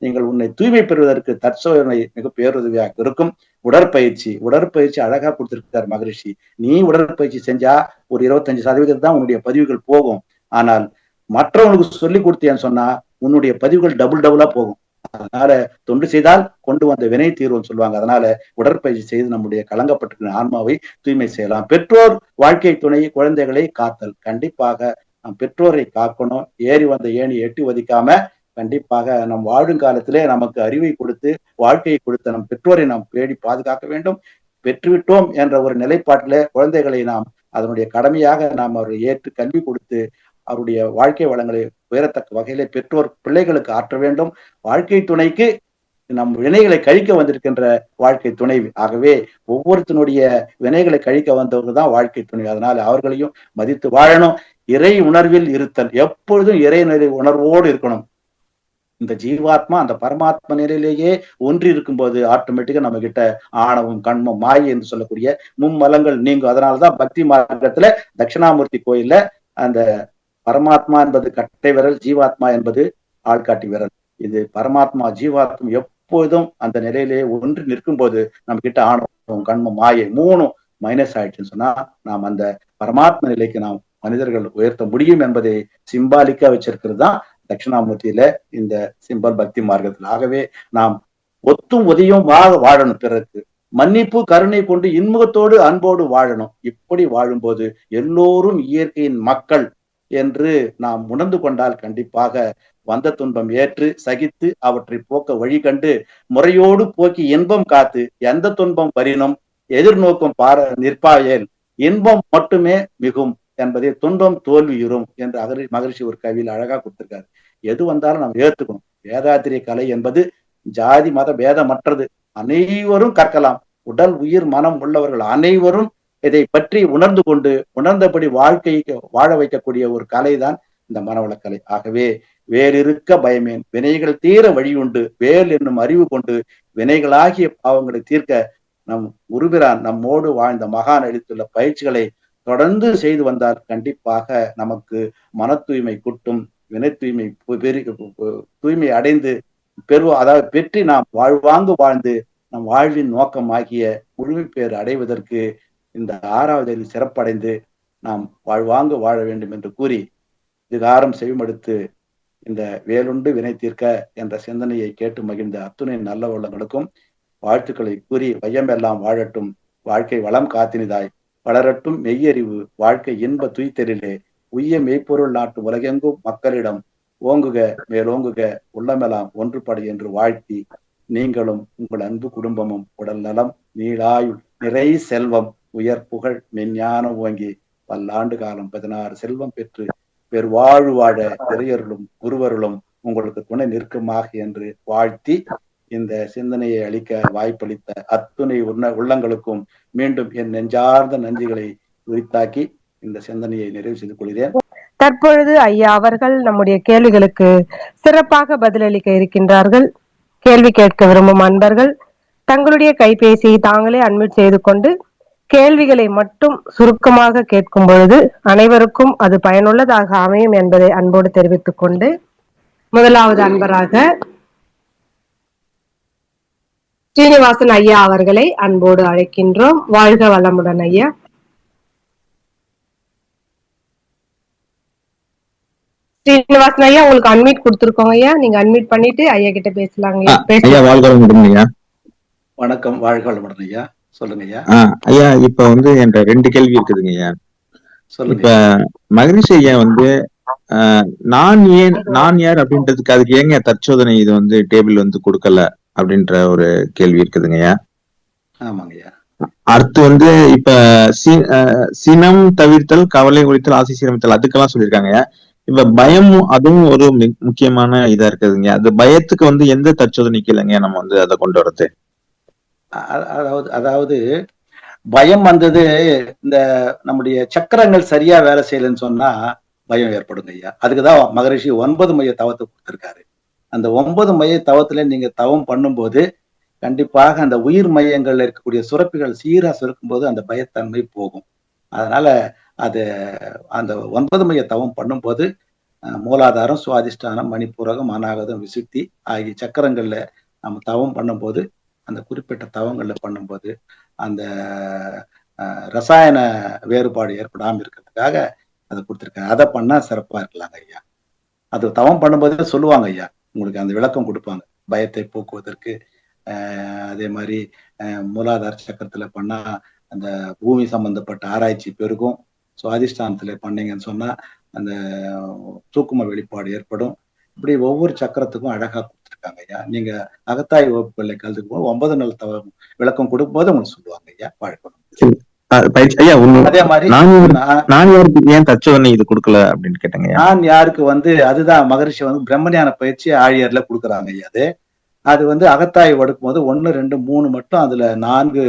நீங்கள் உன்னை தூய்மை பெறுவதற்கு தற்சோதனை மிக பேருதவியாக இருக்கும். உடற்பயிற்சி அழகா கொடுத்திருக்கார் மகரிஷி. நீ உடற்பயிற்சி செஞ்சா ஒரு 25% தான் உன்னுடைய பதிவுகள் போகும். ஆனால் மற்றவங்களுக்கு சொல்லி கொடுத்தேன்னு சொன்னா உன்னுடைய பதிவுகள் டபுளா போகும். அதனால தொண்டு செய்தால் கொண்டு வந்த வினை தீர்வுன்னு சொல்லுவாங்க. அதனால உடற்பயிற்சி செய்து நம்முடைய கலங்கப்பட்டிருக்கிற ஆன்மாவை தூய்மை செய்யலாம். பெற்றோர் வாழ்க்கை துணை குழந்தைகளை காத்தல். கண்டிப்பாக நம் பெற்றோரை காக்கணும். ஏறி வந்த ஏணி எட்டி ஒதிக்காம கண்டிப்பாக நம் வாழும் காலத்திலே நமக்கு அறிவை கொடுத்து வாழ்க்கையை கொடுத்த நம் பெற்றோரை நாம் பேடி பாதுகாக்க வேண்டும். பெற்றுவிட்டோம் என்ற ஒரு நிலைப்பாட்டில குழந்தைகளை நாம் அதனுடைய கடமையாக நாம் அவரை ஏற்று கல்வி கொடுத்து அவருடைய வாழ்க்கை வளங்களை உயரத்தக்க வகையிலே பெற்றோர் பிள்ளைகளுக்கு ஆற்ற வேண்டும். வாழ்க்கை துணைக்கு நம் வினைகளை கழிக்க வந்திருக்கின்ற வாழ்க்கை துணை. ஆகவே ஒவ்வொருத்தனுடைய வினைகளை கழிக்க வந்தவங்க தான் வாழ்க்கை துணை. அதனால அவர்களையும் மதித்து வாழணும். இறை உணர்வில் இருத்தல், எப்பொழுதும் இறை உணர்வோடு இருக்கணும். இந்த ஜீவாத்மா அந்த பரமாத்மா நிலையிலேயே ஒன்றி இருக்கும்போது ஆட்டோமேட்டிக்கா நம்ம கிட்ட ஆணவம் கண்மம் மாயை என்று சொல்லக்கூடிய மும்மலங்கள் நீங்கும். அதனாலதான் பக்தி மார்க்கத்துல தட்சிணாமூர்த்தி கோயில்ல அந்த பரமாத்மா என்பது கட்டை விரல், ஜீவாத்மா என்பது ஆள்காட்டி விரல். இது பரமாத்மா ஜீவாத்மா எப்போதும் அந்த நிலையிலேயே ஒன்று நிற்கும் போது நம்ம கிட்ட ஆணவம் கண்மம் மாயை 3 மைனஸ் ஆயிடுச்சுன்னு சொன்னா நாம் அந்த பரமாத்மா நிலைக்கு நாம் மனிதர்கள் உயர்த்த முடியும் என்பதை சிம்பாலிக்கா வச்சிருக்கிறது தான் தட்சிணாமூர்த்தியில இந்த சிம்பல் பக்தி மார்க்கத்தில். ஆகவே நாம் ஒத்தும் உதவியும் வாழணும். பிறகு மன்னிப்பு கருணை கொண்டு இன்முகத்தோடு அன்போடு வாழணும். இப்படி வாழும்போது எல்லோரும் இயற்கையின் மக்கள் என்று நாம் உணர்ந்து கொண்டால் கண்டிப்பாக வந்த துன்பம் ஏற்று சகித்து அவற்றை போக்க வழி கண்டு முறையோடு போக்கி இன்பம் காத்து எந்த துன்பம் வரினும் எதிர்நோக்கும் நிற்பாயேல் இன்பம் மட்டுமே மிகும் என்பதை துன்பம் தோல்வியுறும் என்று மகரிஷி ஒரு கவியில் அழகா கொடுத்திருக்காரு. எது வந்தாலும் நாம் ஏற்றுக்கணும். வேதாத்திரிய கலை என்பது ஜாதி மத பேதமற்றது. அனைவரும் கற்கலாம். உடல் உயிர் மனம் உள்ளவர்கள் அனைவரும் இதை பற்றி உணர்ந்து கொண்டு உணர்ந்தபடி வாழ்க்கைக்கு வாழ வைக்கக்கூடிய ஒரு கலை தான் இந்த மனவளக்கலை. ஆகவே வேலிருக்க பயமேன், வினைகள் தீர வழியுண்டு, வேல் என்னும் அறிவு கொண்டு வினைகளாகிய பாவங்களை தீர்க்க நம் குருபிரான் நம்மோடு வாழ்ந்த மகான் அளித்துள்ள பயிற்சிகளை தொடர்ந்து செய்து வந்தால் கண்டிப்பாக நமக்கு மன தூய்மை கூட்டும், வினை தூய்மை தூய்மை அடைந்து அதாவது பெற்றி நாம் வாழ்வாங்கு வாழ்ந்து நம் வாழ்வின் நோக்கமாகிய முழுமை பேர் அடைவதற்கு இந்த 6வது சிறப்படைந்து நாம் வாழ்வாங்கு வாழ வேண்டும் என்று கூறி இதுகாரம் செவிமடுத்து இந்த வேலுண்டு வினை தீர்க்க என்ற சிந்தனையை கேட்டு மகிழ்ந்த அத்துணை நல்ல உள்ளங்களுக்கும் வாழ்த்துக்களை கூறி வையமெல்லாம் வாழட்டும், வாழ்க்கை வளம் காத்தினிதாய் வளரட்டும் மெய்யறிவு வாழ்க்கை இன்ப துய்த்தெழிலே உய்ய மெய்ப்பொருள் நாட்டு உலகெங்கும் மக்களிடம் ஓங்குக மேலோங்குக உள்ளமெல்லாம் ஒன்றுபடு என்று வாழ்த்தி, நீங்களும் உங்கள் அன்பு குடும்பமும் உடல் நலம் நீளாயுள் நிறை செல்வம் உயர் புகழ் மெஞ்ஞானம் ஓங்கி பல்லாண்டு காலம் 16 செல்வம் பெற்று பெருவாழ்வு வாழ பெரியர்களும் குருவர்களும் உங்களுக்கு துணை நிற்குமாக என்று வாழ்த்தி, இந்த சிந்தனையை அளிக்க வாய்ப்பளித்த அத்துணை உள்ளங்களுக்கும் மீண்டும் என் நெஞ்சார்ந்த நன்றிகளை உரித்தாக்கி இந்த சிந்தனையை நிறைவு செய்து கொள்கிறேன். தற்பொழுது ஐயா அவர்கள் நம்முடைய கேள்விகளுக்கு சிறப்பாக பதிலளிக்க இருக்கின்றார்கள். கேள்வி கேட்க விரும்பும் அன்பர்கள் தங்களுடைய கைபேசியை தாங்களே அன்மியூட் செய்து கொண்டு கேள்விகளை மட்டும் சுருக்கமாக கேட்கும் பொழுது அனைவருக்கும் அது பயனுள்ளதாக அமையும் என்பதை அன்போடு தெரிவித்துக் கொண்டு, முதலாவது அன்பராக ஸ்ரீனிவாசன் ஐயா அவர்களை அன்போடு அழைக்கின்றோம். வாழ்க வளமுடன் ஐயா. ஸ்ரீனிவாசன் ஐயா, உங்களுக்கு அன்மியூட் கொடுத்திருக்கோம் ஐயா, நீங்க அன்மியூட் பண்ணிட்டு ஐயா கிட்ட பேசலாங்க ஐயா. வணக்கம், வாழ்க வளமுடன் ஐயா. சொல்லுங்க ஐயா. ஐயா, இப்ப வந்து என்கிட்ட 2 கேள்வி இருக்குதுங்க ஐயா. இப்ப மகரிஷி ஐயா வந்து நான் யார் அப்படின்றதுக்கு அதுக்கு ஏங்க தற்சோதனை இது வந்து டேபிள் வந்து கொடுக்கல அப்படின்ற ஒரு கேள்வி இருக்குதுங்க ஐயா. ஆமாங்க ஐயா. அடுத்து வந்து இப்ப சினம் தவிர்த்தல், கவலை ஒழித்தல், ஆசை சீரமைத்தல் அதுக்கெல்லாம் சொல்லியிருக்காங்க. இப்ப பயம் அதுவும் ஒரு முக்கியமான இதா இருக்குதுங்க. அது பயத்துக்கு வந்து எந்த தற்சோதனைக்கு இல்லைங்க நம்ம வந்து அதை கொண்டு வரது? அதாவது பயம் வந்தது, இந்த நம்முடைய சக்கரங்கள் சரியா வேலை செய்யலன்னு சொன்னா பயம் ஏற்படுங்க ஐயா. அதுக்குதான் மகரிஷி 9 மைய தவத்தை கொடுத்திருக்காரு. அந்த 9 மைய தவத்துல நீங்க தவம் பண்ணும்போது கண்டிப்பாக அந்த உயிர் மையங்கள்ல இருக்கக்கூடிய சுரப்பிகள் சீரா சுரக்கும் போது அந்த பயத்தன்மை போகும். அதனால அது அந்த 9 மைய தவம் பண்ணும்போது மூலாதாரம், சுவாதிஷ்டானம், மணிப்பூரகம், அநாகதம், விசுத்தி ஆகிய சக்கரங்கள்ல நம்ம தவம் பண்ணும்போது, அந்த குறிப்பிட்ட தவங்கள்ல பண்ணும்போது அந்த ரசாயன வேறுபாடு ஏற்படாம இருக்கிறதுக்காக அதை கொடுத்துருக்காங்க. அதை பண்ணா சிறப்பா இருக்கலாங்க ஐயா. அது தவம் பண்ணும்போதே சொல்லுவாங்க ஐயா, உங்களுக்கு அந்த விளக்கம் கொடுப்பாங்க பயத்தை போக்குவதற்கு. அதே மாதிரி மூலாதார சக்கரத்துல பண்ணா அந்த பூமி சம்பந்தப்பட்ட ஆராய்ச்சி பெருகும். சுவாதிஷ்டானத்துல பண்ணீங்கன்னு சொன்னா அந்த தூக்கும வெளிப்பாடு ஏற்படும். இப்படி ஒவ்வொரு சக்கரத்துக்கும் அழகா கொடுத்துருக்காங்க ஐயா. நீங்க அகத்தாய் வகுப்புகளை கலந்துக்கும் போது 9 நாள் விளக்கம் கொடுக்கும் போது உங்களுக்கு சொல்லுவாங்க ஐயா. வாழ்க்கணும். அதே மாதிரி நான் யாருக்கு ஏன் தற்சோதனை இது கொடுக்கல அப்படின்னு கேட்டேங்க. நான் யாருக்கு வந்து அதுதான் மகரிஷி வந்து பிரம்மஞான பயிற்சி ஆழியர்ல கொடுக்குறாங்க ஐயா. அது வந்து அகத்தாய் வடுக்கும் போது 1, 2, 3 மட்டும் அதுல 4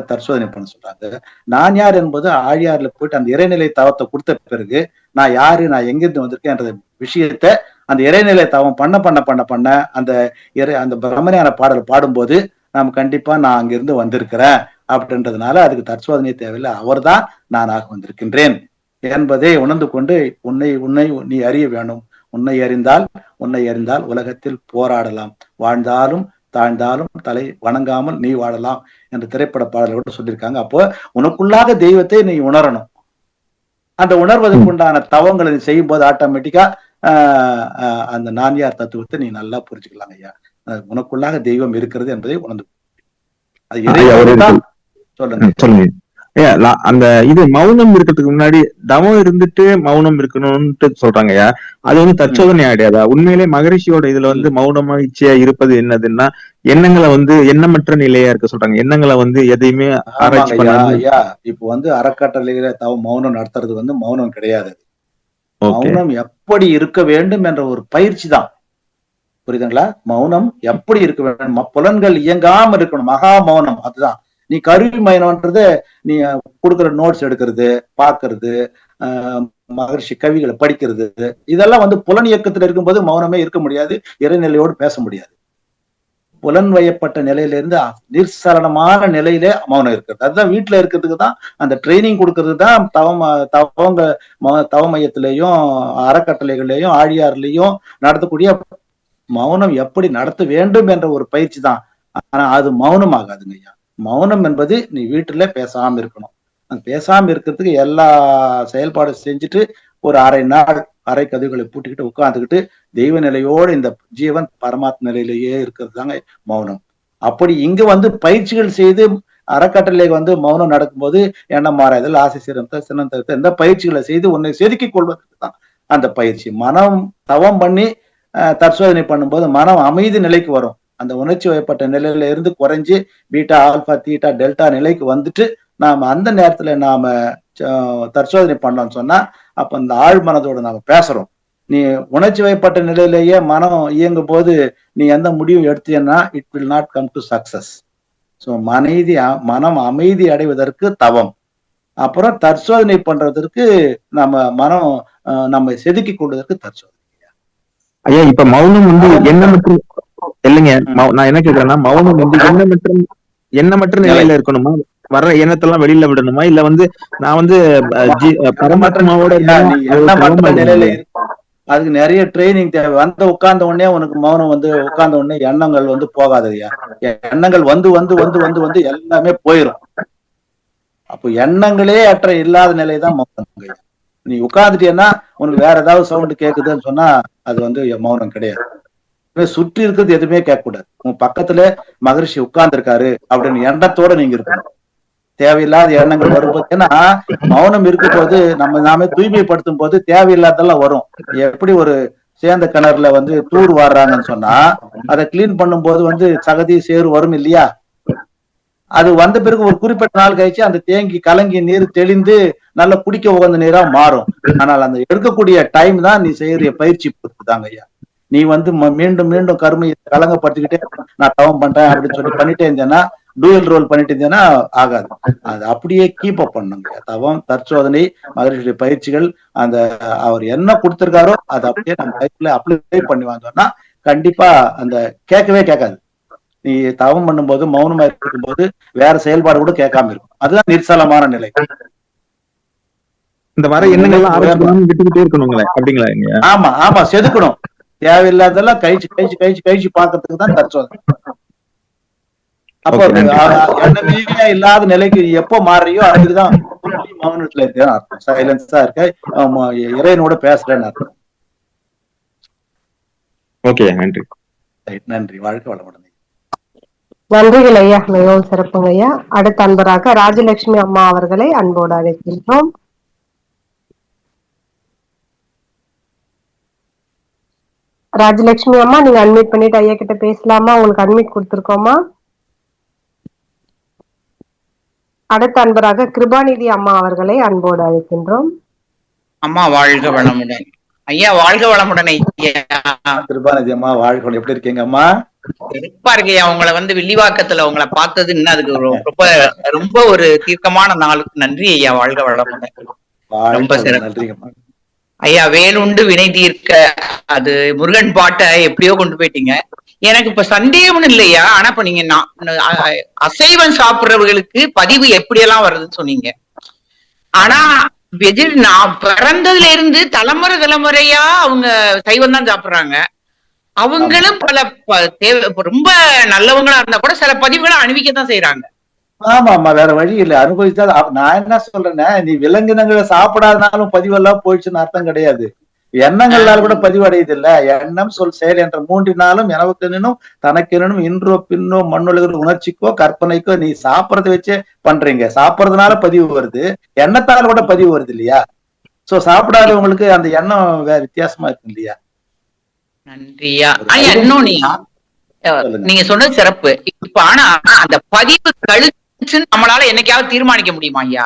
தற்சோதனை பண்ண சொல்றாங்க. நான் யார் என்பது ஆழியார்ல போயிட்டு அந்த இறைநிலை தவத்தை கொடுத்த பிறகு நான் யாரு, நான் எங்கிருந்து வந்திருக்கேன் என்ற விஷயத்த அந்த இறைநிலை தவம் பண்ண அந்த பிரம்மஞான பாடல் பாடும்போது நாம் கண்டிப்பா நான் அங்கிருந்து வந்திருக்கிறேன் அப்படின்றதுனால அதுக்கு தற்சோதனை தேவையில்லை. அவர்தான் நானாக வந்திருக்கின்றேன் என்பதை உணர்ந்து கொண்டு உன்னை நீ அறிய வேணும். உன்னை அறிந்தால் உலகத்தில் போராடலாம், வாழ்ந்தாலும் தாழ்ந்தாலும் தலை வணங்காமல் நீ வாழலாம் என்று திரைப்பட பாடலோட சொல்லியிருக்காங்க. அப்போ உனக்குள்ளாக தெய்வத்தை நீ உணரணும். அந்த உணர்வதற்கு உண்டான தவங்களை நீ செய்யும் போது ஆட்டோமேட்டிக்கா அந்த நான்யார் தத்துவத்தை நீ நல்லா புரிஞ்சுக்கலாம் ஐயா. உனக்குள்ளாக தெய்வம் இருக்கிறது என்பதை உணர்ந்து சொல்லுங்க. அந்த இது மௌனம் இருக்கிறதுக்கு முன்னாடி தவம் இருந்துட்டு மௌனம் இருக்கணும்னு சொல்றாங்க ஐயா. அது வந்து தற்சோதனை ஆயிடாதா? உண்மையிலே மகரிஷியோட இதுல வந்து மௌனமா இச்சையா இருப்பது என்னதுன்னா எண்ணங்களை வந்து எண்ணமற்ற நிலையா இருக்க சொல்றாங்க. எண்ணங்களை வந்து எதையுமே ஆராய்ச்சி பண்ணாம. ஐயா இப்ப வந்து அறக்கட்டளையில மௌனம் நடத்துறது வந்து மௌனம் கிடையாது. மௌனம் எப்படி இருக்க வேண்டும் என்ற ஒரு பயிற்சி தான். புரியுதுங்களா? மௌனம் எப்படி இருக்க வேண்டும், புலன்கள் இயங்காம இருக்கணும், மகா மௌனம். அதுதான் நீ கருவி மயனம்ன்றது நீ கொடுக்குற நோட்ஸ் எடுக்கிறது, பாக்குறது, மகரிஷி கவிகளை படிக்கிறது, இதெல்லாம் வந்து புலன் இயக்கத்துல இருக்கும்போது மௌனமே இருக்க முடியாது, இறைநிலையோடு பேச முடியாது. புலன் வயப்பட்ட நிலையிலிருந்து நிர்சலனமான நிலையிலே மௌனம் இருக்கிறது. அதுதான் வீட்டுல இருக்கிறதுக்கு தான் அந்த ட்ரைனிங் கொடுக்கறது தான் தவ மையத்திலையும் அறக்கட்டளைகள்லையும் ஆழியார்லையும் நடத்தக்கூடிய மௌனம் எப்படி நடத்த வேண்டும் என்ற ஒரு பயிற்சி தான். ஆனா அது மௌனம் ஆகாதுங்க ஐயா. மௌனம் என்பது நீ வீட்டுல பேசாம இருக்கணும். பேசாம இருக்கிறதுக்கு எல்லா செயல்பாடும் செஞ்சுட்டு ஒரு அரை நாள் அரை கதவுகளை பூட்டிக்கிட்டு உட்கார்ந்துக்கிட்டு தெய்வ நிலையோடு இந்த ஜீவன் பரமாத்ம நிலையிலேயே இருக்கிறது தாங்க மௌனம். அப்படி இங்க வந்து பயிற்சிகள் செய்து அறக்கட்டளை வந்து மௌனம் நடக்கும்போது எண்ணம் மாறாதல், ஆசை சிறந்த சின்னம் தவிர்த்த இந்த பயிற்சிகளை செய்து உன்னை செதுக்கிக் கொள்வதற்கு தான் அந்த பயிற்சி. மனம் தவம் பண்ணி தற்சோதனை பண்ணும்போது மனம் அமைதி நிலைக்கு வரும். அந்த உணர்ச்சி வயப்பட்ட நிலையில இருந்து குறைஞ்சு பீட்டா, ஆல்பா, தீட்டா, டெல்டா நிலைக்கு வந்துட்டு நாம அந்த நேரத்துல நாம தற்சோதனை பண்ணோம்னு சொன்னா அப்ப இந்த ஆழ் மனதோட நாம பேசுறோம். நீ உணர்ச்சி வயப்பட்ட நிலையிலேயே மனம் இயங்கும் போது நீ எந்த முடிவும் எடுத்தீங்கன்னா it will not come to success. So மனம் அமைதி அடைவதற்கு தவம், அப்புறம் தற்சோதனை பண்றதற்கு நம்ம மனம் நம்ம செதுக்கி கொள்வதற்கு தற்சோதனை. ஐயா இப்ப மௌனம் வந்து எண்ணமற்ற இல்லைங்க, நான் என்ன கேக்குறேன்னா மௌனம் வந்து எண்ணமற்ற நிலையில இருக்கணுமா, வர்ற எண்ணத்தெல்லாம் வெளியில விடணுமா, இல்ல வந்து நான் வந்து பரமாத்மாவோட நிலையில அதுக்கு நிறைய ட்ரைனிங் தேவை. உட்கார்ந்த உடனே உனக்கு மௌனம் வந்து உட்கார்ந்த உடனே எண்ணங்கள் வந்து போகாதையா, எண்ணங்கள் வந்து வந்து வந்து வந்து வந்து எல்லாமே போயிடும். அப்போ எண்ணங்களே அற்ற இல்லாத நிலைதான் மௌனம். நீ உட்கார்ந்துட்டேன்னா உனக்கு வேற ஏதாவது சவுண்ட் கேக்குதுன்னு சொன்னா அது வந்து மௌனம் கிடையாது. சுற்றி இருக்கிறது எதுவுமே கேட்கக்கூடாது. உன் பக்கத்துல மகரிஷி உட்கார்ந்து இருக்காரு அப்படின்னு எண்ணத்தோட நீங்க இருக்கணும். தேவையில்லாத எண்ணங்கள் வரும்போது, ஏன்னா மௌனம் இருக்கும் போது நாமே தூய்மைப்படுத்தும் போது தேவையில்லாதெல்லாம் வரும். எப்படி ஒரு சேர்ந்த கிணறுல வந்து தூர் வாடுறாங்கன்னு சொன்னா அதை கிளீன் பண்ணும் போது வந்து சகதி சேறு வரும் இல்லையா, அது வந்த பிறகு ஒரு குறிப்பிட்ட நாள் கழிச்சு அந்த தேங்கி கலங்கி நீர் தெளிந்து நல்ல குடிக்க உகந்த நீரா மாறும். ஆனால் அந்த எடுக்கக்கூடிய டைம் தான் நீ செய்யற பயிற்சி பொறுத்துதாங்க ஐயா. நீ வந்து மீண்டும் மீண்டும் கருமையை கலங்கப்படுத்திக்கிட்டே நான் தவம் பண்றேன் அப்படின்னு சொல்லி பண்ணிட்டே இருந்தேன்னா, டூயல் ரோல் பண்ணிட்டு இருந்தேன்னா ஆகாது. அது அப்படியே கீப் அப் பண்ணுங்க. தவம், தற்சோதனை, மகரிஷியுடைய பயிற்சிகள், அந்த அவர் என்ன கொடுத்திருக்காரோ அதை அப்படியே நம்ம லைஃப்ல அப்ளை பண்ணி வந்தோம்னா கண்டிப்பா அந்த கேட்கவே கேட்காது. நீ தவம் பண்ணும்போது மௌனமா இருக்கும் போது வேற செயல்பாடு கூட கேட்காம இருக்கும். அதுதான் நிர்சலமான நிலை. இந்த வர எண்ணங்கள்லாம் விட்டுக்கிட்டே இருக்கணுங்களே அப்படிங்களா? ஆமா ஆமா, செதுக்கணும். தேவையில்லாதெல்லாம் கழிச்சு கழிச்சு கழிச்சு கழிச்சு பாக்குறதுக்கு தான் தற்சோதனை. அப்போ எண்ணமே இல்லாத நிலைக்கு எப்போ மாறியோ அதுக்குதான் மௌனத்துல இருக்கேன்னு அர்த்தம். சைலன்ஸா இருக்க, இறைவனோட பேசுறேன்னு அர்த்தம். ஓகே, நன்றி. நன்றி. வாழ்க்கை வளமுடன். நன்றிகள் ஐயா, மிகவும் சிறப்புங்க ஐயா. அடுத்த அன்பராக ராஜலட்சுமி அம்மா அவர்களை அன்போடு அழைக்கின்றோம். ராஜலட்சுமி அம்மா, நீங்க அட்மிட் பண்ணிட்டு ஐயா கிட்ட பேசலாமா? உங்களுக்கு அட்மிட் கொடுத்திருக்கோமா? அடுத்த அன்பராக கிருபாநிதி அம்மா அவர்களை அன்போடு அழைக்கின்றோம். அம்மா வாழ்க வளமுடன். ஐயா வாழ்க வளமுடன். ஐயா கிருபாநிதி அம்மா வாழ்க. எப்படி இருக்கீங்க அம்மா? சிறப்பா இருக்கையா. உங்களை வந்து வில்லிவாக்கத்துல உங்களை பார்த்தது இன்னும் அதுக்கு ரொம்ப ரொம்ப ஒரு தீர்க்கமான நாளுக்கு நன்றி ஐயா. வாழ்க வளமுடன். ரொம்ப சிறப்பு ஐயா. வேலுண்டு வினை தீர்க்க, அது முருகன் பாட்டை எப்படியோ கொண்டு போயிட்டீங்க. எனக்கு இப்ப சந்தேகம்னு இல்லையா, ஆனா இப்ப நீங்க அசைவம் சாப்பிடுறவர்களுக்கு பதிவு எப்படியெல்லாம் வருதுன்னு சொன்னீங்க. ஆனா நான் பிறந்ததுல இருந்து தலைமுறை தலைமுறையா அவங்க சைவம் தான் சாப்பிடுறாங்க. அவங்களும் ரொம்ப நல்லவங்களா இருந்தா கூட சில பதிவுகளை அணிவிக்கத்தான் செய்யறாங்க. ஆமா ஆமா, வேற வழி இல்ல, அனுபவிச்சா. நான் என்ன சொல்றேன்னா, நீ விலங்கினங்களை சாப்பிடாதனாலும் பதிவெல்லாம் போயிடுச்சுன்னு அர்த்தம் கிடையாது. எண்ணங்களால் கூட பதிவடையுது இல்ல. எண்ணம், சொல், செயல் என்ற மூன்றினாலும் எனக்கெனும் தனக்கெனும் இன்றோ பின்னோ மண்ணுலக உணர்ச்சிக்கோ கற்பனைக்கோ நீ சாப்பிடறத வச்சே பண்றீங்க. சாப்பிடறதுனால பதிவு வருது, எண்ணத்தால கூட பதிவு வருது இல்லையா? சோ சாப்பிடாதவங்களுக்கு அந்த எண்ணம் வேற வித்தியாசமா இருக்கு இல்லையா? நன்றியா. இன்னொன்னியா, நீங்க சொன்னது சிறப்பு. இப்ப ஆனா அந்த பதிவு கழிச்சுன்னு நம்மளால என்னைக்காவது தீர்மானிக்க முடியுமா ஐயா?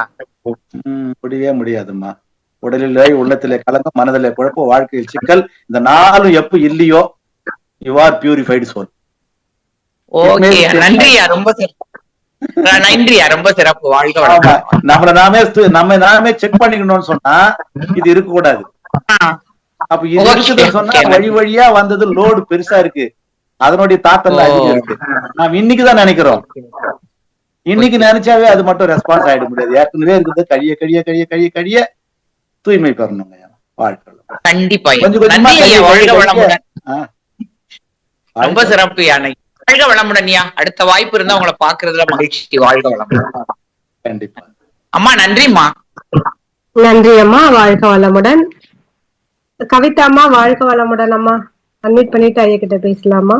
முடியவே முடியாதுமா. உடலிலே உள்ளத்திலே கலங்கம், மனதிலே குழப்பம், வாழ்க்கையில் சிக்கல், இந்த நாளும் எப்ப இல்லையோ you are purified soul. Okay, நன்றியா. ரொம்ப நன்றியா, ரொம்ப சிறப்பு. வாழ்க்கை நம்ம நாமே செக் பண்ணிக்கணும்னு சொன்னா இது இருக்க கூடாது. அப்ப இது இருக்குதுன்னு சொன்னா வழி வழியா வந்தது லோடு பெருசா இருக்கு, அதனுடைய தாக்கம் அதிகம் இருக்கு. நாம் இன்னைக்குதான் நினைக்கிறோம். இன்னைக்கு நினைச்சாவே அது மட்டும் ரெஸ்பான்ஸ் ஆயிட முடியாது. ஏற்கனவே இருக்குது. கழிய கழிய கழிய கழிய கழிய தூய்மை பெறணுங்க வாழ்க்கை. கண்டிப்பா. ரொம்ப சிறப்பு யானை. வாழ்க வளமுடன்யா. அடுத்த வாய்ப்பு இருந்தா உங்களை பாக்குறதுல மகிழ்ச்சி. வாழ்க வளமுடன். கண்டிப்பா அம்மா. நன்றிம்மா. நன்றி அம்மா. வாழ்க வளமுடன். கவிதாம்மா வாழ்க வளமுடன் அம்மா. அன்மியூட் பண்ணிட்டு ஐயா கிட்ட பேசலாமா?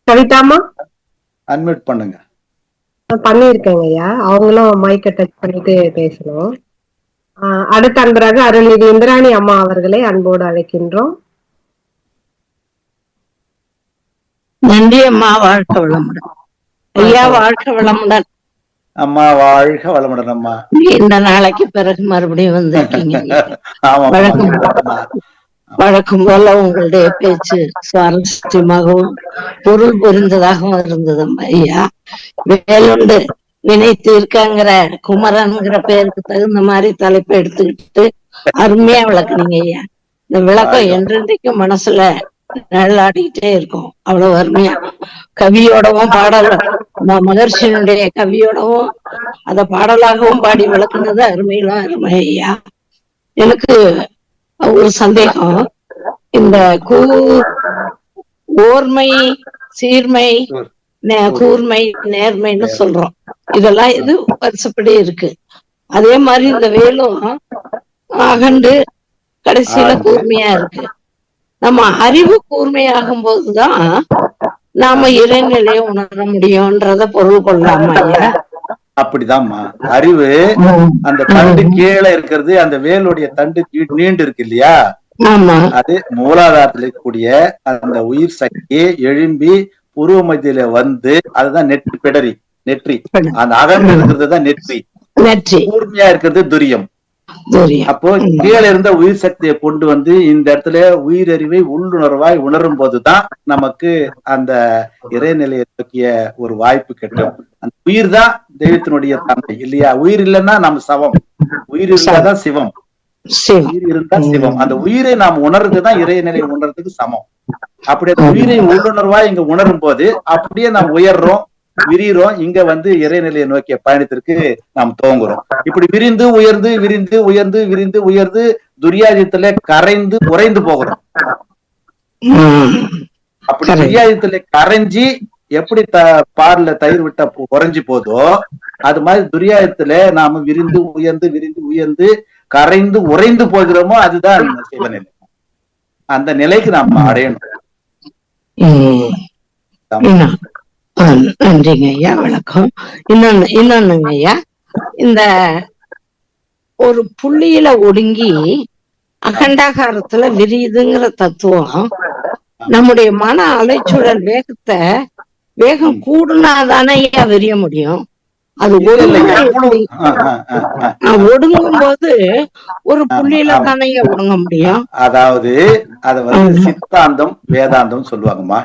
கவிதாம்மா அன்மியூட் பண்ணுங்க. பண்ணிருக்கேங்க ஐயா. அவங்களும் மைக்கை டச் பண்ணிட்டு பேசணும். அடுத்த அன்பராக அருள்நிதி இந்திராணி அம்மா அவர்களை அன்போடு அழைக்கின்றோம். நன்றி அம்மா, வாழ்க வளமுடன். ஐயா வாழ்க வளமுடன். அம்மா வாழ்க வளமுடன் அம்மா. இந்த நாளைக்கு பிறகு மறுபடியும் வந்திருக்கீங்க. வழக்கம் போல உங்களுடைய பேச்சு சுவாரஸ்யமாகவும் பொருள் புரிந்ததாகவும் இருந்தது ஐயா. வேலுண்டு வினை தீர்க்கங்கிற குமரன்கிற பேருக்கு தகுந்த மாதிரி தலைப்பை எடுத்துக்கிட்டு அருமையா விளக்குனீங்க ஐயா. இந்த விளக்கம் என்றென்றைக்கும் மனசுல நிழலாடிக்கிட்டே இருக்கும். அவ்வளவு அருமையா கவியோடவும் பாடல் மகர்ஷியினுடைய கவியோடவும் அத பாடலாகவும் பாடி விளக்குனது அருமையிலும் அருமை ஐயா. எனக்கு ஒரு சந்தேகம், இந்த ஓர்மை, சீர்மை, கூர்மை, நேர்மைன்னு சொல்றோம். இதெல்லாம் இது வருஷப்படி இருக்கு. அதே மாதிரி இந்த வேலும் அகண்டு கடைசியில கூர்மையா இருக்கு. நம்ம அறிவு கூர்மையாகும் போதுதான் நாம இறைநிலையை உணர முடியும்ன்றத பொருள் கொள்ளலாமா ஐயா? அப்படிதான்மா. அறிவு அந்த தண்டு கீழே இருக்கிறது, அந்த வேலுடைய தண்டு நீண்டு இருக்கு இல்லையா, அது மூலாதாரத்தில் இருக்கக்கூடிய அந்த உயிர் சக்தி எழும்பி புருவ மத்தியில வந்து அதுதான் நெற்றி. அந்த அகன்று இருக்கிறது தான் நெற்றி. கூர்மையா இருக்கிறது துரியம். அப்போ கீழே இருந்த உயிர் சக்தியை கொண்டு வந்து இந்த இடத்துல உயிரறிவை உள்ளுணர்வாய் உணரும் போதுதான் நமக்கு அந்த இறைநிலையை நோக்கிய ஒரு வாய்ப்பு கிடைக்கும். அந்த உயிர் தான் தெய்வத்தினுடைய தன்மை இல்லையா? உயிர் இல்லைன்னா நம்ம சவம், உயிர் இருந்தாதான் சிவம், உயிர் இருந்தா சிவம். அந்த உயிரை நாம் உணர்றதுதான் இறைநிலையை உணர்றதுக்கு சமம். அப்படி அந்த உயிரை உள்ளுணர்வாய் இங்க உணரும் போது அப்படியே நாம் உயர்றோம், விரிகிறோம். இங்க வந்து இறைநிலையை நோக்கிய பயணத்திற்கு நாம் துவங்குறோம். இப்படி விரிந்து உயர்ந்து விரிந்து உயர்ந்து விரிந்து உயர்ந்து துரியாதத்துல கரைந்து உறைந்து போகிறோம். அப்படி துரியாதத்துல கரைஞ்சி எப்படி பால்ல தயிர் விட்டா உறைஞ்சி போதோ அது மாதிரி துரியாதத்துல நாம விரிந்து உயர்ந்து கரைந்து உறைந்து போகிறோமோ அதுதான் சிவநிலை. அந்த நிலைக்கு நாம அடையணும். நன்றிங்க ஐயா, வணக்கம். இன்னொன்னுங்க ஐயா, இந்த ஒரு புள்ளியில ஒடுங்கி அகண்டாகாரத்துல விரியுதுங்கிற தத்துவம் நம்முடைய மன அலைச்சூழல் வேகம் கூடுனாதானே ஐயா விரிய முடியும்? அது ஒடுங்கும் போது ஒரு புள்ளியில தானே ஒடுங்க முடியும். அதாவது அத வந்து சித்தாந்தம் வேதாந்தம் சொல்லுவாங்கம்மா.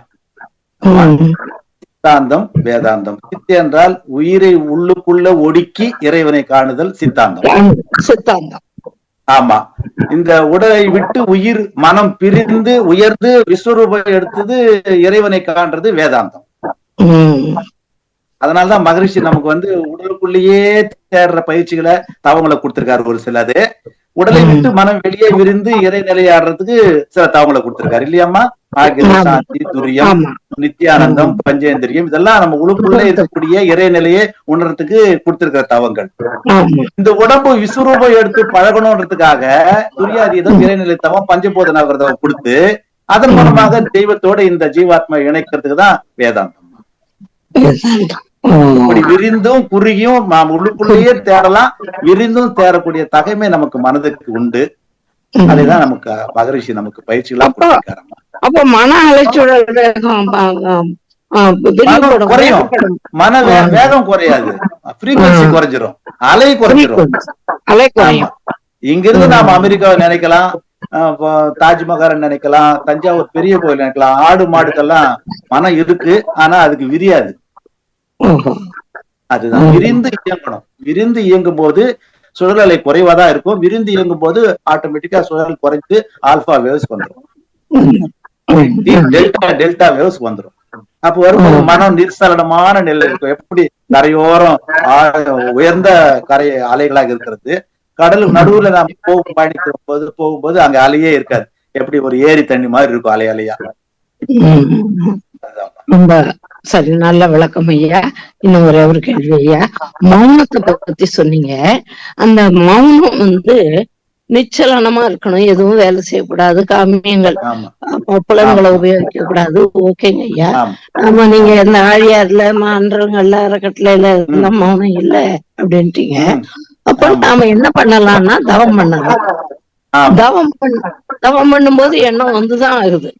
சித்தாந்தம் வேதாந்தம். சித்து என்றால் உயிரை உள்ளுக்குள்ள ஒடுக்கி இறைவனை காணுதல் சித்தாந்தம். ஆமா. இந்த உடலை விட்டு உயிர் மனம் பிரிந்து உயர்ந்து விஸ்வரூபம் எடுத்தது இறைவனை காண்றது வேதாந்தம். அதனாலதான் மகரிஷி நமக்கு வந்து உடலுக்குள்ளேயே தேடுற பயிற்சிகளை தவங்களை கொடுத்திருக்காரு. ஒரு சிலது உடலை விட்டு மனம் வெளியே விரிந்து இறைநிலையாடுறதுக்கு சில தவங்களை கொடுத்திருக்காரு இல்லையாம்மா? ஆகியம், சாந்தி, துரியம், நித்தியானந்தம், பஞ்சேந்திரியம், இதெல்லாம் நம்ம உழுக்குள்ள இருக்கக்கூடிய இறைநிலையை உணர்றதுக்கு கொடுத்திருக்கிற தவங்கள். இந்த உடம்பு விஸ்வரூபம் எடுத்து பழகணும்ன்றதுக்காக துரியாதீதம், இறைநிலை தவம், பஞ்சபோத நகரதவம் கொடுத்து அதன் மூலமாக தெய்வத்தோட இந்த ஜீவாத்மா இணைக்கிறதுக்கு தான் வேதாந்தம். இப்படி விரிந்தும் குறுகியும் நாம் உள்ளுக்குள்ளேயே தேடலாம். விரிந்தும் தேடக்கூடிய தகைமை நமக்கு மனதுக்கு உண்டு. அதுதான் நமக்கு மகரிஷி நமக்கு பயிற்சிகளா கொடுத்திருக்காரு. அப்ப மன அலைச்சூழல் குறையும், மன வேகம் குறையாது, ஃப்ரீக்வன்சி குறைஞ்சிரும், அலை குறைஞ்சிரும். இங்கிருந்து நாம அமெரிக்காவை நினைக்கலாம், தாஜ்மஹால் நினைக்கலாம், தஞ்சாவூர் பெரிய கோயில் நினைக்கலாம், ஆடு மாடுக்கெல்லாம் மனம் இருக்கு, ஆனா அதுக்கு விரியாது. அதுதான் விரிந்து இயங்கணும். விரிந்து இயங்கும் போது சுழல் அலை குறைவாதான் இருக்கும். விரிந்து இயங்கும் போது ஆட்டோமேட்டிக்கா சுழல் குறைந்து ஆல்பா வேவ்ஸ் வந்துடும், டெல்டா வேவ்ஸ் வந்துடும். அப்போ வரும்போது மனம் நிர்சலனமான நிலை இருக்கும். எப்படி கரையோரம் உயர்ந்த கரை அலைகளாக இருக்கிறது, கடலுக்கு நடுவுல நாம் போகும்போது அங்க அலையே இருக்காது. எப்படி ஒரு ஏரி தண்ணி மாதிரி இருக்கும் அலை அலையா. ரொம்ப சரி, நல்ல விளக்கம் ஐயா. இன்னும் ஒரே ஒரு கேள்வி ஐயா. மௌனத்தை பத்தி சொன்னீங்க. அந்த மௌனம் நிச்சலனமா இருக்கணும், எதுவும் வேலை செய்யக்கூடாது, காமியங்கள் புலன்களை உபயோகிக்க கூடாது. ஓகேங்க ஐயா. ஆமா, நீங்க இந்த ஆழியார்ல மன்றங்கள்ல அறக்கட்டளையில எல்லாம் மௌனம் இல்ல அப்படின்ட்டீங்க. அப்ப நாம என்ன பண்ணலாம்னா தவம் பண்ணலாம். தவம் பண்ணும்போது எண்ணம் வந்துதான் ஆகுது.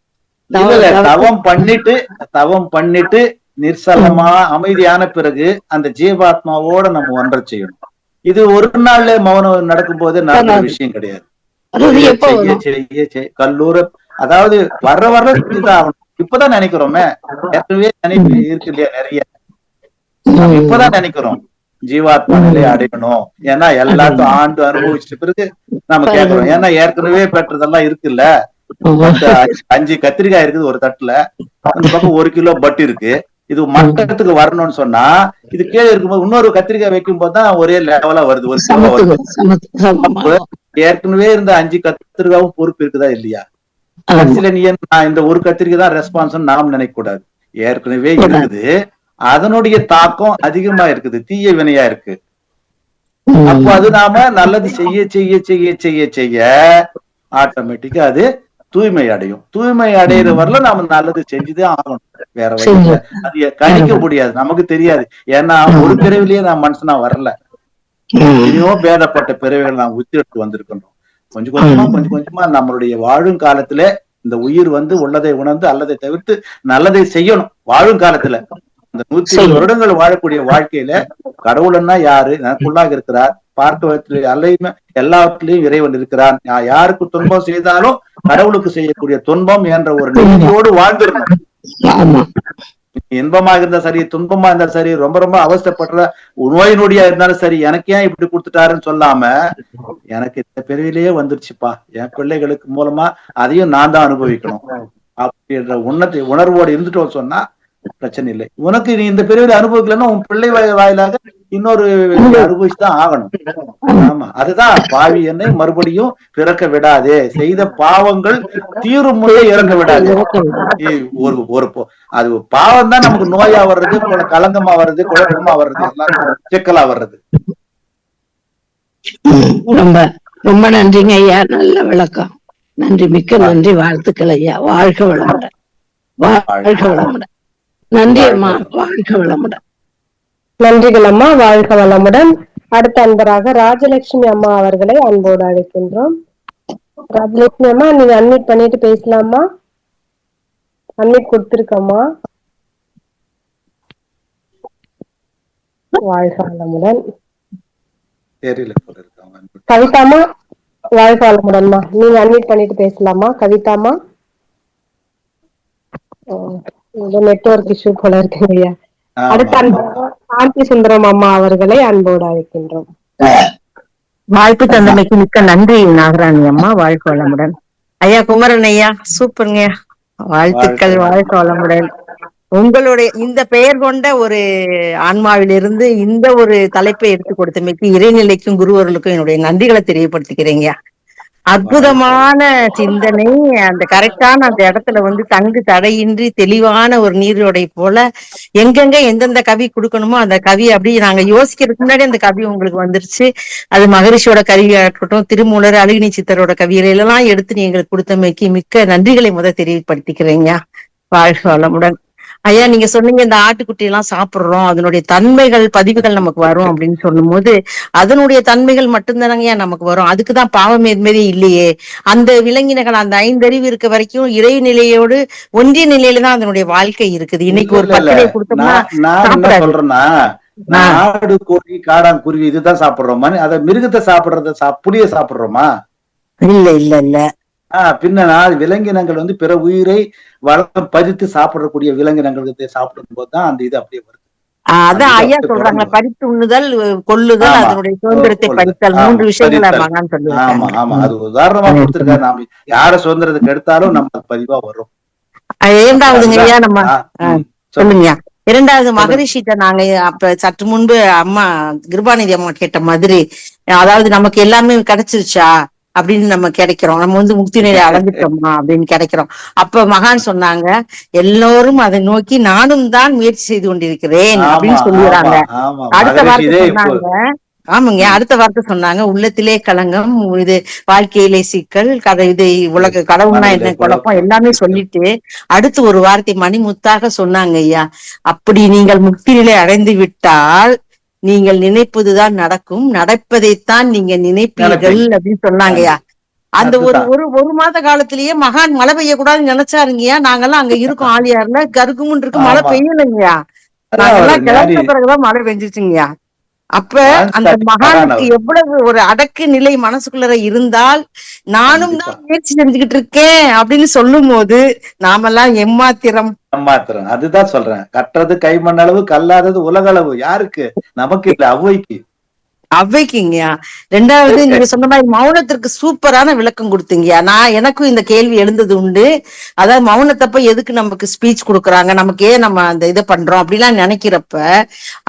தவம் பண்ணிட்டு நிர்சலமா அமைதியான பிறகு அந்த ஜீவாத்மாவோட நம்ம ஒன்றை செய்யணும். இது ஒரு நாள்ல மௌனம் நடக்கும் போது நடக்கிற விஷயம் கிடையாது. கல்லூர அதாவது வர்ற இதாகணும். இப்பதான் நினைக்கிறோமே, ஏற்கனவே நினைப்பு இருக்கு இல்லையா நிறைய. இப்பதான் நினைக்கிறோம் ஜீவாத்மா நிலையை அடையணும். ஏன்னா எல்லாத்தையும் ஆண்டு அனுபவிச்சிட்ட பிறகு நம்ம கேட்கிறோம். ஏன்னா ஏற்கனவே பெற்றதெல்லாம் இருக்குல்ல. 5 கத்திரிக்காய் இருக்குது ஒரு தட்டுல, அந்த பக்கம் 1 கிலோ பட்டு இருக்கு. இது மட்டத்துக்கு வரணும்னு சொன்னா இது கீழே இருக்கும்போது இன்னொரு கத்திரிக்காய் வைக்கும் போதுதான் ஒரே லெவலா வருது, 1 கிலோ வருது. ஏற்கனவே இருந்த 5 கத்திரிக்காவும் பொறுப்பு இருக்குதா இல்லையா? கடைசியில நீ இந்த ஒரு கத்திரிக்காய் தான் ரெஸ்பான்ஸ் நாம் நினைக்க கூடாது. ஏற்கனவே இருக்குது, அதனுடைய தாக்கம் அதிகமா இருக்குது, தீய வினையா இருக்கு. அப்ப அது நாம நல்லது செய்ய செய்ய செய்ய செய்ய செய்ய ஆட்டோமேட்டிக்கா அது தூய்மை அடையும். தூய்மை அடையிற வரல நாம நல்லது செஞ்சுதான் ஆகணும். வேற வழியில அது கணிக்க முடியாது, நமக்கு தெரியாது. ஏன்னா ஒரு பிறவிலேயே நான் மனுஷனா வரல, இனியும் பேதப்பட்ட பிறவிகள் நான் உத்தி எடுத்து வந்திருக்கணும். கொஞ்சம் கொஞ்சமா நம்மளுடைய வாழும் காலத்துல இந்த உயிர் உள்ளதை உணர்ந்து அல்லதை தவிர்த்து நல்லதை செய்யணும். வாழும் காலத்துல அந்த 120 வருடங்கள் வாழக்கூடிய வாழ்க்கையில கடவுள்னா யாரு, எனக்குள்ளாக இருக்கிறார், பார்க்க எல்லாவற்றிலையும் இறைவன் இருக்கிறான். யாருக்கு துன்பம் செய்தாலும் கடவுளுக்கு செய்யக்கூடிய துன்பம் என்ற ஒரு நிலையோடு வாழ்ந்துடணும். இன்பமாக இருந்தா சரி, துன்பமா இருந்தா சரி, ரொம்ப ரொம்ப அவஸ்தைப்படுற நோய் நொடியா இருந்தாலும் சரி, எனக்கு ஏன் இப்படி கொடுத்துட்டாருன்னு சொல்லாம, எனக்கு இந்த பிறவிலேயே வந்துருச்சுப்பா, என் பிள்ளைகளுக்கு மூலமா அதையும் நான் தான் அனுபவிக்கணும் அப்படின்ற உணர்வோடு இருந்துட்டோம் சொன்னா பிரச்சனை இல்லை. உனக்கு நீ இந்த பிறவில அனுபவிக்கலன்னா உன் பிள்ளை வாயிலாக இன்னொரு அனுபவிச்சுதான் ஆகணும். ஆமா, அதுதான் பாவி என்னை மறுபடியும் பிறக்க விடாதே, செய்த பாவங்கள் தீரும் முன்னே இறக்க விடாது. ஒரு அது பாவம் தான் நமக்கு நோயா வர்றது, கலங்கமா வர்றது, குழப்பமா வர்றது, எல்லாம் சிக்கலா வர்றது. ரொம்ப ரொம்ப நன்றிங்க ஐயா, நல்ல விளக்கம். நன்றி, மிக்க நன்றி, வாழ்த்துக்கள் ஐயா. வாழ்க வளமுடன், வாழ்க வளமுடன். நன்றி அம்மா, வாழ்க வளமுடன். நன்றிகள் அம்மா, வாழ்க வளமுடன். அடுத்த அன்பராக ராஜலட்சுமி அம்மா அவர்களை அன்போடு அழைக்கின்றோம். ராஜலட்சுமி அம்மா, நீங்க அன்மியூட் பண்ணிட்டு பேசலாமா? அன்மியூட் கொடுத்திருக்கம்மா. வாழ்க வளமுடன். கவிதாமா, வாழ்க வளமுடன்மா, நீங்க அன்மியூட் பண்ணிட்டு பேசலாமா? கவிதாமா, நெட்வொர்க் இஷ்யூ போல இருக்கு ஐயா. அடுத்த சாந்தி சுந்தரம் அம்மா அவர்களை அன்போடு அழைக்கின்றோம். வாய்ப்பு தந்தமைக்கு மிக்க நன்றி நாகராணி அம்மா, வாழ்க வளமுடன். ஐயா குமரன் ஐயா, சூப்பருங்க, வாழ்த்துக்கள், வாழ்க வளமுடன். உங்களுடைய இந்த பெயர் கொண்ட ஒரு ஆன்மாவிலிருந்து இந்த ஒரு தலைப்பை எடுத்து கொடுத்தமைக்கு இறைநிலைக்கும் குருவர்களுக்கும் என்னுடைய நன்றிகளை தெரியப்படுத்திக்கிறேங்க. அற்புதமான சிந்தனை, அந்த கரெக்டான அந்த இடத்துல தங்கு தடையின்றி தெளிவான ஒரு நீரோடை போல எங்கெங்க எந்தெந்த கவி கொடுக்கணுமோ அந்த கவி அப்படி நாங்க யோசிக்கிறதுக்கு முன்னாடி அந்த கவி உங்களுக்கு வந்துருச்சு. அது மகரிஷியோட கவியா இருக்கட்டும், திருமூலர், அழுகினி சித்தரோட கவிகளை எல்லாம் எடுத்து நீங்க கொடுத்தமைக்கு மிக்க நன்றிகளை தெரியப்படுத்திக்கிறேங்க. வாழ்க வளமுடன். ஐயா, நீங்க சொன்னீங்க இந்த ஆட்டுக்குட்டி எல்லாம் சாப்பிடுறோம், அதனுடைய தன்மைகள் பதிவுகள் நமக்கு வரும் அப்படின்னு சொல்லும் போது, அதனுடைய தன்மைகள் மட்டும்தானங்கய்யா நமக்கு வரும். அதுக்குதான் பாவம் எதுவுமே இல்லையே. அந்த விலங்கினங்கள் அந்த 5 அறிவு இருக்க வரைக்கும் இறைநிலையோடு ஒன்றிய நிலையில தான் அதனுடைய வாழ்க்கை இருக்குது. இன்னைக்கு ஒரு பத்திரை கொடுத்தோம்னா சொல்றேன்னா, ஆடு, கோழி, காடாங்குருவி இதுதான் சாப்பிடுறோமா? அத மிருகத்தை சாப்பிடுறத புளிய சாப்பிடுறோமா? இல்ல இல்ல இல்ல. பின்ன விலங்கினங்கள் பிற உயிரை வளம் பதித்து சாப்பிடக்கூடிய விலங்கினங்களுக்கு சாப்பிடும் போதுதான் அந்த இது அப்படியே வருது. அதான் ஐயா சொல்றாங்க, பறித்து உண்ணுதல், கொல்லுதல், அதனுடைய சுதந்திரத்தை பறித்தல், 3 விஷயங்கள் சொல்லுவாங்க. ஆமா ஆமா, அது உதாரணமா கொடுத்திருக்காரு. நாம யார சுதந்திரத்துக்கு எடுத்தாலும் நம்ம பதிவா வரும். இரண்டாவதுங்க ஐயா, நம்ம சொல்லுங்க. இரண்டாவது மகரிஷிட்ட நாங்க அப்ப சற்று முன்பு அம்மா கிருபாநிதி அம்மா கேட்ட மாதிரி, அதாவது நமக்கு எல்லாமே கிடைச்சிருச்சா, அப்படின்னு நம்ம கிடைக்கிறோம். நம்ம வந்து முக்தி நிலை அடைஞ்சிட்டோமா அப்படின்னு கிடைக்கிறோம். அப்ப மகான் சொன்னாங்க, எல்லோரும் அதை நோக்கி நானும் தான் முயற்சி செய்து கொண்டிருக்கிறேன் அப்படின்னு சொல்லிடுறாங்க. அடுத்த வார்த்தை சொன்னாங்க, ஆமாங்க, அடுத்த வார்த்தை சொன்னாங்க, உள்ளத்திலே களங்கம், இது வாழ்க்கையிலே சிக்கல், கதை இது உலக கடவுள்னா என்ன குழப்பம் எல்லாமே சொல்லிட்டு அடுத்து ஒரு வார்த்தை மணிமுத்தாக சொன்னாங்க, ஐயா, அப்படி நீங்கள் முக்தி நிலை அடைந்து விட்டால் நீங்கள் நினைப்பதுதான் நடக்கும், நடப்பதைத்தான் நீங்க நினைப்பீர்கள் அப்படின்னு சொன்னாங்கய்யா. அந்த ஒரு மாத காலத்திலேயே மகான் மழை பெய்யக்கூடாதுன்னு நினைச்சாருங்கய்யா. நாங்கெல்லாம் அங்க இருக்கோம் ஆலியார்ல, கருக்குமுன் இருக்கு, மழை பெய்யலைங்கய்யா. நாங்கெல்லாம் கிளம்பின பிறகுதான் மழை பெஞ்சிச்சுங்கய்யா. அப்ப அந்த மகானுக்கு எவ்வளவு ஒரு அடக்கு நிலை மனசுக்குள்ள இருந்தால் நானும் தான் முயற்சி செஞ்சுக்கிட்டு இருக்கேன் அப்படின்னு சொல்லும் போது நாமெல்லாம் எம்மாத்திரம். அதுதான் சொல்றேன், கட்டுறது கைமண்ணளவு, கல்லாதது உலகளவு. யாருக்கு? நமக்கு இல்ல, அவ்வைக்குங்கயா. ரெண்டாவது நீங்க சொன்ன மாதிரி மௌனத்திற்கு சூப்பரான விளக்கம் கொடுத்தீங்கயா. எனக்கும் இந்த கேள்வி எழுந்தது உண்டு. அதாவது மௌனத்தப்ப எதுக்கு நமக்கு ஸ்பீச் கொடுக்குறாங்க, நமக்கு ஏன் நம்ம அந்த இதை பண்றோம் அப்படிலாம் நினைக்கிறப்ப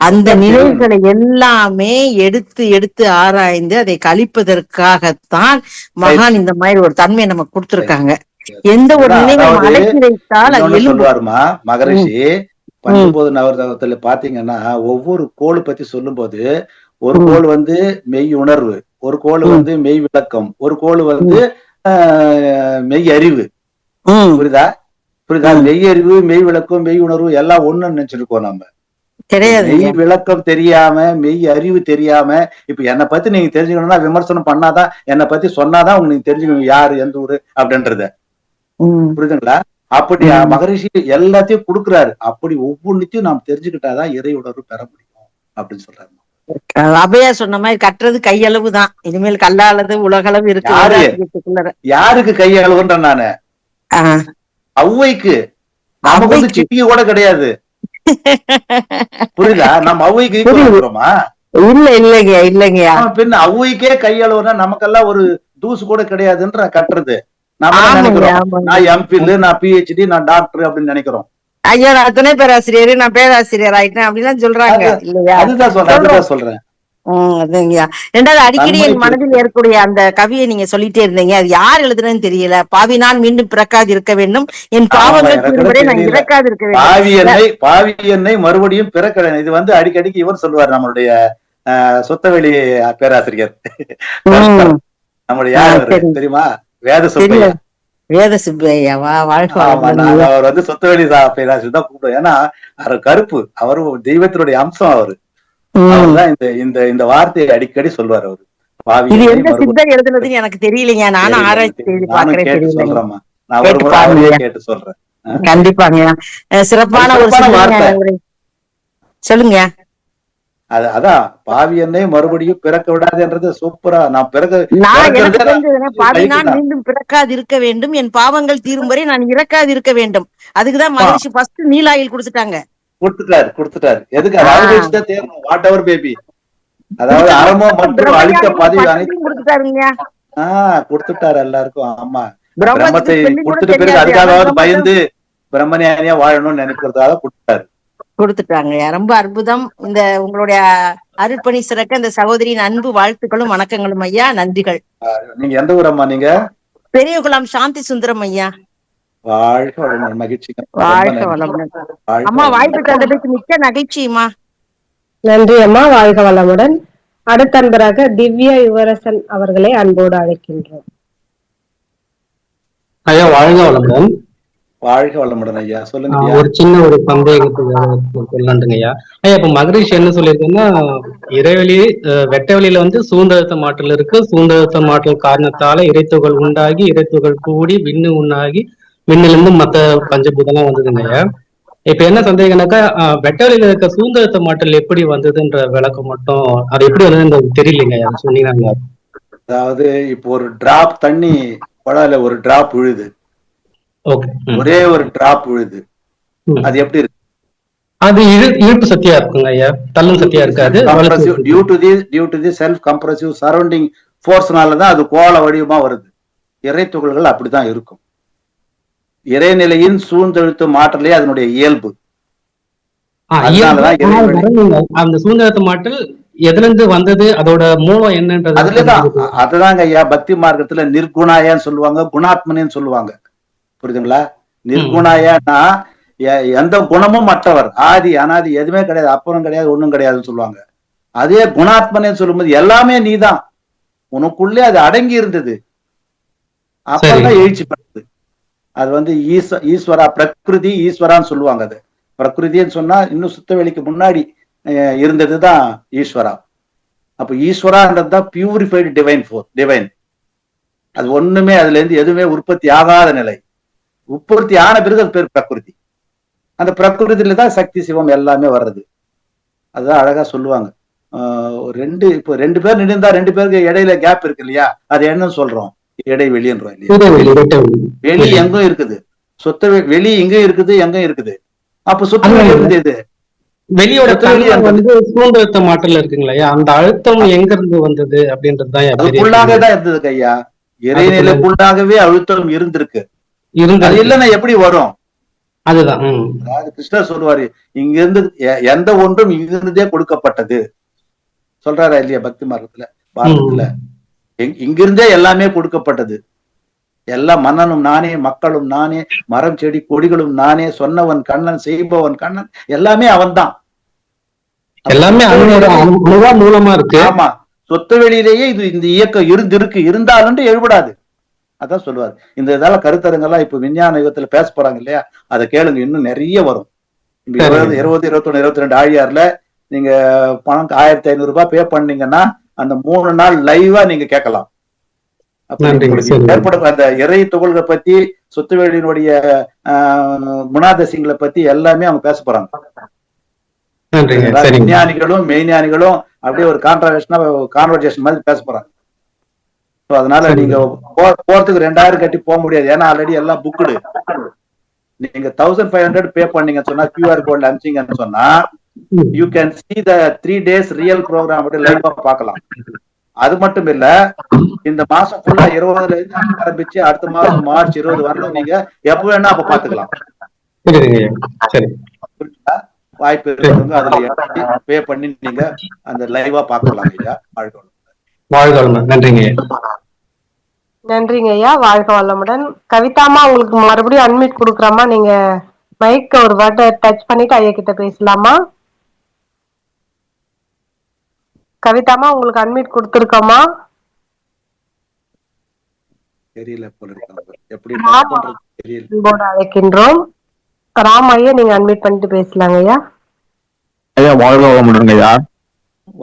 அந்த நினைவுகளை எல்லாமே எடுத்து எடுத்து ஆராய்ந்து அதை கழிப்பதற்காகத்தான் மகான் இந்த மாதிரி ஒரு தன்மையை நமக்கு கொடுத்திருக்காங்க. எந்த ஒரு நினைவும் அடக்கி வைத்தால் அது சொல்லுவாருமா மகரிஷி. பஞ்சபோத நவரத்துல பாத்தீங்கன்னா ஒவ்வொரு கோளு பத்தி சொல்லும் போது ஒரு கோள் வந்து மெய் உணர்வு, ஒரு கோள் வந்து மெய் விளக்கம், ஒரு கோள் வந்து மெய் அறிவு. புரியுதா? மெய் அறிவு, மெய் விளக்கம், மெய் உணர்வு எல்லாம் ஒண்ணுன்னு நினைச்சிருக்கோம் நம்ம. மெய் விளக்கம் தெரியாம, மெய் அறிவு தெரியாம, இப்ப என்னை பத்தி நீங்க தெரிஞ்சுக்கணும்னா விமர்சனம் பண்ணாதான், என்னை பத்தி சொன்னாதான் உங்களுக்கு தெரிஞ்சுக்கணும் யாரு எந்த ஊரு அப்படின்றத. புரியுதுங்களா? அப்படி மகரிஷி எல்லாத்தையும் கொடுக்குறாரு. அப்படி ஒவ்வொன்றையும் நாம் தெரிஞ்சுக்கிட்டாதான் இறை உணர்வு பெற முடியும் அப்படின்னு சொல்றாரு. அபயா சொன்ன மாதிரி கட்டுறது கையளவு தான், இனிமேல் கல்லாளது உலகளவு இருக்கு. யாருக்கு கையளவுன்ற நானு? ஔவைக்கு. நமக்கு வந்து சிட்டிக்கு கூட கிடையாது. புரியுதா? நம்ம ஔவைக்கு இருக்கிறோமா? இல்லைங்க. பின்ன ஔவைக்கே கையளவுனா நமக்கெல்லாம் ஒரு தூசு கூட கிடையாதுன்ற கட்டுறது. நம்ம நினைக்கிறோம் நான் எம்பில், நான் பிஹெச்டி, நான் டாக்டர் அப்படின்னு நினைக்கிறோம். ஐயா நான் துணை பேராசிரியர், நான் பேராசிரியர் ஆயிட்டேன் அப்படிலாம் சொல்றாங்க இல்லையா? அதுதான் சொல்றேன். அதுங்கய்யா. ரெண்டாவது அடிக்கடி என் மனதில் ஏற்கக்கூடிய அந்த கவியை நீங்க சொல்லிட்டே இருந்தீங்க, அது யார் எழுதுறதுன்னு தெரியல. பாவி நான் மீண்டும் பிறக்காது இருக்க வேண்டும், என் பாவங்கள் நான் இறக்காது இருக்க வேண்டும். பாவி என்னை மறுபடியும் பிறக்க. இது வந்து அடிக்கடிக்கு இவர் சொல்லுவார், நம்மளுடைய சொத்தவெளி பேராசிரியர். நம்மளுடைய யார் தெரியுமா? வேத சுப்பையா. வேத சுப்பையாவா? வாழ்க்கை. அவர் வந்து சொத்தவெளி பேராசிரியர் தான் கூப்பிடுவோம். ஏன்னா அவர் கருப்பு, அவரு தெய்வத்தினுடைய அம்சம். அவரு இந்த வார்த்தையை அடிக்கடி சொல்வார் அவரு. இது எந்த சித்தர் எழுதுனதுன்னு எனக்கு தெரியலைங்க, நானும் ஆராய்ச்சி செய்து பாக்குறேன். சொல்றேம்மா, நான் ஒரு முறை கேட்டு சொல்றேன். கண்டிப்பாங்க. சிறப்பான ஒரு வார்த்தை சொல்லுங்க. அதான் பாவி என்னை மறுபடியும் பிறக்க விடாதுன்றது சூப்பரா. நான் பாவி நான் மீண்டும் பிறக்காது இருக்க வேண்டும், என் பாவங்கள் தீரும் வரை நான் இறக்காது இருக்க வேண்டும். அதுக்குதான் மகரிஷி ஃபர்ஸ்ட் நீலாயில் கொடுத்துட்டாங்க. கொடுத்துட்டாரு. எதுக்கு? What ever baby. அதாவது அறமோ மற்றும் அளித்த பதவி அனைத்தும் கொடுத்துட்டாரு எல்லாருக்கும். ஆமா, பிரம்மத்தை கொடுத்துட்டு பிறகு அதுக்காக பயந்து பிரம்மஞானியா வாழணும்னு நினைக்கிறதுக்காக கொடுத்துட்டாங்க. ரொம்ப அற்புதம். இந்த உங்களுடைய அருட்பணி சிறக்க இந்த சகோதரியின் அன்பு வாழ்த்துக்களும் வணக்கங்களும் ஐயா. நன்றிகள். நீங்க எந்த ஊரம்மா? நீங்க பெரியகுளம் சாந்தி சுந்தரம் ஐயா. வாழ்க வளமுடன். மகிழ்ச்சி. வாழ்க வளமுடன் அம்மா. வாய்ப்பு தந்ததுக்கு மிக்க நகைச்சியுமா. நன்றி அம்மா. வாழ்க வளமுடன். அடுத்த அன்பராக திவ்யா யுவரசன் அவர்களை அன்போடு அழைக்கின்றோம். ஐயா வாழ்க வளமுடன். வாழ்க வளமுடன் ஐயா. சொல்லுங்க. ஒரு சின்ன ஒரு சந்தேகத்துக்கு சொல்லலாண்டுங்க ஐயா. ஐயா இப்ப மகரிஷி என்ன சொல்லியிருக்குன்னா, இறைவெளி வெட்ட வெளியில வந்து சூழ்ந்தழுத்த மாற்றல் இருக்கு. சூழ்ந்தழுத்த மாற்றல் காரணத்தால இறைத்துகள் உண்டாகி, இறைத்துகள் கூடி விண்ணு உண்டாகி, விண்ணிலிருந்து மத்த பஞ்சபூதம்லாம் வந்ததுங்க ஐயா. இப்ப என்ன சந்தேகம்னாக்கா, வெட்ட வெளியில இருக்க சூழ்ந்தழுத்த மாற்றல் எப்படி வந்ததுன்ற விளக்கம் மட்டும், அது எப்படி வந்ததுன்னு தெரியலைங்க ஐயா, சொன்னீங்க. அதாவது இப்போ ஒரு டிராப் தண்ணி குழாயில ஒரு டிராப் விழுது, ஒரே ஒரு டிராப் விழுது, அது எப்படி இருக்கு? அது இழுப்பு சக்தியா இருக்குங்க ஐயா, தள்ளும் சக்தியா இருக்காது. Due to the self compressive surrounding ஃபோர்ஸ்னாலதான் அது கோள வடிவமா வருது. இறை துகள்கள் அப்படிதான் இருக்கும். இறைநிலையின் சூழ்ந்தெழுத்து மாற்றலே அதனுடைய இயல்பு. அந்த சூழ்ந்தெழுத்து மாற்றல் எதுல இருந்து வந்தது, அதோட மூலம் என்னன்றது அதுலதான் அதுதாங்க ஐயா பக்தி மார்க்கத்துல நிர்குணாயான்னு சொல்லுவாங்க, குணாத்மனேன்னு சொல்லுவாங்க. புரியுதுங்களா? நிர்குணாயன்னா எந்த குணமும் மற்றவர், ஆதி அனாதி எதுவுமே கிடையாது, அப்புறம் கிடையாது, ஒண்ணும் கிடையாதுன்னு சொல்லுவாங்க. அதே குணாத்மனேன்னு சொல்லும்போது எல்லாமே நீதான், உனக்குள்ளே அது அடங்கி இருந்தது, அப்பதான் எழுச்சி பெறுது. அது வந்து ஈஸ்வரா பிரகிருதி ஈஸ்வரான்னு சொல்லுவாங்க. அது பிரகிருதின்னு சொன்னா இன்னும் சுத்தவெளிக்கு முன்னாடி இருந்ததுதான் ஈஸ்வரா. அப்ப ஈஸ்வரான்றதுதான் பியூரிஃபைடு டிவைன். அது ஒண்ணுமே அதுல இருந்து எதுவுமே உற்பத்தி ஆகாத நிலை. உற்பத்தி ஆன பிறகு அது பேர் பிரகிருதி. அந்த பிரகிருதியில தான் சக்தி சிவம் எல்லாமே வர்றது. அதுதான் அழகா சொல்லுவாங்க. இப்போ 2 பேர் நின்றுந்தா 2 பேருக்கு இடையில கேப் இருக்கு இல்லையா, அது என்னன்னு சொல்றோம், இடைவெளின்றோம் இல்லையா. வெளி எங்கும் இருக்குது, சொத்த வெளி இங்கும் இருக்குது, எங்கும் இருக்குது. அப்ப சுத்த வெளி இருந்து எது? வெளியோட சூழ்நிலை மாற்றல இருக்குங்களா, அந்த அழுத்தம் எங்க இருந்து வந்தது அப்படின்றதுதான் அதுக்குள்ளாகதான் இருந்தது ஐயா. இறைநிலைக்குள்ளாகவே அழுத்தம் இருந்திருக்கு. அது இல்லைன்னா எப்படி வரும்? அதுதான். அதாவது கிருஷ்ணர் சொல்லுவாரு, இங்கிருந்து எந்த ஒன்றும் இங்கிருந்தே கொடுக்கப்பட்டது சொல்றாரா இல்லையா பக்தி மார்க்கத்துல, பாரதத்துல. இங்கிருந்தே எல்லாமே கொடுக்கப்பட்டது. எல்லா மன்னனும் நானே, மக்களும் நானே, மரம் செடி கொடிகளும் நானே, சொன்னவன் கண்ணன், செய்பவன் கண்ணன், எல்லாமே அவன் தான். எல்லாமே மூலமா இருக்கு. ஆமா, சொத்து வெளியிலேயே இது இந்த இயக்கம் இருந்தாலும் எழுபடாது. அதான் சொல்லுவாரு. இந்த இதால கருத்தரங்கெல்லாம் இப்ப விஞ்ஞான யுகத்துல பேச போறாங்க இல்லையா, அதை கேளுங்க, இன்னும் நிறைய வரும். 20, 21, 22 ஆழியார்ல நீங்க பணம் 1500 ரூபாய் பே பண்ணீங்கன்னா அந்த 3 நாள் லைவா நீங்க கேட்கலாம். ஏற்படும் அந்த இறை துகள்களை பத்தி, சொத்துவேலியினுடைய குணாதிசயங்களை பத்தி எல்லாமே அவங்க பேச போறாங்க. விஞ்ஞானிகளும் மெய்ஞானிகளும் அப்படியே ஒரு கான்வர்சேஷன் மாதிரி பேச போறாங்க. அதனால நீங்க போறதுக்கு 2000 கட்டி போக முடியாது, ஏன்னா ஆல்ரெடி எல்லாம் புக்குடு. நீங்க 1500 பே பண்ணீங்க சொன்னா, QR கோட்ல அனுப்பிச்சீங்கன்னு சொன்னா, you can see the 3 days real programme லைவா பார்க்கலாம். அது மட்டும் இல்ல, இந்த மாசம் ஃபுல்லா 20ல இருந்து ஆரம்பிச்சு அடுத்த மாசம் மார்ச் 20 வரணும், நீங்க எப்ப வேணா அப்ப பாத்துக்கலாம். வாய்ப்பு இருக்கிறவங்க அதுல பே பண்ணி நீங்க அந்த லைவா பாக்கலாம் ஐயா. நன்றிங்க. நன்றிங்க ஐயா, வாழ்க வளமுடன். கவிதாமா, உங்களுக்கு மறுபடியும் அன்மியூட் கொடுக்குறோமா, நீங்க மைக் ஒரு வாட்ட டச் பண்ணிட்டு ஐயா கிட்ட பேசலாமா? கவிதாமா, உங்களுக்கு அன்மியூட் கொடுத்துருக்கோமா? தெரியல போல இருக்கு, எப்படி அழைக்கின்றோம். ராம் ஐயா, நீங்க அன்மியூட் பண்ணிட்டு பேசலாங்க ஐயா. ஐயா வாழ்க வளமுடன் ஐயா.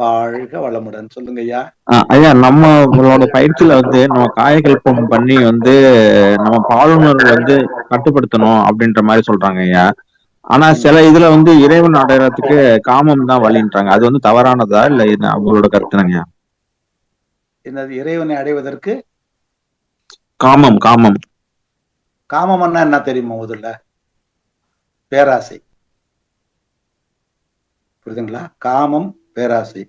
வாழ்க வளமுடன், சொல்லுங்க ஐயா. ஐயா, நம்மளோட பயிற்சியில வந்து நம்ம காயகல்பம் பண்ணி வந்து நம்ம பாலுணர்வு வந்து கட்டுப்படுத்தணும் அப்படின்ற மாதிரி சொல்றாங்க ஐயா. ஆனா சில இதுல வந்து இறைவன் அடையறதுக்கு காமம் தான் வழின்றாங்க. அது வந்து தவறானதா இல்ல அவங்களோட கருத்துனங்க? என்னது இறைவனை அடைவதற்கு காமம்? காமம்னா என்ன தெரியுமா? முதல்ல பேராசை. புரியுதுங்களா? காமம் பேராசை.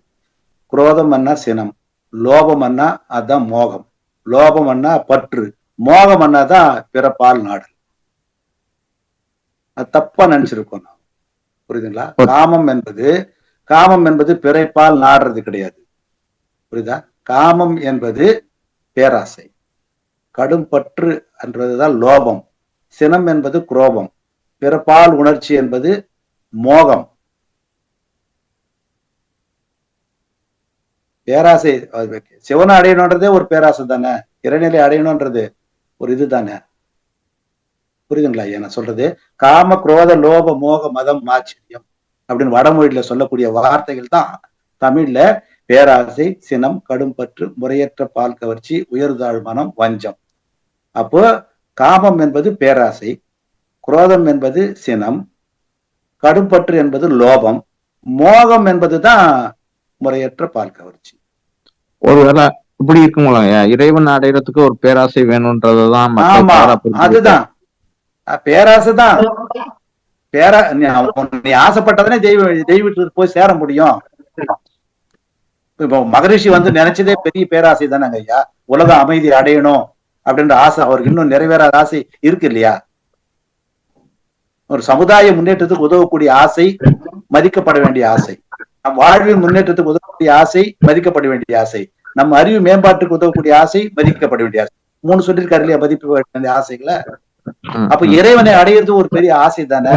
குரோதம் அண்ணா சினம், லோபம் அண்ணா அதான் மோகம், லோபம் அண்ணா பற்று, மோகம் அண்ணா தான் பிறப்பால் நாடல். அது தப்பா நினைச்சிருக்கோம் நாம். புரியுதுங்களா? காமம் என்பது பிறப்பால் நாடுறது கிடையாது. புரியுதா? காமம் என்பது பேராசை, கடும் பற்று என்பதுதான் லோபம், சினம் என்பது குரோபம், பிறப்பால் உணர்ச்சி என்பது மோகம். பேராசை சிவனை அடையணுன்றதே ஒரு பேராசை தானே, இறைநிலை அடையணும்ன்றது ஒரு இது தானே. புரியுதுங்களா ஐயா நான் சொல்றது? காம குரோத லோப மோக மதம் மாச்சரியம் அப்படின்னு வடமொழியில சொல்லக்கூடிய வார்த்தைகள் தான் தமிழ்ல பேராசை, சினம், கடும் பற்று, முறையற்ற பால் கவர்ச்சி, உயர்தாழ் மனம், வஞ்சம். அப்போ காமம் என்பது பேராசை, குரோதம் என்பது சினம், கடும்பற்று என்பது லோபம், மோகம் என்பதுதான் முறையற்ற பால் கவர்ச்சி. ஒருவேளை இப்படி இருக்குங்களா? இறைவன் அடையறதுக்கு ஒரு பேராசை வேணும்ன்றதுதான். ஆமா, அதுதான் பேராசைதான். நீ ஆசைப்பட்டதானே தெய்வத்துக்கு போய் சேர முடியும். இப்போ மகரிஷி வந்து நினைச்சதே பெரிய பேராசை தானேங்க ஐயா, உலக அமைதி அடையணும் அப்படின்ற ஆசை அவருக்கு இன்னும் நிறைவேறாத ஆசை இருக்கு இல்லையா? ஒரு சமுதாய முன்னேற்றத்துக்கு உதவக்கூடிய ஆசை, மதிக்கப்பட வேண்டிய ஆசை. நம் வாழ்வின் முன்னேற்றத்துக்கு உதவக்கூடிய ஆசை மதிக்கப்பட வேண்டிய ஆசை, நம்ம அறிவு மேம்பாட்டுக்கு உதவக்கூடிய ஆசை மதிக்கப்பட வேண்டிய ஆசை. 3 சொல்லியிருக்காரு இல்லையா, மதிப்பு வேண்டிய ஆசைகளை. அப்ப இறைவனை அடையிறது ஒரு பெரிய ஆசை தானே,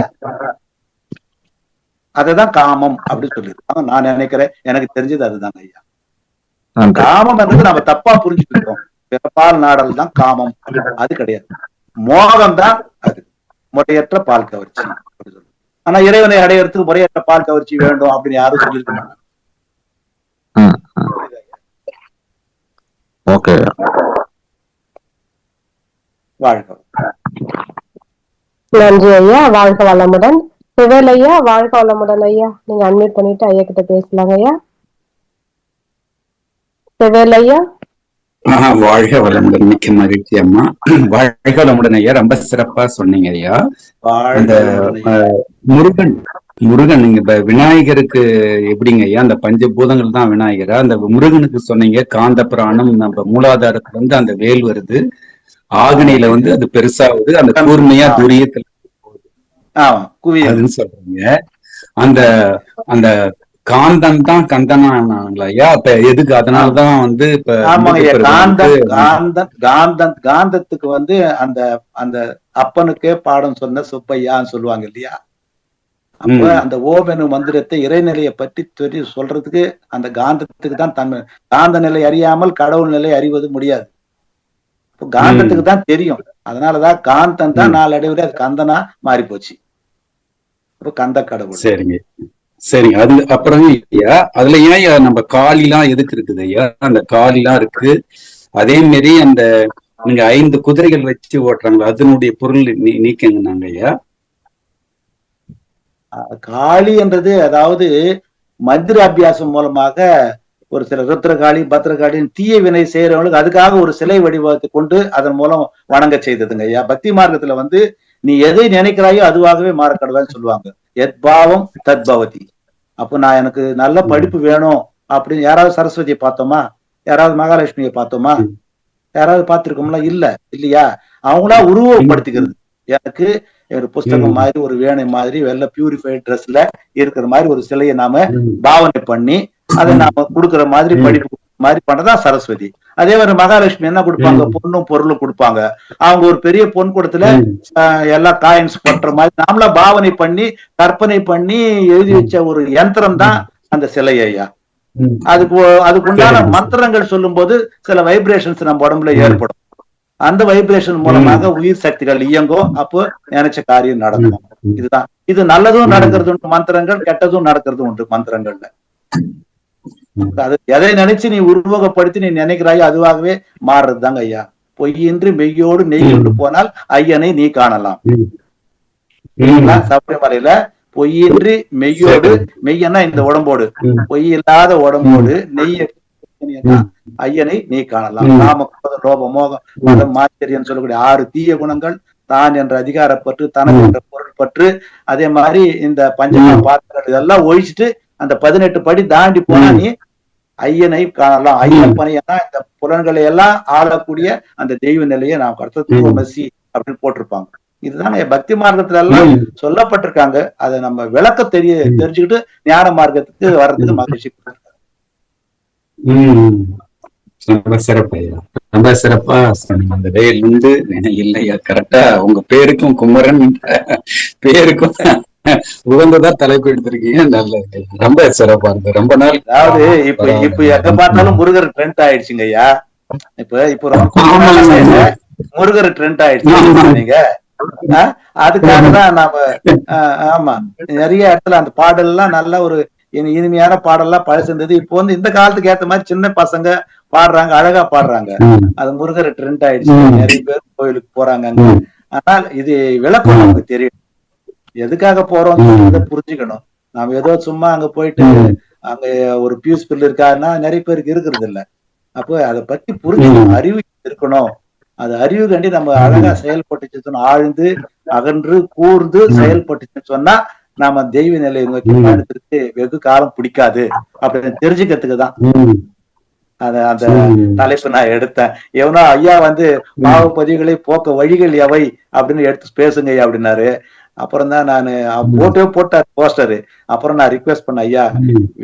அததான் காமம் அப்படின்னு சொல்லியிருக்காங்க. நான் நினைக்கிறேன், எனக்கு தெரிஞ்சது அதுதாங்க ஐயா. காமம் என்றது நம்ம தப்பா புரிஞ்சுக்கிட்டோம். பிறப்பால் நாடல் தான் காமம், அது கிடையாது. மோகம் தான் அது, முறையற்ற பால் கவர்ச்சி. ஆனா இறைவனை அடையறதுக்கு முறையற்ற பால் கவர்ச்சி வேண்டும் அப்படின்னு யாரும் சொல்லியிருக்க மாட்டாங்க. ஓகே, வாழ்க. நன்றி ஐயா, வாழ்க வளமுடன். சிவேல் ஐயா, வாழ்க வளமுடன் ஐயா. நீங்க அன்மியூட் பண்ணிட்டு ஐயா கிட்ட பேசலாங்க ஐயா. சிவேல் ஐயா. வாழ்க வளமுடன். மிக்க மகிழ்ச்சி அம்மா. வாழ்க வளமுடன் ஐயா, ரொம்ப சிறப்பா சொன்னீங்க ஐயா. அந்த முருகன் நீங்க இப்ப விநாயகருக்கு எப்படிங்க ஐயா, அந்த பஞ்சபூதங்கள் தான் விநாயகரா? அந்த முருகனுக்கு சொன்னீங்க காந்த பிராணம், நம்ம மூலாதாரத்துல வந்து அந்த வேல் வருது, ஆகனையில வந்து அது பெருசாகுது, அந்த கூர்மையா துரியத்துல அதுன்னு சொல்றீங்க. அந்த அந்த காந்தம் தான் கந்தனாங்களா ஐயா? இப்ப எதுக்கு? அதனாலதான் வந்து இப்ப காந்தத்துக்கு வந்து அந்த அந்த அப்பனுக்கே பாடம் சொன்ன சுப்பையான்னு சொல்லுவாங்க இல்லையா. அப்ப அந்த ஓம் எனும் மந்திரத்தை இறைநிலையை பற்றி சொல்றதுக்கு அந்த காந்தத்துக்கு தான் தன்மை. காந்த நிலை அறியாமல் கடவுள் நிலை அறிவது முடியாது. காந்தத்துக்கு தான் தெரியும். அதனாலதான் காந்தம் தான் நாளடைவில் அது கந்தனா மாறி போச்சு. கந்த கடவுள். சரிங்க சரிங்க. அது அப்புறம் ஐயா, அதுல ஏன் நம்ம காலிலாம் எதுக்கு இருக்குது ஐயா? அந்த காலிலாம் இருக்கு. அதே மாதிரி அந்த நீங்க 5 குதிரைகள் வச்சு ஓட்டுறாங்களா, அதனுடைய பொருள் நீக்கங்க நாங்க ஐயா. காளி என்றது அதாவது மந்திர அபியாசம் மூலமாக ஒரு சில ருத்ரகாளி பத்ரகாளின் தீய வினை செய்யறவங்களுக்கு அதுக்காக ஒரு சிலை வடிவத்தை கொண்டு அதன் மூலம் வணங்க செய்ததுங்க ஐயா. பக்தி மார்க்கத்துல வந்து நீ எதை நினைக்கிறாயோ அதுவாகவே மாறக்கடுவான்னு சொல்லுவாங்க. எத்பாவம் தத்பவதி. அப்போ நான் எனக்கு நல்ல படிப்பு வேணும் அப்படின்னு யாராவது சரஸ்வதியை பார்த்தோமா, யாராவது மகாலட்சுமியை பார்த்தோமா, யாராவது பார்த்திருக்கோம்ல? இல்லையா? அவங்களா உருவப்படுத்திக்கிறது. எனக்கு ஒரு புஸ்தகம் மாதிரி, ஒரு வேணை மாதிரி, வெள்ள பியூரிஃபைட் ட்ரெஸ்ல இருக்கிற மாதிரி ஒரு சிலையை நாம பாவனை பண்ணி அதை நாம கொடுக்குற மாதிரி படிப்பு மாதிரி பண்ணதான் சரஸ்வதி. அதே மாதிரி மகாலட்சுமி என்ன கொடுப்பாங்க? பொண்ணும் பொருளும் கொடுப்பாங்க. அவங்க ஒரு பெரிய பொன் கூடத்துல எல்லா காயின்ஸ் பண்ற மாதிரி நாமளா பாவனை பண்ணி கற்பனை பண்ணி எழுதி வச்ச ஒரு யந்திரம் தான் அந்த சிலை ஐயா. அதுக்குண்டான மந்திரங்கள் சொல்லும் போது சில வைப்ரேஷன்ஸ் நம்ம உடம்புல ஏற்படும். அந்த வைப்ரேஷன் மூலமாக உயிர் சக்திகள் இயங்கும். அப்போ நினைச்ச காரியம் நடக்கும். இதுதான். இது நல்லதும் நடக்கிறது உண்டு மந்திரங்கள், கெட்டதும் நடக்கிறது உண்டு மந்திரங்கள்ல. அது எதை நினைச்சு நீ உருவகப்படுத்தி நீ நினைக்கிறாயோ அதுவாகவே மாறுறதுதாங்க ஐயா. பொய்யின்றி மெய்யோடு நெய் கொண்டு போனால் ஐயனை நீ காணலாம். சபரிமலையில பொய்யின்றி மெய்யோடு, மெய்யன்னா இந்த உடம்போடு, பொய் இல்லாத உடம்போடு நெய் ஐயனை நீ காணலாம். நாம லோப மோகம் மதம் மாச்சரியம் சொல்லக்கூடிய 6 தீய குணங்கள், தான் என்ற அதிகாரப்பற்று, தனது என்ற பொருள் பற்று, அதே மாதிரி இந்த பஞ்சமா பாத்திரங்கள் இதெல்லாம் ஒழிச்சுட்டு அந்த 18 படி தாண்டி போனா நீ ஐயனை காணலாம். ஐயப்பனையா இந்த புலன்களை எல்லாம் ஆளக்கூடிய அந்த தெய்வ நிலையை நாம் கர்த்தத்துவமசி அப்படின்னு போட்டிருப்பாங்க. இதுதான் பக்தி மார்க்கத்துல எல்லாம் சொல்லப்பட்டிருக்காங்க. அதை நம்ம விளக்க தெரிஞ்சுக்கிட்டு ஞான மார்க்கத்துக்கு வர்றதுக்கு மகிழ்ச்சி. ரொம்ப சிறப்பு ஐயா, ரொம்ப சிறப்பா சொன்னீங்க. அந்த வேல் வந்து இல்லையா, கரெக்டா உங்க பேருக்கும் குமரன் பேருக்கும் உகந்ததா தலைப்பு எடுத்திருக்கீங்க. நல்லது, ரொம்ப சிறப்பா இருக்கு. ரொம்ப நாள் அதாவது இப்ப எங்க பார்த்தாலும் முருகர் ட்ரெண்ட் ஆயிடுச்சுங்க ஐயா. இப்ப முருகர் ட்ரெண்ட் ஆயிடுச்சு. நீங்க அதுக்காக தான் நாம ஆமா நிறைய இடத்துல அந்த பாடல் எல்லாம் நல்ல ஒரு இனிமையான பாடல்லாம் பழசிருந்தது. இப்போ வந்து இந்த காலத்துக்கு ஏத்த மாதிரி சின்ன பசங்க பாடுறாங்க, அழகா பாடுறாங்க. அது முருகர் ட்ரெண்ட் ஆயிடுச்சு. நிறைய பேர் கோயிலுக்கு போறாங்க. ஆனால் இது விளக்கம் நமக்கு தெரியும், எதுக்காக போறோம் புரிஞ்சுக்கணும். நாம ஏதோ சும்மா அங்க போயிட்டு அங்க ஒரு பியூஸ் பில் இருக்காருன்னா நிறைய பேருக்கு இருக்கிறது இல்ல. அப்போ அதை பத்தி புரிஞ்சுக்கணும், அறிவு இருக்கணும். அது அறிவு கண்டி நம்ம அழகா செயல்பட்டு ஆழ்ந்து அகன்று கூர்ந்து செயல்பட்டு சொன்னா நாம தெய்வ நிலையை நோக்கி பயணத்திற்கு வெகு காலம் பிடிக்காது அப்படின்னு தெரிஞ்சுக்கிறதுக்குதான் அந்த தலைப்பு நான் எடுத்தேன். எவனோ ஐயா வந்து பாவ பதிவுகளை போக்க வழிகள் எவை அப்படின்னு எடுத்து பேசுங்க அப்படின்னாரு. அப்புறம் தான் நான் போட்டார் போஸ்டரு. அப்புறம் நான் ரிக்வெஸ்ட் பண்ண, ஐயா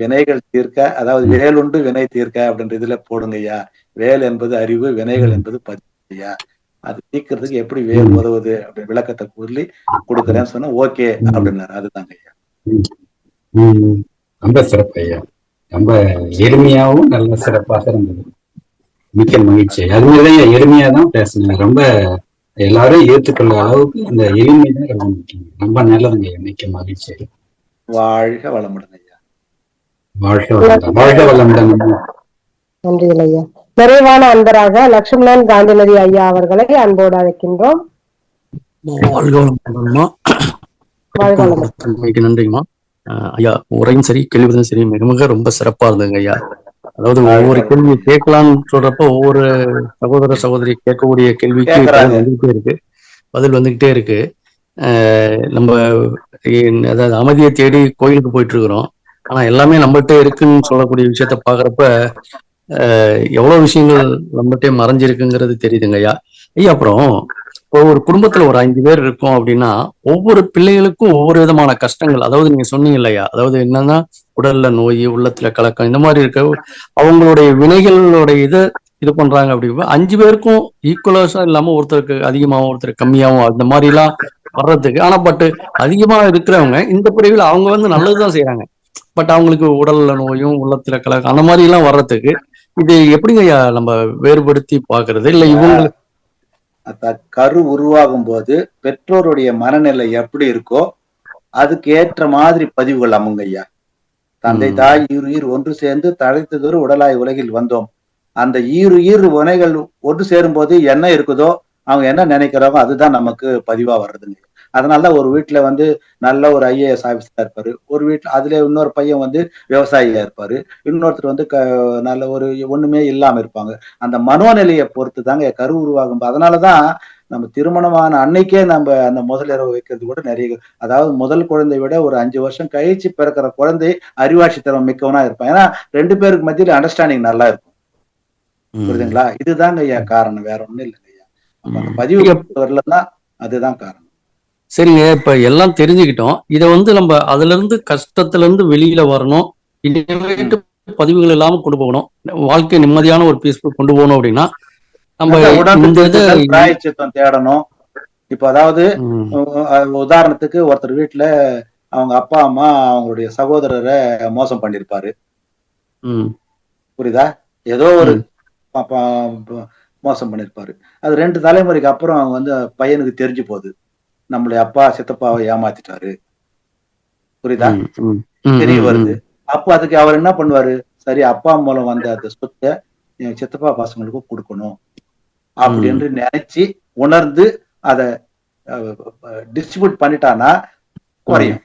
வினைகள் தீர்க்க, அதாவது வேலுண்டு வினை தீர்க்க அப்படின்ற இதுல போடுங்க ஐயா. வேல் என்பது அறிவு, வினைகள் என்பது பதிவு ஐயா. அது தீர்க்கிறதுக்கு எப்படி வேல் உதவுது அப்படின்னு விளக்கத்தை சொல்லி கொடுக்குறேன்னு சொன்னா ஓகே அப்படின்னாரு. அதுதாங்க ஐயா. ரொம்ப சிறப்பு ஐயா. ரொம்ப எளிமையாவும் நல்ல சிறப்பாக இருந்தது. மிக்க மகிழ்ச்சி. அதுமாதிரிதான் எளிமையா தான் பேசுனீங்க. ரொம்ப எல்லாரும் ஏற்றுக்கொள்ள அளவுக்கு இந்த எளிமை தான் ரொம்ப முக்கியம். ரொம்ப நல்லதுங்க ஐயா. மிக்க மகிழ்ச்சி. வாழ்க வளமுடன் ஐயா. வாழ்க வளமுடன். வாழ்க வளமுடன். நன்றிகள் ஐயா. நிறைவான அன்பராக லட்சுமணன் காந்திமதி ஐயா அவர்களை அன்போடு அழைக்கின்றோம். வாழ்க வளமுடன்மா. நன்றிங்கம்மா ஐயா. உரையும் சரி, கேள்வியும் சரி, மிக மிக ரொம்ப சிறப்பா இருந்ததுங்க ஐயா. அதாவது ஒவ்வொரு கேள்வி கேட்கலாம்னு சொல்றப்ப ஒவ்வொரு சகோதர சகோதரி கேட்கக்கூடிய கேள்விக்கு பதில் வந்துகிட்டே இருக்கு. நம்ம அதாவது அமைதியை தேடி கோயிலுக்கு போயிட்டு இருக்கிறோம். ஆனா எல்லாமே நம்மகிட்ட இருக்குன்னு சொல்லக்கூடிய விஷயத்த பாக்குறப்ப எவ்வளவு விஷயங்கள் நம்மகிட்டே மறைஞ்சிருக்குங்கிறது தெரியுதுங்க ஐயா. ஐயா, அப்புறம் இப்போ ஒரு குடும்பத்துல ஒரு 5 பேர் இருக்கோம் அப்படின்னா ஒவ்வொரு பிள்ளைகளுக்கும் ஒவ்வொரு விதமான கஷ்டங்கள், அதாவது நீங்க சொன்னீங்க இல்லையா, அதாவது என்னன்னா உடல்ல நோய், உள்ளத்துல கலக்கம், இந்த மாதிரி இருக்க அவங்களுடைய வினைகளோட இது பண்றாங்க. அப்படி 5 பேருக்கும் ஈக்குவலஸா இல்லாம ஒருத்தருக்கு அதிகமாகவும் ஒருத்தருக்கு கம்மியாகவும் அந்த மாதிரி எல்லாம் வர்றதுக்கு, ஆனா பட் அதிகமா இருக்கிறவங்க இந்த பிரிவில் அவங்க நல்லதுதான் செய்யறாங்க. பட் அவங்களுக்கு உடல்ல நோயும் உள்ளத்துல கலக்கம் அந்த மாதிரி எல்லாம் வர்றதுக்கு இது எப்படிங்க ஐயா நம்ம வேறுபடுத்தி பாக்குறது? இல்ல இவங்களுக்கு கரு உருவாகும் போது பெற்றோருடைய மனநிலை எப்படி இருக்கோ அதுக்கு ஏற்ற மாதிரி பதிவுகள் அமுங்க ஐயா. தந்தை தாய் ஈருயிர் ஒன்று சேர்ந்து தழைத்ததொரு உடலாய் உலகில் வந்தோம். அந்த ஈருயிர் வினைகள் ஒன்று சேரும் போது என்ன இருக்குதோ அவங்க என்ன நினைக்கிறாங்க அதுதான் நமக்கு பதிவா வர்றதுங்க. அதனாலதான் ஒரு வீட்டுல நல்ல ஒரு IAS ஆபீஸரா இருப்பாரு, ஒரு வீட்டுல அதுல இன்னொரு பையன் விவசாயியா இருப்பாரு, இன்னொருத்தர் நல்ல ஒரு ஒண்ணுமே இல்லாம இருப்பாங்க. அந்த மனோநிலையை பொறுத்து தாங்க கரு உருவாகும். அதனாலதான் நம்ம திருமணமான அன்னைக்கே நம்ம அந்த முதலிரவு வைக்கிறது கூட நிறைய, அதாவது முதல் குழந்தை விட ஒரு 5 வருஷம் கழிச்சு பிறக்கிற குழந்தை அறிவாட்சித்தனம் மிக்கவனா இருப்பான். ஏன்னா 2 பேருக்கு மத்தியில அண்டர்ஸ்டாண்டிங் நல்லா இருக்கும். புரியுதுங்களா? இதுதாங்க ஐயா காரணம், வேற ஒண்ணும் இல்லைங்க ஐயா. அந்த பதிவு வரலன்னா அதுதான் காரணம். சரிங்க, இப்ப எல்லாம் தெரிஞ்சுக்கிட்டோம். இத நம்ம அதுல இருந்து கஷ்டத்துல இருந்து வெளியில வரணும், இனிமேட்டு பதிவுகள் இல்லாம கொண்டு போகணும், வாழ்க்கை நிம்மதியான ஒரு பீஸ்ஃபுல் கொண்டு போகணும் அப்படின்னா நம்ம பிராயச்சித்தம் தேடணும். இப்ப அதாவது உதாரணத்துக்கு ஒருத்தர் வீட்டுல அவங்க அப்பா அம்மா அவங்களுடைய சகோதரரை மோசம் பண்ணிருப்பாரு. புரியுதா? ஏதோ ஒரு மோசம் பண்ணிருப்பாரு. அது 2 தலைமுறைக்கு அப்புறம் பையனுக்கு தெரிஞ்சு போகுது, நம்மளுடைய அப்பா சித்தப்பாவை ஏமாத்திட்டாரு. புரியுதா? தெரிய வருது. அப்போ அதுக்கு அவர் என்ன பண்ணுவாரு, சரி அப்பா மூலம் வந்த அந்த சொத்தை என் சித்தப்பா பசங்களுக்கும் கொடுக்கணும் அப்படின்னு நினைச்சு உணர்ந்து அதை டிஸ்ட்ரிபியூட் பண்ணிட்டானா குறையும்.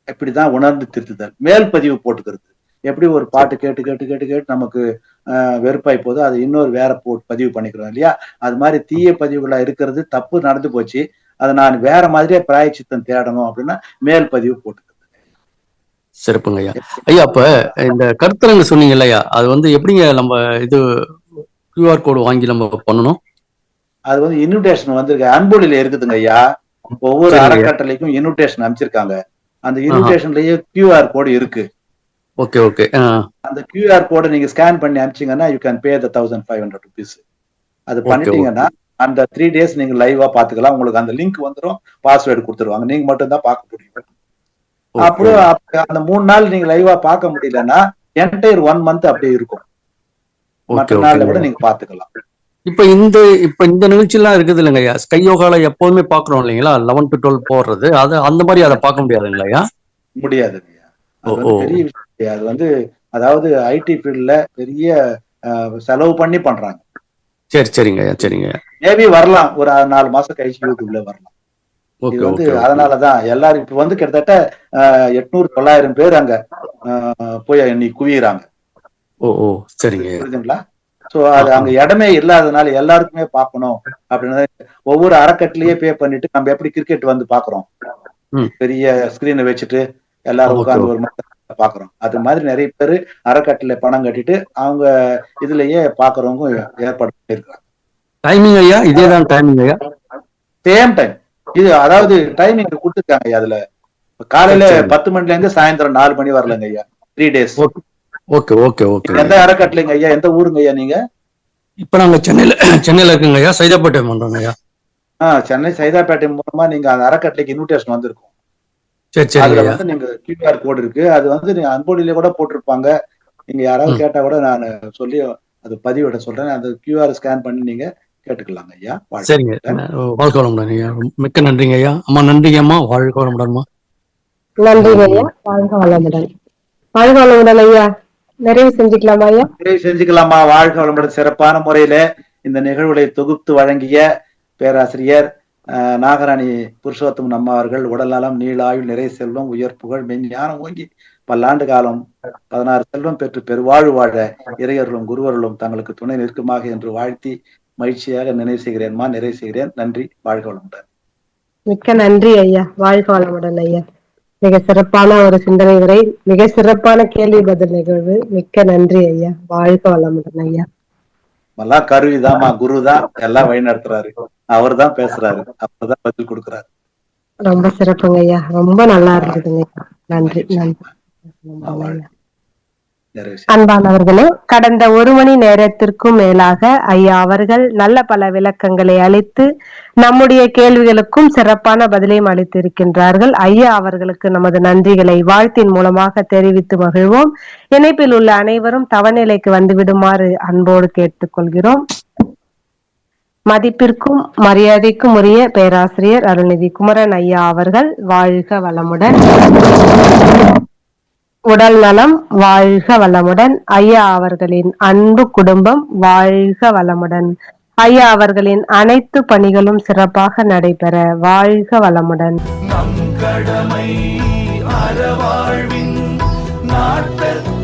இப்படிதான் உணர்ந்து திருத்துதல். மேல் பதிவு போட்டுக்கிறது. எப்படி ஒரு பாட்டு கேட்டு கேட்டு கேட்டு கேட்டு நமக்கு வெறுப்பாய் போது அது இன்னொரு வேற பதிவு பண்ணிக்கிறோம் இல்லையா? அது மாதிரி தீய பதிவுகளா இருக்கிறது தப்பு நடந்து போச்சு, அதை நான் வேற மாதிரியே பிராயச்சித்தம் தேடணும் அப்படின்னா மேல் பதிவு போட்டுக்கிறது. சிறப்புங்க ஐயா. ஐயா, அப்ப இந்த கருத்தரங்க சொன்னீங்க இல்லையா, அது எப்படிங்க நம்ம இது QR கோடு வாங்கி நம்ம பண்ணணும்? அது இன்விடேஷன் வந்திருக்கு, அன்பொழியில இருக்குதுங்க ஐயா. ஒவ்வொரு அறக்கட்டளைக்கும் இன்விடேஷன் அமைச்சிருக்காங்க. அந்த இன்விடேஷன்லயே QR கோடு இருக்கு. Okay okay. அந்த QR கோடை நீங்க ஸ்கேன் பண்ணி அனுப்பிச்சீங்கன்னா you can pay the 1500 rupees. அது பண்ணிட்டீங்கன்னா அந்த 3 days நீங்க லைவா பாத்துக்கலாம். உங்களுக்கு அந்த லிங்க் வந்துடும், பாஸ்வேர்டு கொடுத்துருவாங்க, நீங்க மட்டும் தான் பார்க்க முடியும். அப்புறம் அந்த 3 நாள் நீங்க லைவா பார்க்க முடியலன்னா என்டையர் 1 month அப்படியே இருக்கும். மற்ற நாள்ல கூட நீங்க பாத்துக்கலாம். இப்ப இந்த நிகழ்ச்சி எல்லாம் இருக்குது இல்லைங்கய்யா, ஸ்கை யோகால எப்போதுமே பாக்குறோம் இல்லைங்களா, 11 to 12 போடுறது, அது அந்த மாதிரி அதை பார்க்க முடியாதுங்களையா? முடியாதுங்கய்யா. அது பெரிய விஷயம். அது அதாவது IT ஃபீல்ட்ல பெரிய செலவு பண்ணி பண்றாங்க. சரி சரிங்க சரிங்க. மேபி வரலாம், ஒரு 4 மாசம் கழிச்சு யூடியூப்ல வரலாம். இது அதனாலதான் எல்லாரும் இப்ப கிட்டத்தட்ட 800-900 பேர் அங்க போய் இன்னைக்கு குவியறாங்க. சரிங்க. புரியுதுங்களா? சோ அது அங்க இடமே இல்லாதனால எல்லாருக்குமே பாக்கணும் அப்படின்னு ஒவ்வொரு அறக்கட்டிலேயே பே பண்ணிட்டு நம்ம எப்படி கிரிக்கெட் பாக்குறோம், பெரிய ஸ்கிரீனை வச்சுட்டு எல்லாரும் உட்கார்ந்து ஒரு மாதிரி பாக்குறோம். அது மாதிரி நிறைய பேரு அறக்கட்டில பணம் கட்டிட்டு அவங்க இதுலயே பாக்குறவங்க ஏற்பாடு பண்ணிருக்காங்க. டைமிங் ஐயா இதேதான் டைமிங் ஐயா? சேம் டைம் இது அதாவது டைமிங் கொடுத்துருக்காங்க ஐயா. அதுல காலையில 10 மணில இருந்து சாயந்தரம் 4 மணி வரலங்க ஐயா. 3 days. Okay okay okay. எந்த அறக்கட்டளைங்க ஐயா? எந்த ஊருங்க ஐயா நீங்க? இப்ப நாங்க சென்னையில இருக்குங்க ஐயா. சைதாப்பேட்டை பண்றோங்க ஐயா. சென்னை சைதாப்பேட்டை மூலமா நீங்க அந்த அறக்கட்டளைக்கு இன்விடேஷன் வந்திருக்கும். சரி அதுல வந்து நீங்க QR கோடு இருக்கு. அது வந்து நீங்க அன்பொழியில கூட போட்டிருப்பாங்க. நீங்க யாராவது கேட்டா கூட நான் சொல்லி அது பதிவிட சொல்றேன். அந்த QR ஸ்கேன் பண்ணி நீங்க கேட்டுக்கலாங்க ஐயா. சரிங்க, வாழ்க வளமுடன் ஐயா. மிக்க நன்றிங்க ஐயா. அம்மா நன்றிங்க அம்மா. வாழ்க வளமுடன்மா. நன்றிங்க ஐயா. வாழ்க வளமுடன். வாழ்க வளமுடன் ஐயா. நிறைவு செஞ்சுக்கலாமா ஐயா? நிறைவு செஞ்சுக்கலாமா? வாழ்க வளமுடன். சிறப்பான முறையில இந்த நிகழ்வுகளை தொகுத்து வழங்கிய பேராசிரியர் நாகராணி புருஷோத்தமன் அம்மா அவர்கள் உடல் நலம், நீளாயுள், நிறை செல்வம், உயர் புகழ், மெஞ்ஞானம் ஓங்கி பல்லாண்டு காலம் 16 செல்வம் பெற்று பெருவாழ்வு வாழ இறையர்களும் குருவர்களும் தங்களுக்கு துணை நிற்குமாக என்று வாழ்த்தி மகிழ்ச்சியாக நிறைவு செய்கிறேன்மா. நிறைவு செய்கிறேன். நன்றி. வாழ்க வளமுடன். மிக்க நன்றி ஐயா. வாழ்க வளமுடன் ஐயா. மிக சிறப்பான ஒரு சிந்தனை உரை, மிக சிறப்பான கேள்வி பதில் நிகழ்வு. மிக்க நன்றி ஐயா. வாழ்க வளமுடன் ஐயா. எல்லாம் கருவிதாமா, குருதான் எல்லாம் வழி நடத்துறாரு. அவர் தான் பேசுறாரு, அவர் தான் பதில் கொடுக்கிறாரு. ரொம்ப சிறப்புங்க ஐயா. ரொம்ப நல்லா இருந்ததுங்க. நன்றி நன்றி. அன்பானவர்களே, கடந்த 1 மணி நேரத்திற்கும் மேலாக ஐயா அவர்கள் நல்ல பல விளக்கங்களை அளித்து நம்முடைய கேள்விகளுக்கும் சிறப்பான பதிலையும் அளித்திருக்கின்றார்கள். ஐயா அவர்களுக்கு நமது நன்றிகளை வாழ்த்தின் மூலமாக தெரிவித்து மகிழ்வோம். இணைப்பில் உள்ள அனைவரும் தவநிலைக்கு வந்து விடுமாறு அன்போடு கேட்டுக்கொள்கிறோம். மதிப்பிற்கும் மரியாதைக்கும் உரிய பேராசிரியர் அருள்நிதி குமரன் ஐயா அவர்கள் வாழ்க வளமுடன். உடல் நலம், வாழ்க வளமுடன். ஐயா அவர்களின் அன்பு குடும்பம் வாழ்க வளமுடன். ஐயா அவர்களின் அனைத்து பணிகளும் சிறப்பாக நடைபெற வாழ்க வளமுடன். நம் கடமை அறவாழ்வின் நாட்டத்தை